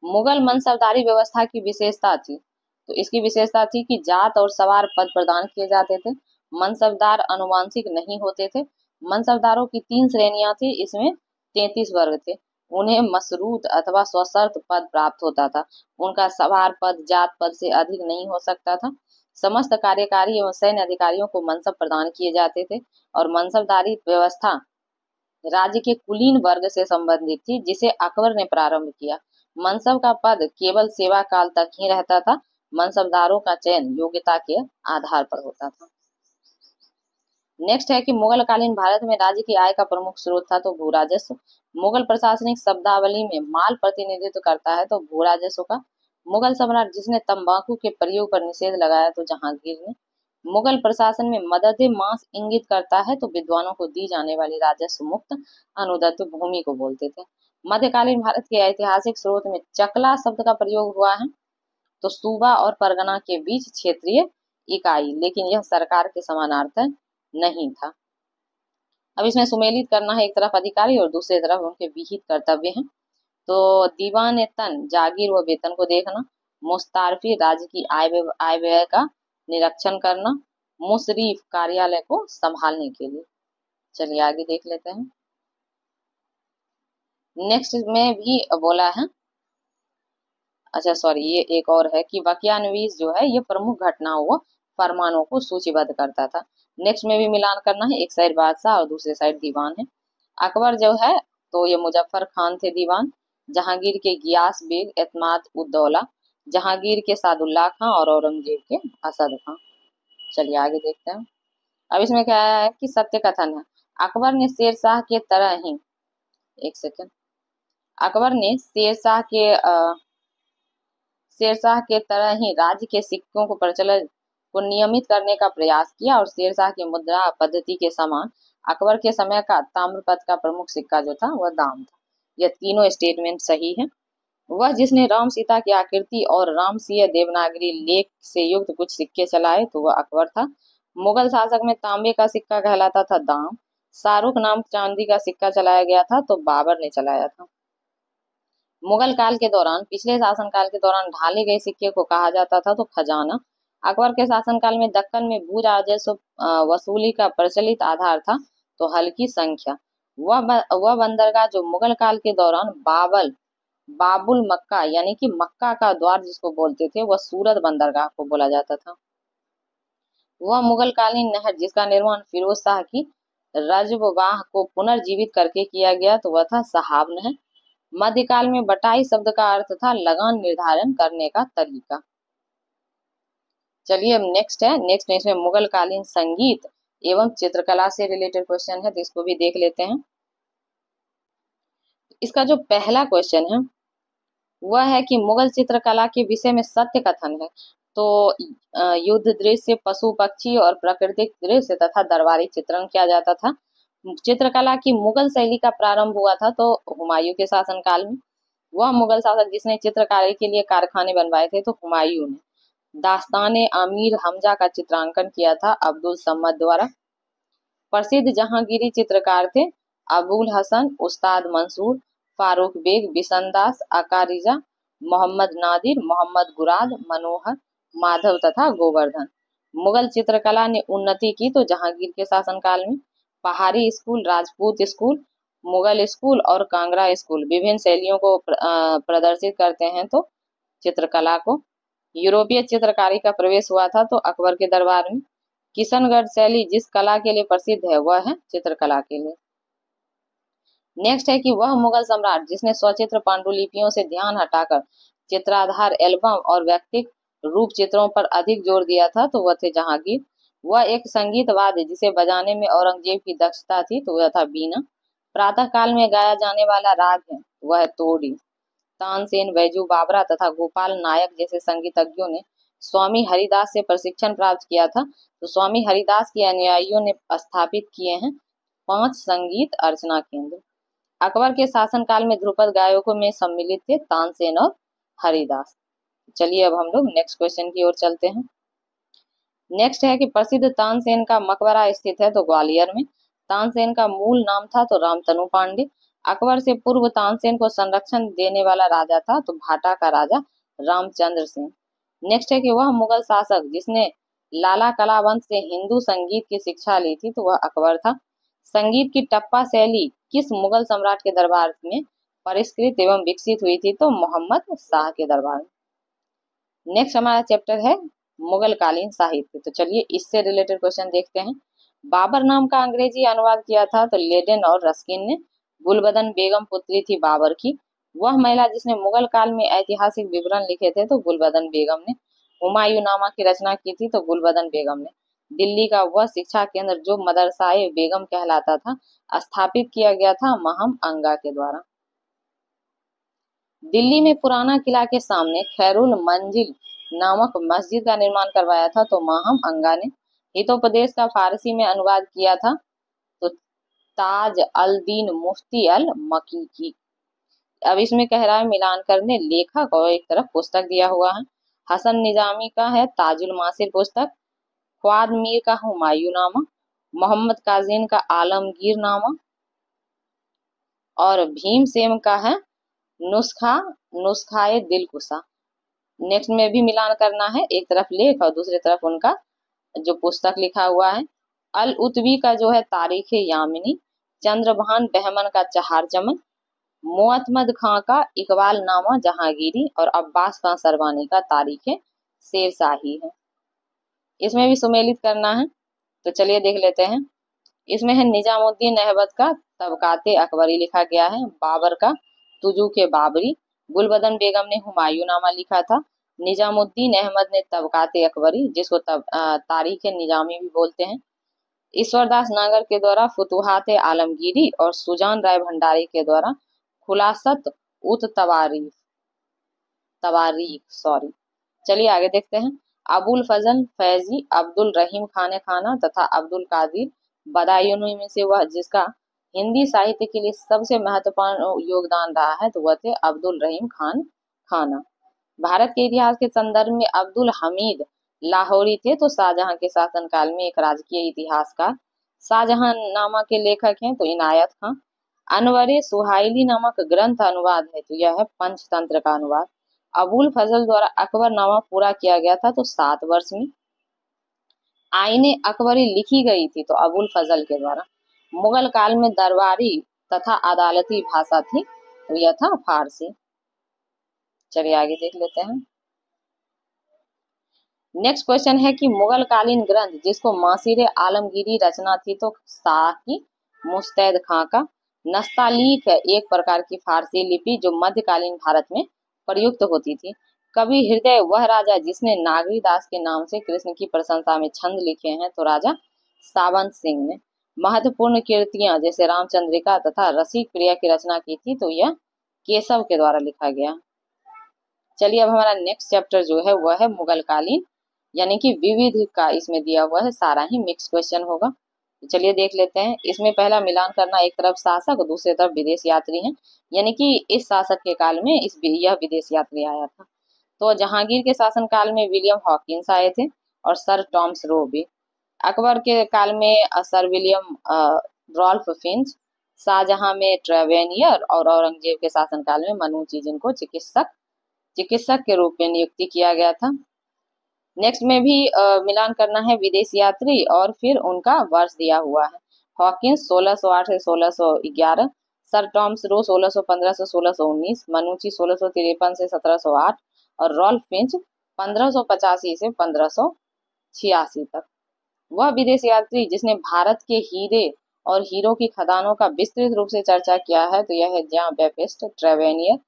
मुगल मनसबदारी व्यवस्था की विशेषता थी तो इसकी विशेषता थी कि जात और सवार पद प्रदान किए जाते थे। मनसबदार अनुवांशिक नहीं होते थे। मनसबदारों की 3 श्रेणियां थी, इसमें 33 वर्ग थे। उन्हें मशरूत अथवा स्वशर्त पद प्राप्त होता था। उनका सवार पद जात पद से अधिक नहीं हो सकता था। समस्त कार्यकारी एवं सैन्य अधिकारियों को मनसब प्रदान किए जाते थे और मनसबदारी व्यवस्था राज्य के कुलीन वर्ग से संबंधित थी जिसे अकबर ने प्रारंभ किया। मनसब का पद केवल सेवा काल तक ही रहता था। मनसबदारों का चयन योग्यता के आधार पर होता था। नेक्स्ट है कि मुगल कालीन भारत में राज्य की आय का प्रमुख स्रोत था तो भू राजस्व। मुगल प्रशासनिक शब्दावली में माल प्रतिनिधित्व करता है तो भू राजस्व का। मुगल सम्राट जिसने तंबाकू के प्रयोग पर निषेध लगाया तो जहांगीर ने। मुगल प्रशासन में मदद मास इंगित करता है तो विद्वानों को दी जाने वाली राजस्व मुक्त अनुदत्त भूमि को बोलते थे। मध्यकालीन भारत के ऐतिहासिक स्रोत में चकला शब्द का प्रयोग हुआ है तो सूबा और परगना के बीच क्षेत्रीय इकाई, लेकिन यह सरकार के समानार्थक नहीं था। अब इसमें सुमेलित करना है, एक तरफ अधिकारी और दूसरी तरफ उनके विहित कर्तव्य हैं। तो दीवान तन जागीर व वेतन को देखना, मुस्तारफी राज्य की आय व्यय का निरीक्षण करना, मुशरीफ कार्यालय को संभालने के लिए। चलिए आगे देख लेते हैं। नेक्स्ट में भी बोला है, अच्छा सॉरी ये एक और है कि वाक्यान्वीस जो है ये प्रमुख घटनाओं व फरमानों को सूचीबद्ध करता था। नेक्स्ट में भी मिलान करना है, एक साइड बादशाह और दूसरी साइड दीवान है। अकबर जो है तो ये मुजफ्फर खान थे दीवान, जहांगीर के गियास बेग, एतमाद उद्दौला, जहांगीर के सादुल्ला खां और औरंगजेब के असद खां। चलिए आगे देखते हैं। अब इसमें क्या है कि सत्य कथन है, अकबर ने शेरशाह के तरह ही, एक सेकेंड, अकबर ने शेरशाह के तरह ही राज्य के सिक्कों को प्रचलन को नियमित करने का प्रयास किया और शेरशाह की मुद्रा पद्धति के समान अकबर के समय का ताम्रपत्र का प्रमुख सिक्का जो था वह दाम था। यह तीनों स्टेटमेंट सही है। वह जिसने राम सीता की आकृति और रामसीय देवनागरी लेख से युक्त कुछ सिक्के चलाए तो वह अकबर था। मुगल शासक में तांबे का सिक्का कहलाता था दाम, शाहरुख नाम चांदी का सिक्का चलाया गया था? तो बाबर ने चलाया था। मुगल काल के दौरान, पिछले शासनकाल के दौरान ढाले गए सिक्के को कहा जाता था? तो खजाना। अकबर के शासनकाल में दक्कन में भू राजस्व वसूली का प्रचलित आधार था? तो हल्की संख्या। वह बंदरगाह जो मुगल काल के दौरान बाबुल मक्का यानी कि मक्का का द्वार जिसको बोलते थे, वह सूरत बंदरगाह को बोला जाता था। वह मुगल कालीन नहर जिसका निर्माण फिरोज शाह की रजबवाह को पुनर्जीवित करके किया गया? तो वह था सहाब नहर। मध्यकाल में बटाई शब्द का अर्थ था लगान निर्धारण करने का तरीका। चलिए अब नेक्स्ट इसमें मुगल कालीन संगीत एवं चित्रकला से रिलेटेड क्वेश्चन है, तो इसको भी देख लेते हैं। इसका जो पहला क्वेश्चन है वह है कि मुगल चित्रकला के विषय में सत्य कथन है। तो युद्ध दृश्य, पशु पक्षी और प्राकृतिक दृश्य तथा दरबारी चित्रण किया जाता था। चित्रकला की मुगल शैली का प्रारंभ हुआ था तो हुमायूं के शासनकाल में। वह मुगल शासक जिसने चित्रकारी के लिए कारखाने बनवाए थे, तो हुमायूं ने। दास्ताने आमिर हमजा का चित्रांकन किया था अब्दुल सम्मद द्वारा। प्रसिद्ध जहांगीरी चित्रकार थे अबुल हसन, उस्ताद मंसूर, फारूक बेग, बिशनदास, अकारिजा, मोहम्मद नादिर, मोहम्मद गुराद, मनोहर, माधव तथा गोवर्धन। मुगल चित्रकला ने उन्नति की तो जहांगीर के शासनकाल में। पहाड़ी school, Rajput school, Mughal school और कांगड़ा स्कूल विभिन्न शैलियों को प्रदर्शित करते हैं तो चित्रकला को। यूरोपीय चित्रकारी का प्रवेश हुआ था तो अकबर के दरबार में। किशनगढ़ शैली जिस कला के लिए प्रसिद्ध है वह है चित्रकला के लिए। नेक्स्ट है कि वह मुगल सम्राट जिसने सचित्र पांडुलिपियों से ध्यान हटाकर चित्राधार एल्बम और व्यक्तिक रूप चित्रों पर अधिक जोर दिया था, तो वह थे जहांगीर। वह एक संगीत वाद्य जिसे बजाने में औरंगजेब की दक्षता थी, तो वह था बीना। प्रातः काल में गाया जाने वाला राग है वह है तोड़ी। तानसेन, बैजू बावरा तथा गोपाल नायक जैसे संगीतज्ञों ने स्वामी हरिदास से प्रशिक्षण प्राप्त किया था, तो स्वामी हरिदास के अनुयायियों ने स्थापित किए हैं 5 संगीत अर्चना केंद्र। अकबर के शासनकाल में ध्रुपद गायकों में सम्मिलित थे तानसेन और हरिदास। चलिए अब हम लोग नेक्स्ट क्वेश्चन की ओर चलते हैं। नेक्स्ट है कि प्रसिद्ध तानसेन का मकबरा स्थित है तो ग्वालियर में। तानसेन का मूल नाम था तो रामतनु पांडे। अकबर से पूर्व तानसेन को संरक्षण देने वाला राजा था तो भाटा का राजा रामचंद्र सिंह। नेक्स्ट है कि वह मुगल शासक जिसने लाला कलावंत से हिंदू संगीत की शिक्षा ली थी, तो वह अकबर था। संगीत की टप्पा शैली किस मुगल सम्राट के दरबार में परिष्कृत एवं विकसित हुई थी, तो मोहम्मद शाह के दरबार में। नेक्स्ट हमारा चैप्टर है मुगल कालीन साहित्य। तो चलिए इससे रिलेटेड क्वेश्चन देखते हैं। बाबर नाम का अंग्रेजी अनुवाद किया था तो लेडेन और रस्किन ने। गुलबदन बेगम पुत्री थी बाबर की। वह महिला जिसने मुगल काल में ऐतिहासिक विवरण लिखे थे तो गुलबदन बेगम ने। हुमायूं नामा की रचना की थी तो गुलबदन बेगम ने। दिल्ली का वह शिक्षा केंद्र जो मदरसाए बेगम कहलाता था स्थापित किया गया था महम अंगा के द्वारा। दिल्ली में पुराना किला के सामने खैरुल मंजिल नामक मस्जिद का निर्माण करवाया था तो महम अंगा ने। हितोपदेश का फारसी में अनुवाद किया था तो ताज अल दीन मुफ्ती अल मकीकी। अब इसमें कह रहा है मिलान करने लेखक और एक तरफ पुस्तक दिया हुआ है। हसन निजामी का है ताजुल मासिर पुस्तक, ख्वाद मीर का हुमायूं नामा, मोहम्मद काजिन का आलमगीर नामा और भीमसेन का है नुस्खाए दिलकुशा। नेक्स्ट में भी मिलान करना है, एक तरफ लेख और दूसरी तरफ उनका जो पुस्तक लिखा हुआ है। अल उतवी का जो है तारीख यामिनी, चंद्रभान बहमन का चहार चमन, मुअत्तमद खां का इकबाल नामा जहांगीरी और अब्बास खां सरवानी का तारीख शेरशाही है। इसमें भी सुमेलित करना है तो चलिए देख लेते हैं। इसमें है निजामुद्दीन अहमद का तबकाते अकबरी लिखा गया है, बाबर का तुजू के बाबरी, गुलबदन बेगम ने हुमायूं नामा लिखा था, निजामुद्दीन अहमद ने तबकाते अकबरी जिसको तारीख निजामी भी बोलते हैं, ईश्वरदास नागर के द्वारा फुतुहात आलमगीरी और सुजान राय भंडारी के द्वारा खुलासत उत तवारीख सॉरी। चलिए आगे देखते हैं। अबुल फजल फैजी, अब्दुल रहीम खाने खाना तथा अब्दुल कादिर बदायूनी में से वह जिसका हिंदी साहित्य के लिए सबसे महत्वपूर्ण योगदान रहा है तो वह थे अब्दुल रहीम खान खाना। भारत के इतिहास के संदर्भ में अब्दुल हमीद लाहौरी थे तो शाहजहां के शासनकाल में एक राजकीय इतिहासकार शाहजहांनामा के लेखक हैं तो इनायत खां। अनवरे सुहाइली नामक ग्रंथ अनुवाद है तो यह है पंचतंत्र का अनुवाद। अबुल फजल द्वारा अकबरनामा पूरा किया गया था तो 7 वर्ष में। आईने अकबरी लिखी गई थी तो अबुल फजल के द्वारा। मुगल काल में दरबारी तथा अदालती भाषा थी तो यह था फारसी। चलिए आगे देख लेते हैं। नेक्स्ट क्वेश्चन है कि मुगल कालीन ग्रंथ जिसको मासीरे आलमगीरी रचना थी तो साकी मुस्तैद खां का। नस्तालीक है एक प्रकार की फारसी लिपि जो मध्यकालीन भारत में प्रयुक्त होती थी। कवि हृदय वह राजा जिसने नागरी दास के नाम से कृष्ण की प्रशंसा में छंद लिखे हैं तो राजा सावंत सिंह ने। महत्वपूर्ण कीर्तियां जैसे रामचंद्रिका तथा रसिक प्रिया की रचना की थी तो यह केशव के द्वारा लिखा गया। चलिए अब हमारा नेक्स्ट चैप्टर जो है वह है मुगल कालीन यानी कि विविध का इसमें दिया हुआ है, सारा ही मिक्स क्वेश्चन होगा। तो चलिए देख लेते हैं। इसमें पहला मिलान करना, एक तरफ शासक और दूसरी तरफ विदेश यात्री हैं, यानी कि इस शासक के काल में यह विदेश यात्री आया था। तो जहांगीर के शासन काल में विलियम हॉकिंस आए थे और सर टॉमस रो भी। अकबर के काल में Sir William Rolfe Finch. Shahjahan में ट्रेवेनियर और औरंगजेब के शासन काल में मनूची जिनको चिकित्सक के रूप में नियुक्ति किया गया था। नेक्स्ट में भी मिलान करना है विदेश यात्री और फिर उनका वर्ष दिया हुआ है। हॉकिंस 1608 से 1611, सर टॉमस रो 1615 से 1619, मनुची 1653 से 1708 और रॉल्फ फिंच 1585 से 1586 तक। वह विदेश यात्री जिसने भारत के हीरे और हीरो की खदानों का विस्तृत रूप से चर्चा किया है तो यह है जॉन बैप्टिस्ट ट्रेवेनियर।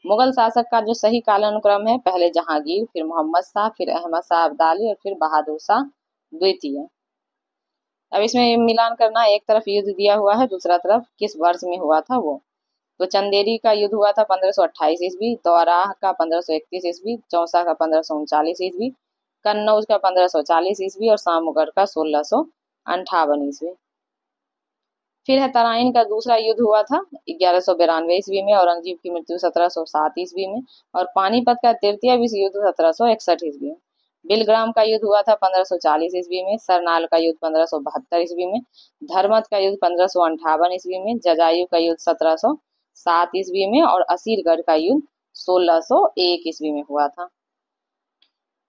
मुगल शासक का जो सही कालानुक्रम है, पहले जहांगीर, फिर मोहम्मद शाह, फिर अहमद शाह अब्दाली और फिर बहादुर शाह द्वितीय। अब इसमें मिलान करना, एक तरफ युद्ध दिया हुआ है, दूसरा तरफ किस वर्ष में हुआ था वो। तो चंदेरी का युद्ध हुआ था 1528 ईस्वी, दोराह का 1531 ईस्वी, चौसा का 1539 ईस्वी, कन्नौज का 1540 ईस्वी और सामगढ़ का 1658 ईस्वी। फिर है तराइन का दूसरा युद्ध हुआ था 1192 ईस्वी में, औरंगजेब की मृत्यु 1707 ईस्वी में और पानीपत का तृतीय विश्व युद्ध 1761 ईस्वी में। बिलग्राम का युद्ध हुआ था 1540 ईस्वी में, सरनाल का युद्ध 1572 ईस्वी में, धर्मत का युद्ध 1558 ईस्वी में, जजायु का युद्ध 1707 ईस्वी में और असीरगढ़ का युद्ध 1601 ईस्वी में हुआ था।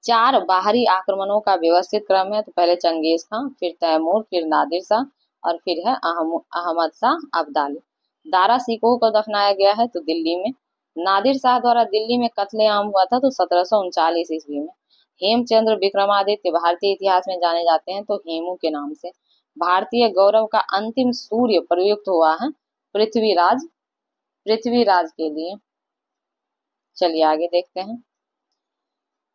4 बाहरी आक्रमणों का व्यवस्थित क्रम है। तो पहले चंगेज खां, फिर तैमूर, फिर नादिर शाह और फिर है अहमद शाह अब्दाली। दारा सिकोह को दफनाया गया है तो दिल्ली में। नादिर शाह द्वारा दिल्ली में कत्लेआम हुआ था तो 1739 ईस्वी में। हेमचंद्र विक्रमादित्य भारतीय इतिहास में जाने जाते हैं तो हेमू के नाम से। भारतीय गौरव का अंतिम सूर्य प्रयुक्त हुआ है पृथ्वीराज के लिए। चलिए आगे देखते हैं।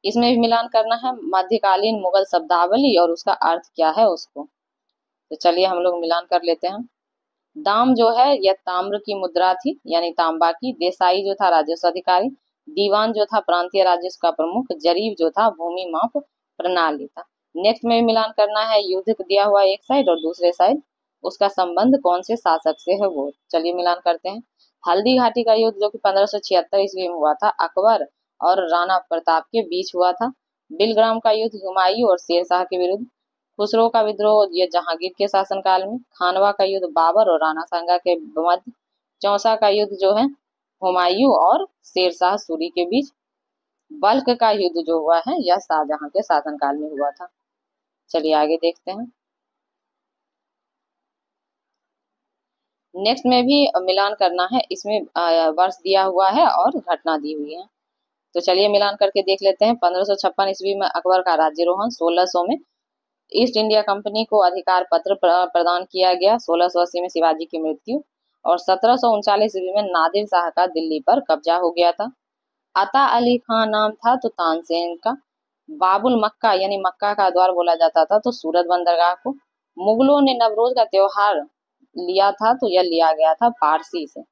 इसमें भी मिलान करना है मध्यकालीन मुगल शब्दावली और उसका अर्थ क्या है उसको। तो चलिए हम लोग मिलान कर लेते हैं। दाम जो है यह ताम्र की मुद्रा थी यानी तांबा की। देसाई जो था राजस्व अधिकारी। दीवान जो था प्रांतीय राजस्व का प्रमुख। जरीब जो था भूमि माप प्रणाली था। नेक्स्ट में मिलान करना है युद्ध दिया हुआ एक साइड और दूसरे साइड उसका संबंध कौन से शासक से है वो। चलिए मिलान करते हैं। हल्दी घाटी का युद्ध जो कि 1576 ईस्वी में हुआ था, अकबर और राणा प्रताप के बीच हुआ था। बिलग्राम का युद्ध हुमायूं और शेर शाह के विरुद्ध। खुसरो का विद्रोह ये जहांगीर के शासनकाल में। खानवा का युद्ध बाबर और राणा सांगा के मध्य। चौसा का युद्ध जो है हुमायूं और शेर शाह सूरी के बीच। बल्ख का युद्ध जो हुआ है यह शाहजहां के शासनकाल में हुआ था। चलिए आगे देखते हैं। नेक्स्ट में भी मिलान करना है। इसमें वर्ष दिया हुआ है और घटना दी हुई है। तो चलिए मिलान करके देख लेते हैं। 1556 ईस्वी में अकबर का राज्यरोहण। 1600 में ईस्ट इंडिया कंपनी को अधिकार पत्र प्रदान किया गया। 1680 में शिवाजी की मृत्यु और 1739 ईस्वी में नादिर शाह का दिल्ली पर कब्जा हो गया था। अता अली खान नाम था तो तानसेन का। बाबुल मक्का यानी मक्का का द्वार बोला जाता था तो सूरत बंदरगाह को। मुगलों ने नवरोज का त्योहार लिया था तो यह लिया गया था पारसी से।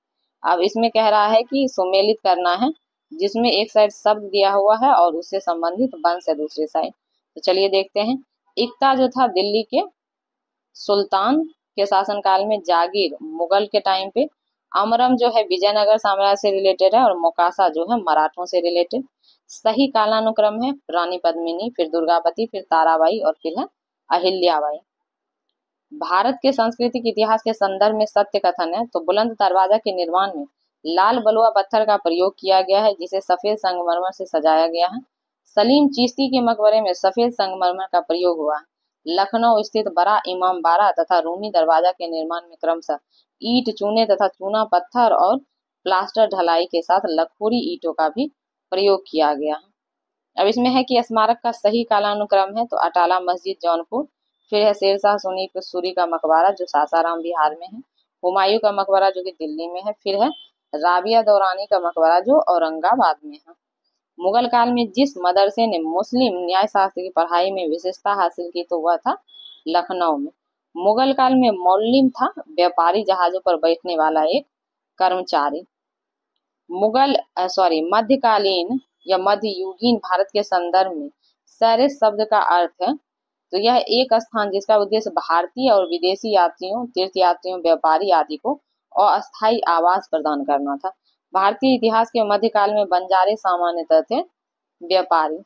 अब इसमें कह रहा है कि सुमेलित करना है जिसमें एक साइड शब्द दिया हुआ है और उससे संबंधित वंश है दूसरी साइड। तो चलिए देखते हैं। इक्ता जो था दिल्ली के सुल्तान के शासनकाल में। जागीर मुगल के टाइम पे। अमरम जो है विजयनगर साम्राज्य से रिलेटेड है और मोकासा जो है मराठों से रिलेटेड। सही कालानुक्रम है रानी पद्मिनी, फिर दुर्गावती, फिर ताराबाई और फिर है अहिल्याबाई। भारत के सांस्कृतिक इतिहास के संदर्भ में सत्य कथन है तो बुलंद दरवाजा के निर्माण में लाल बलुआ पत्थर का प्रयोग किया गया है, जिसे सफेद संगमरमर से सजाया गया है। सलीम चिश्ती के मकबरे में सफेद संगमरमर का प्रयोग हुआ है। लखनऊ स्थित बड़ा इमाम बाड़ा तथा रूमी दरवाजा के निर्माण में क्रमशः ईंट, चूने तथा चूना पत्थर और प्लास्टर ढलाई के साथ लखोरी ईंटों का भी प्रयोग किया गया है। अब इसमें है कि स्मारक का सही कालानुक्रम है तो अटाला मस्जिद जौनपुर, फिर है शेरशाह सूरी का मकबरा जो सासाराम बिहार में है, हुमायूं का मकबरा जो कि दिल्ली में है, फिर है राबिया दौरानी का मकबरा जो औरंगाबाद में है। मुगल काल में जिस मदरसे ने मुस्लिम न्यायशास्त्र की पढ़ाई में विशेषता हासिल की तो वह था लखनऊ में। मुगल काल में मौलिम था व्यापारी जहाजों पर बैठने वाला एक कर्मचारी। मध्यकालीन या मध्ययुगीन भारत के संदर्भ में सैर शब्द का अर्थ है तो यह एक स्थान जिसका उद्देश्य भारतीय और विदेशी यात्रियों, तीर्थयात्रियों, व्यापारी आदि को अस्थायी आवास प्रदान करना था। भारतीय इतिहास के मध्यकाल में बंजारे सामान्यतः थे व्यापारी।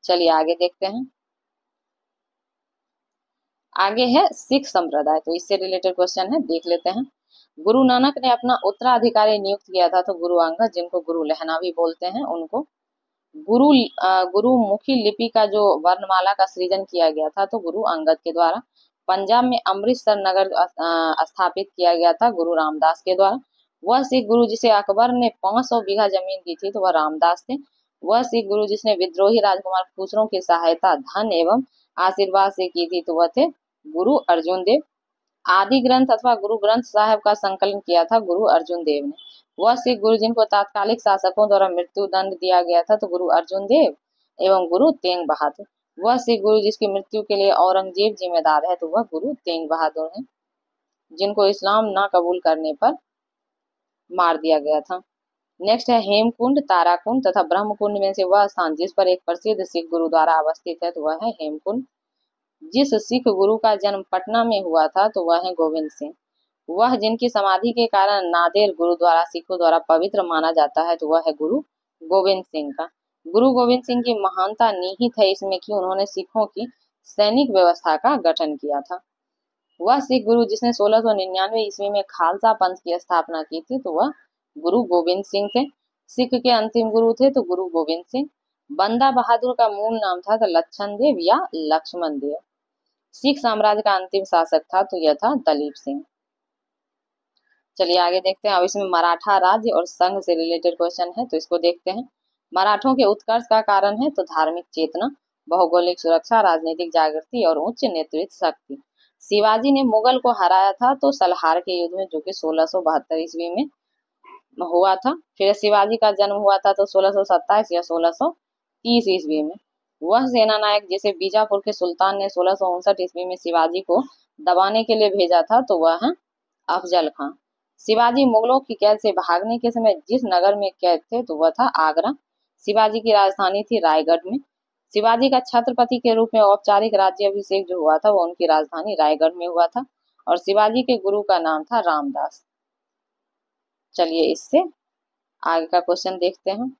चलिए आगे देखते हैं। आगे है सिख संप्रदाय, तो इससे रिलेटेड क्वेश्चन है, देख लेते हैं। गुरु नानक ने अपना उत्तराधिकारी नियुक्त किया था तो गुरु अंगद, जिनको गुरु लहना भी बोलते हैं, उनको। गुरुमुखी लिपि का जो वर्णमाला का सृजन किया गया था तो गुरु अंगद के द्वारा। पंजाब में अमृतसर नगर स्थापित किया गया था गुरु रामदास के द्वारा। वह सिख गुरु जिसे अकबर ने 500 बीघा जमीन दी थी तो वह रामदास थे। वह सिख गुरु जिसने विद्रोही राजकुमार खुसरो की सहायता धन एवं आशीर्वाद से की थी तो वह थे गुरु अर्जुन देव। आदि ग्रंथ अथवा गुरु ग्रंथ साहब का संकलन किया था गुरु अर्जुन देव ने। वह सिख गुरु जिनको तात्कालिक शासकों द्वारा मृत्यु दंड दिया गया था तो गुरु अर्जुन देव एवं गुरु तेंग बहादुर। वह सिख गुरु जिसकी मृत्यु के लिए औरंगजेब जिम्मेदार है तो वह गुरु तेंग बहादुर है, जिनको इस्लाम न कबूल करने पर मार दिया गया था। नेक्स्ट है हेमकुंड, ताराकुंड तथा ब्रह्मकुंड में से वह स्थान जिस पर एक प्रसिद्ध सिख गुरु द्वारा अवस्थित है तो वह है हेमकुंड। जिस सिख गुरु का जन्म पटना में हुआ था तो वह है गोविंद सिंह। वह जिनकी समाधि के कारण नादेर गुरुद्वारा सिखों द्वारा पवित्र माना जाता है तो वह है गुरु गोविंद सिंह का। गुरु गोविंद सिंह की महानता निहित है इसमें कि उन्होंने सिखों की सैनिक व्यवस्था का गठन किया था। वह सिख गुरु जिसने 1699 ईस्वी में खालसा पंथ की स्थापना की थी तो वह गुरु गोविंद सिंह थे। सिख के अंतिम गुरु थे तो गुरु गोविंद सिंह। बंदा बहादुर का मूल नाम था तो लक्षण देव या लक्ष्मण देव। सिख साम्राज्य का अंतिम शासक था तो यह था दलीप सिंह। चलिए आगे देखते हैं। अब इसमें मराठा राज्य और संघ से रिलेटेड क्वेश्चन है तो इसको देखते हैं। मराठों के उत्कर्ष का कारण है तो धार्मिक चेतना, भौगोलिक सुरक्षा, राजनीतिक जागृति और उच्च नेतृत्व शक्ति। शिवाजी ने मुगल को हराया था तो सलहार के युद्ध में जो कि 1672 ईस्वी में हुआ था। फिर शिवाजी का जन्म हुआ था तो 1627 या 1630 ईस्वी में। वह सेना नायक जिसे बीजापुर के सुल्तान ने 1659 ईस्वी में शिवाजी को दबाने के लिए भेजा था तो वह है अफजल खां। शिवाजी मुगलों की कैद से भागने के समय जिस नगर में कैद थे तो वह था आगरा। शिवाजी की राजधानी थी रायगढ़ में। शिवाजी का छत्रपति के रूप में औपचारिक राज्याभिषेक जो हुआ था वो उनकी राजधानी रायगढ़ में हुआ था और शिवाजी के गुरु का नाम था रामदास। चलिए इससे आगे का क्वेश्चन देखते हैं।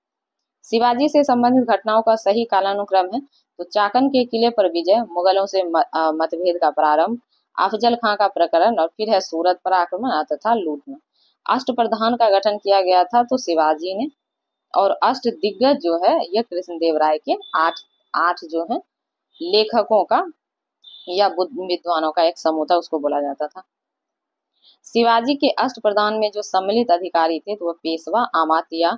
शिवाजी से संबंधित घटनाओं का सही कालानुक्रम है तो चाकन के किले पर विजय, मुगलों से मतभेद का प्रारंभ, अफजल खां का प्रकरण और फिर है सूरत पर आक्रमण तथा लूटना। अष्टप्रधान का गठन किया गया था तो शिवाजी ने, और अष्ट दिग्गज जो है यह कृष्णदेव राय के आठ जो है लेखकों का या विद्वानों का एक समूह था उसको बोला जाता था। शिवाजी के अष्टप्रधान में जो सम्मिलित अधिकारी थे तो वह पेशवा, आमात्या,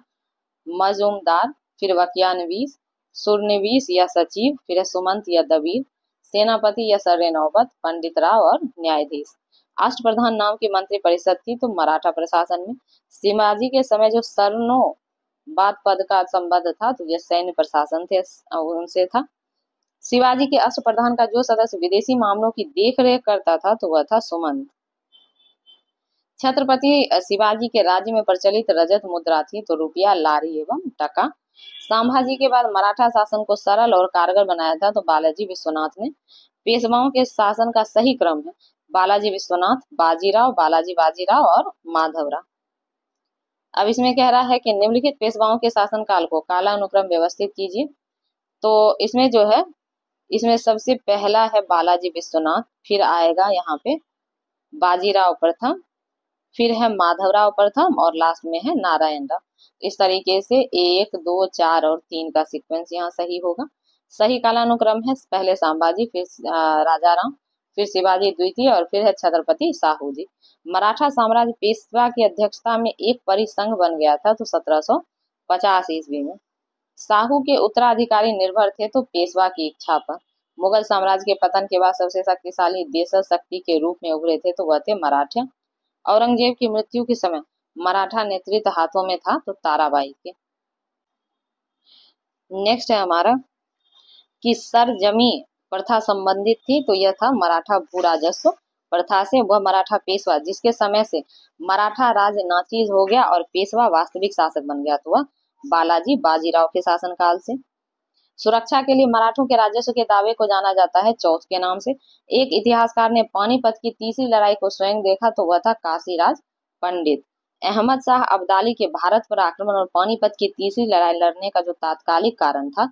मजूमदार, फिर वकियानवीस, सुरनवीस या सचिव, फिर सुमंत या दबीर, सेनापति या सर नौबत, पंडित राव और न्यायाधीश। अष्टप्रधान नाम की मंत्री परिषद थी तो मराठा प्रशासन में। शिवाजी के समय जो सरनो बाद पद का संबंध था तो यह सैन्य प्रशासन थे उनसे था। शिवाजी के अष्टप्रधान का जो सदस्य विदेशी मामलों की देखरेख करता था तो वह था सुमंत। छत्रपति शिवाजी के राज्य में प्रचलित रजत मुद्रा थी तो रुपया, लारी एवं टका। संभाजी के बाद मराठा शासन को सरल और कारगर बनाया था तो बालाजी विश्वनाथ ने। पेशवाओं के शासन का सही क्रम है बालाजी विश्वनाथ, बाजीराव, बालाजी बाजीराव और माधवराव। अब इसमें कह रहा है कि निम्नलिखित पेशवाओं के शासन काल को कालानुक्रम व्यवस्थित कीजिए। तो इसमें जो है इसमें सबसे पहला है बालाजी विश्वनाथ, फिर आएगा यहाँ पे बाजीराव प्रथम, फिर है माधवराव प्रथम और लास्ट में है नारायण राव। इस तरीके से 1, 2, 4 और 3 का सीक्वेंस यहाँ सही होगा। सही कालानुक्रम है पहले संभाजी, फिर राजा राम, फिर शिवाजी द्वितीय और फिर है छत्रपति साहू जी। मराठा साम्राज्य पेशवा की अध्यक्षता में एक परिसंघ बन गया था तो 1750 ईस्वी में। साहू के उत्तराधिकारी निर्भर थे तो पेशवा की इच्छा पर। मुगल साम्राज्य के पतन के बाद सबसे शक्तिशाली देशशक्ति के रूप में उभरे थे तो वह थे मराठे। औरंगजेब की मृत्यु के समय मराठा नेतृत्व हाथों में था तो ताराबाई के। नेक्स्ट है हमारा कि सरजमी प्रथा संबंधित थी तो यह था मराठा भू राजस्व प्रथा से। वह मराठा पेशवा जिसके समय से मराठा राज नाचीज हो गया और पेशवा वास्तविक शासक बन गया तो वह बालाजी बाजीराव के शासनकाल से। सुरक्षा के लिए मराठों के राजस्व के दावे को जाना जाता है चौथ के नाम से। एक इतिहासकार ने पानीपत की तीसरी लड़ाई को स्वयं देखा तो वह था काशीराज पंडित। अहमद शाह अब्दाली के भारत पर आक्रमण और पानीपत की तीसरी लड़ाई लड़ने का जो तात्कालिक कारण था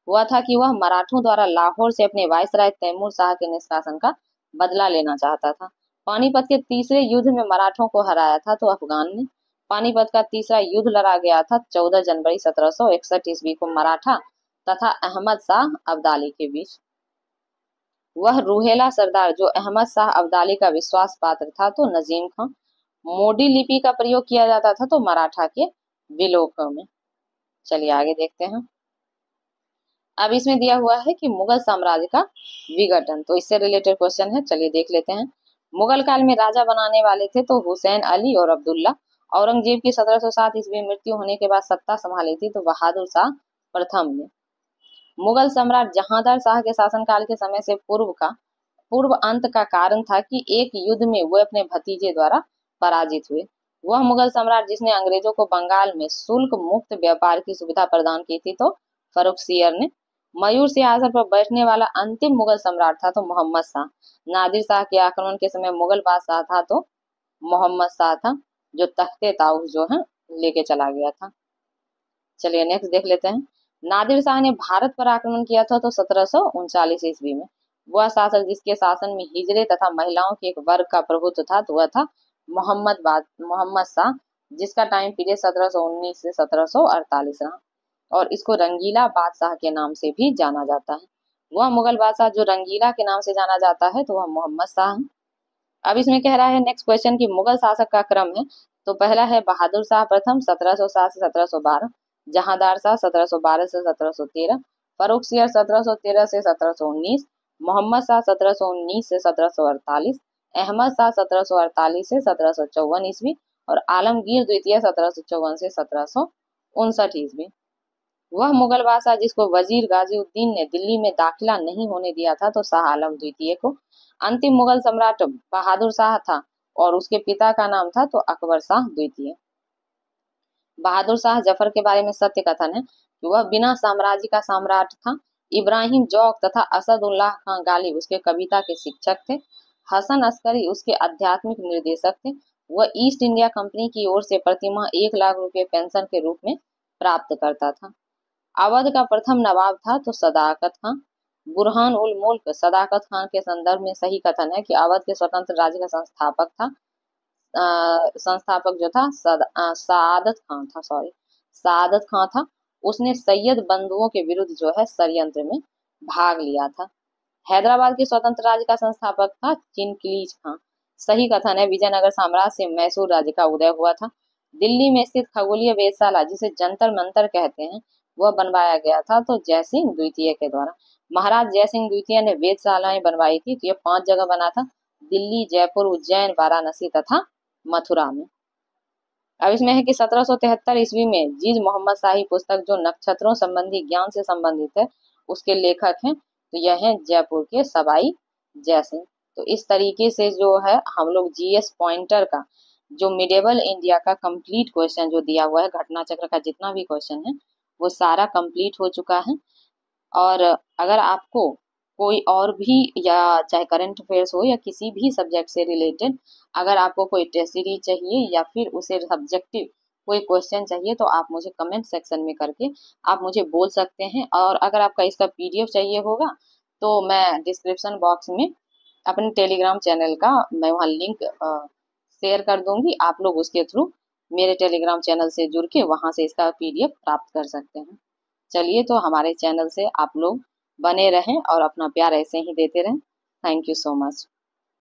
वह था कि वह मराठों द्वारा लाहौर से अपने वायसराय तैमूर शाह के निष्कासन का बदला लेना चाहता था। पानीपत के तीसरे युद्ध में मराठों को हराया था तो अफगान ने। पानीपत का तीसरा युद्ध लड़ा गया था 14 जनवरी 1761 ईस्वी को मराठा तथा अहमद शाह अब्दाली के बीच। वह रूहेला सरदार जो अहमद शाह अब्दाली का विश्वास पात्र था तो नजीम खां। मोडी लिपि का प्रयोग किया जाता था तो मराठा के विलोकों में। चलिए आगे देखते हैं। अब इसमें दिया हुआ है कि मुगल साम्राज्य का विघटन, तो इससे रिलेटेड क्वेश्चन है, चलिए देख लेते हैं। मुगल काल में राजा बनाने वाले थे तो हुसैन अली और अब्दुल्ला। औरंगजेब की 1707 ईस्वी में मृत्यु होने के बाद सत्ता संभाली थी तो बहादुर शाह प्रथम ने। मुगल सम्राट जहांदार शाह के शासनकाल के समय से पूर्व अंत का कारण था कि एक युद्ध में वह अपने भतीजे द्वारा पराजित हुए। वह मुगल सम्राट जिसने अंग्रेजों को बंगाल में शुल्क मुक्त व्यापार की सुविधा प्रदान की थी तो फर्रुखसियर ने। मयूर सिंहासन पर बैठने वाला अंतिम मुगल सम्राट था तो मोहम्मद शाह। नादिर शाह के आक्रमण के समय मुगल बादशाह था तो मोहम्मद शाह था जो तख्ते ताउस जो है लेके चला गया था। चलिए नेक्स्ट देख लेते हैं। नादिर शाह ने भारत पर आक्रमण किया था तो 1739 ईस्वी में। वह शासक जिसके शासन में हिजरे तथा महिलाओं के एक वर्ग का प्रभुत्व था तो वह था मोहम्मद शाह जिसका टाइम पीरियड 1719 से 1748 रहा और इसको रंगीला बादशाह के नाम से भी जाना जाता है। वह मुगल बादशाह जो रंगीला के नाम से जाना जाता है तो वह मोहम्मद शाह है। अब इसमें कह रहा है नेक्स्ट क्वेश्चन की मुगल शासक का क्रम है तो पहला है बहादुर शाह प्रथम 1707 से 1712, जहांदार शाह 1712 से 1713, फर्रुखसियर 1713 से 1719, मोहम्मद शाह 1719 से 1748, अहमद शाह 1748 से 1754 ईस्वी और आलमगीर द्वितीय 1754 से 1759 ईस्वी। वह मुगल बादशाह जिसको वजीर गाजीउद्दीन ने दिल्ली में दाखिला नहीं होने दिया था तो शाह आलम द्वितीय को। अंतिम मुगल सम्राट बहादुर शाह था और उसके पिता का नाम था तो अकबर शाह द्वितीय। बहादुर शाह जफर के बारे में सत्य कथन है कि वह बिना साम्राज्य का सम्राट था। इब्राहिम जौक तथा असदुल्लाह खां गालिब उसके कविता के शिक्षक थे। हसन अस्करी उसके आध्यात्मिक निर्देशक थे। वह ईस्ट इंडिया कंपनी की ओर से प्रतिमाह 1 लाख रुपए पेंशन के रूप में प्राप्त करता था। अवध का प्रथम नवाब था तो सदाकत खां। बुरहान उल मुल्क सदाकत खान के संदर्भ में सही कथन है कि अवध के स्वतंत्र राज्य का संस्थापक था। संस्थापक जो था सादत खां था। उसने सैयद बंधुओं के विरुद्ध जो है षड्यंत्र में भाग लिया था। हैदराबाद के स्वतंत्र राज्य का संस्थापक था चिनकिलीज खां। सही कथन है विजयनगर साम्राज्य से मैसूर राज्य का उदय हुआ था। दिल्ली में स्थित खगोलीय वेधशाला जिसे जंतर मंतर कहते हैं वह बनवाया गया था तो जयसिंह द्वितीय के द्वारा। महाराज जयसिंह द्वितीय ने वेधशालाएं बनवाई थी तो यह 5 जगह बना था, दिल्ली, जयपुर, उज्जैन, वाराणसी तथा मथुरा में। अब इसमें है कि 1773 ईस्वी में जीज मोहम्मद शाही पुस्तक जो नक्षत्रों संबंधी ज्ञान से संबंधित है उसके लेखक हैं तो यह है जयपुर के सवाई जयसिंह। तो इस तरीके से जो है हम लोग जीएस पॉइंटर का जो मिडेवल इंडिया का कंप्लीट क्वेश्चन जो दिया हुआ है घटना चक्र का जितना भी क्वेश्चन है वो सारा कंप्लीट हो चुका है। और अगर आपको कोई और भी या चाहे करंट अफेयर्स हो या किसी भी सब्जेक्ट से रिलेटेड अगर आपको कोई टेस्ट सीरीज चाहिए या फिर उसे सब्जेक्टिव कोई क्वेश्चन चाहिए तो आप मुझे कमेंट सेक्शन में करके आप मुझे बोल सकते हैं। और अगर आपका इसका पीडीएफ चाहिए होगा तो मैं डिस्क्रिप्शन बॉक्स में अपने टेलीग्राम चैनल का मैं वहाँ लिंक शेयर कर दूंगी। आप लोग उसके थ्रू मेरे टेलीग्राम चैनल से जुड़ के वहाँ से इसका PDF प्राप्त कर सकते हैं। चलिए, तो हमारे चैनल से आप लोग बने रहें और अपना प्यार ऐसे ही देते रहें। Thank you so much.